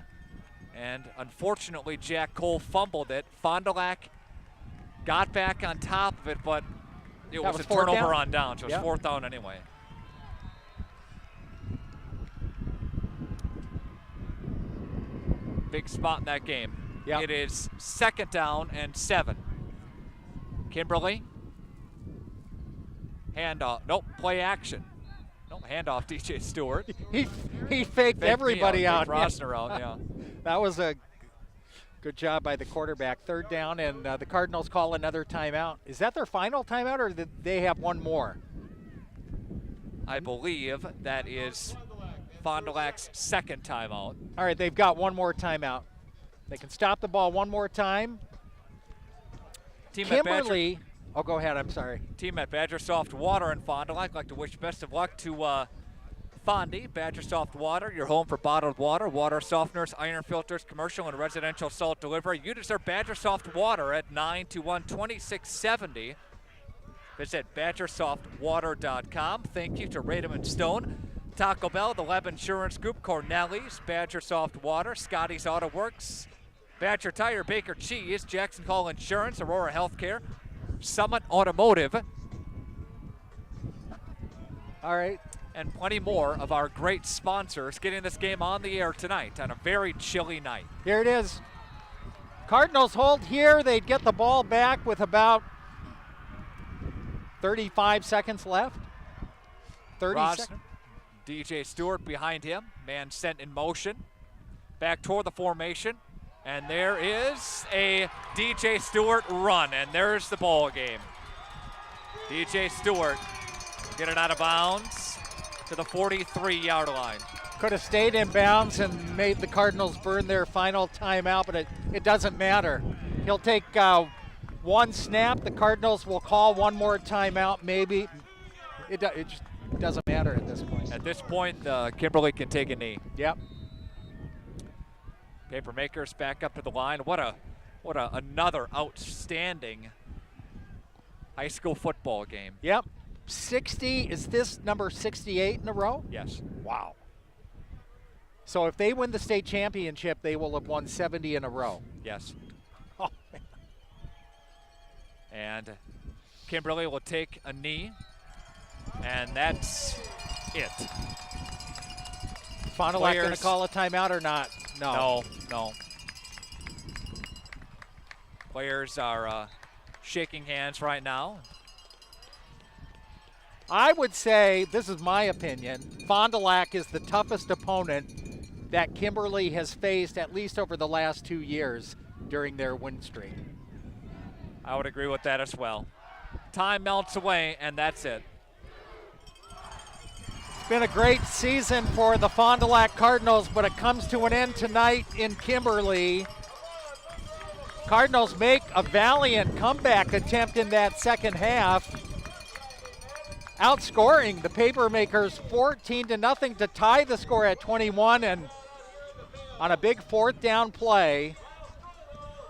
And unfortunately, Jackholes fumbled it. Fond du Lac got back on top of it, but it was a turnover on down, so it was 4th down anyway. Big spot in that game. Yep. It is 2nd down and 7. Kimberly. Handoff. Nope, play action. Nope, handoff DJ Stewart. He faked everybody out. Rosner out, yeah. That was a good job by the quarterback. 3rd down, and the Cardinals call another timeout. Is that their final timeout, or did they have one more? I believe that is Fond du Lac's 2nd timeout. All right, they've got one more timeout. They can stop the ball one more time. Kimberly, oh, go ahead, I'm sorry. Team at Badger Soft Water in Fond du Lac. I'd like to wish best of luck to Fondi, Badger Soft Water, your home for bottled water, water softeners, iron filters, commercial and residential salt delivery. You deserve Badger Soft Water at 921-2670. Visit BadgerSoftWater.com. Thank you to Radom & Stone, Taco Bell, the Web Insurance Group, Corneli's, Badger Soft Water, Scotty's Auto Works, Badger Tire, Baker Cheese, Jackson Hall Insurance, Aurora Healthcare, Summit Automotive. All right. And plenty more of our great sponsors getting this game on the air tonight on a very chilly night. Here it is. Cardinals hold here. They'd get the ball back with about 35 seconds left. 30 seconds. DJ Stewart behind him. Man sent in motion. Back toward the formation. And there is a DJ Stewart run. And there's the ball game. DJ Stewart get it out of bounds to the 43-yard line. Could have stayed in bounds and made the Cardinals burn their final timeout, but it doesn't matter. He'll take one snap. The Cardinals will call one more timeout, maybe. It just doesn't matter at this point. At this point, Kimberly can take a knee. Yep. Papermakers back up to the line. What another outstanding high school football game. Yep. 60, is this number 68 in a row? Yes. Wow. So if they win the state championship, they will have won 70 in a row. Yes. Oh, man. And Kimberly will take a knee, and that's it. Fond du Lac going to call a timeout or not? No. No. Players are shaking hands right now. I would say, this is my opinion, Fond du Lac is the toughest opponent that Kimberly has faced at least over the last 2 years during their win streak. I would agree with that as well. Time melts away, and that's it. It's been a great season for the Fond du Lac Cardinals, but it comes to an end tonight in Kimberly. Cardinals make a valiant comeback attempt in that second half, outscoring the Papermakers 14-0 to tie the score at 21, and on a big 4th down play,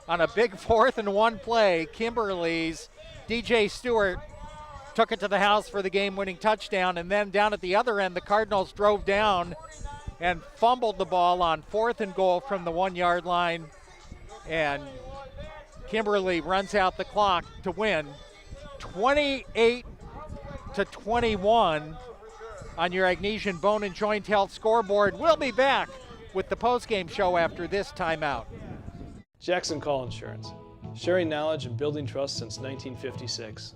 on a big 4th and 1 play, Kimberly's DJ Stewart took it to the house for the game-winning touchdown, and then down at the other end, the Cardinals drove down and fumbled the ball on 4th and goal from the 1-yard line, and Kimberly runs out the clock to win 28-21 on your Agnesian Bone and Joint Health scoreboard. We'll be back with the postgame show after this timeout. Jackson Call Insurance, sharing knowledge and building trust since 1956.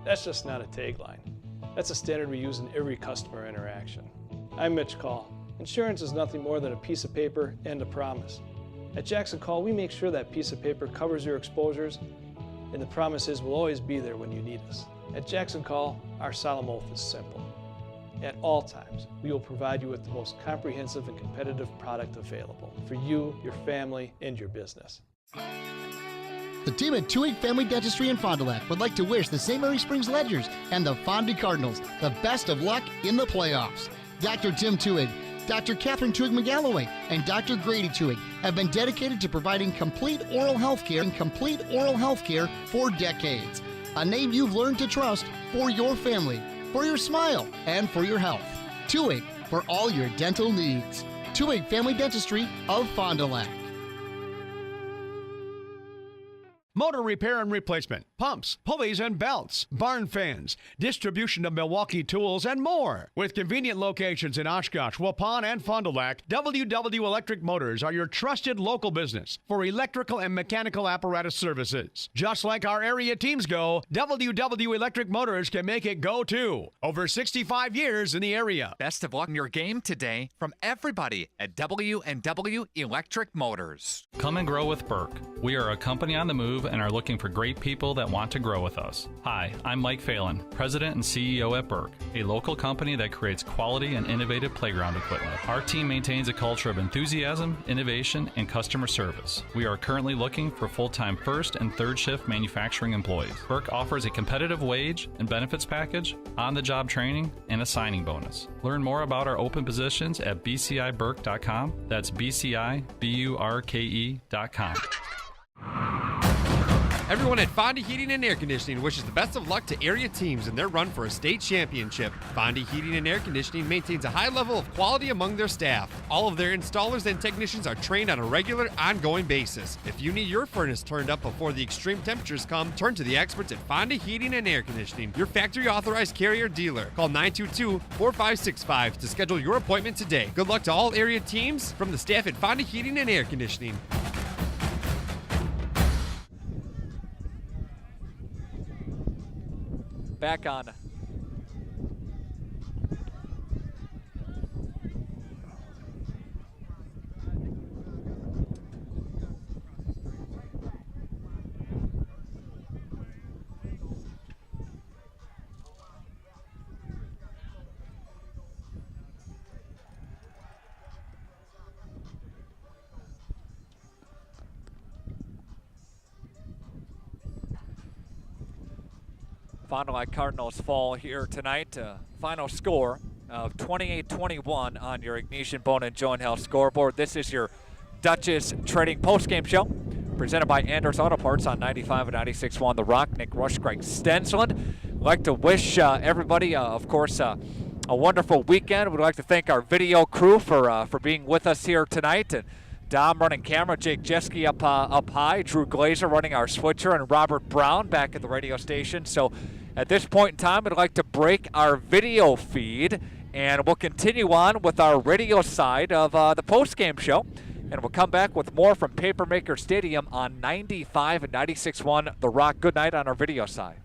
That's just not a tagline. That's a standard we use in every customer interaction. I'm Mitch Call. Insurance is nothing more than a piece of paper and a promise. At Jackson Call, we make sure that piece of paper covers your exposures And the promise is we'll always be there when you need us. At Jackson Call, our solemn oath is simple. At all times, we will provide you with the most comprehensive and competitive product available for you, your family, and your business. The team at Twoig Family Dentistry in Fond du Lac would like to wish the St. Mary Springs Ledgers and the Fdic Cardinals the best of luck in the playoffs. Dr. Tim Twoig, Dr. Catherine Twoig McGalloway, and Dr. Grady Twoig have been dedicated to providing complete oral health care for decades. A name you've learned to trust for your family, for your smile, and for your health. Twoig for all your dental needs. Twoig Family Dentistry of Fond du Lac. Motor repair and replacement, pumps, pulleys, and belts, barn fans, distribution of Milwaukee tools, and more. With convenient locations in Oshkosh, Waupun, and Fond du Lac, WW Electric Motors are your trusted local business for electrical and mechanical apparatus services. Just like our area teams go, WW Electric Motors can make it go too. Over 65 years in the area. Best of luck in your game today from everybody at W&W Electric Motors. Come and grow with Burke. We are a company on the move and are looking for great people that want to grow with us. Hi, I'm Mike Phelan, President and CEO at Burke, a local company that creates quality and innovative playground equipment. Our team maintains a culture of enthusiasm, innovation, and customer service. We are currently looking for full-time first and third shift manufacturing employees. Burke offers a competitive wage and benefits package, on-the-job training, and a signing bonus. Learn more about our open positions at bciburke.com. That's bciburke.com. Everyone at Fonda Heating and Air Conditioning wishes the best of luck to area teams in their run for a state championship. Fonda Heating and Air Conditioning maintains a high level of quality among their staff. All of their installers and technicians are trained on a regular, ongoing basis. If you need your furnace turned up before the extreme temperatures come, turn to the experts at Fonda Heating and Air Conditioning, your factory authorized carrier dealer. Call 922-4565 to schedule your appointment today. Good luck to all area teams from the staff at Fonda Heating and Air Conditioning. Back on. Fondulac Cardinals fall here tonight. Final score of 28-21 on your Ignition Bone and Joint Health scoreboard. This is your Duchess Trading postgame show presented by Anders Auto Parts on 95 and 96.1 The Rock. Nick Rusch, Greg Stensland. I'd like to wish everybody, of course, a wonderful weekend. We'd like to thank our video crew for being with us here tonight. And Dom running camera, Jake Jeske up high, Drew Glaeser running our switcher, and Robert Brown back at the radio station. So at this point in time, I'd like to break our video feed, and we'll continue on with our radio side of the postgame show. And we'll come back with more from Papermaker Stadium on 95 and 96.1 The Rock. Good night on our video side.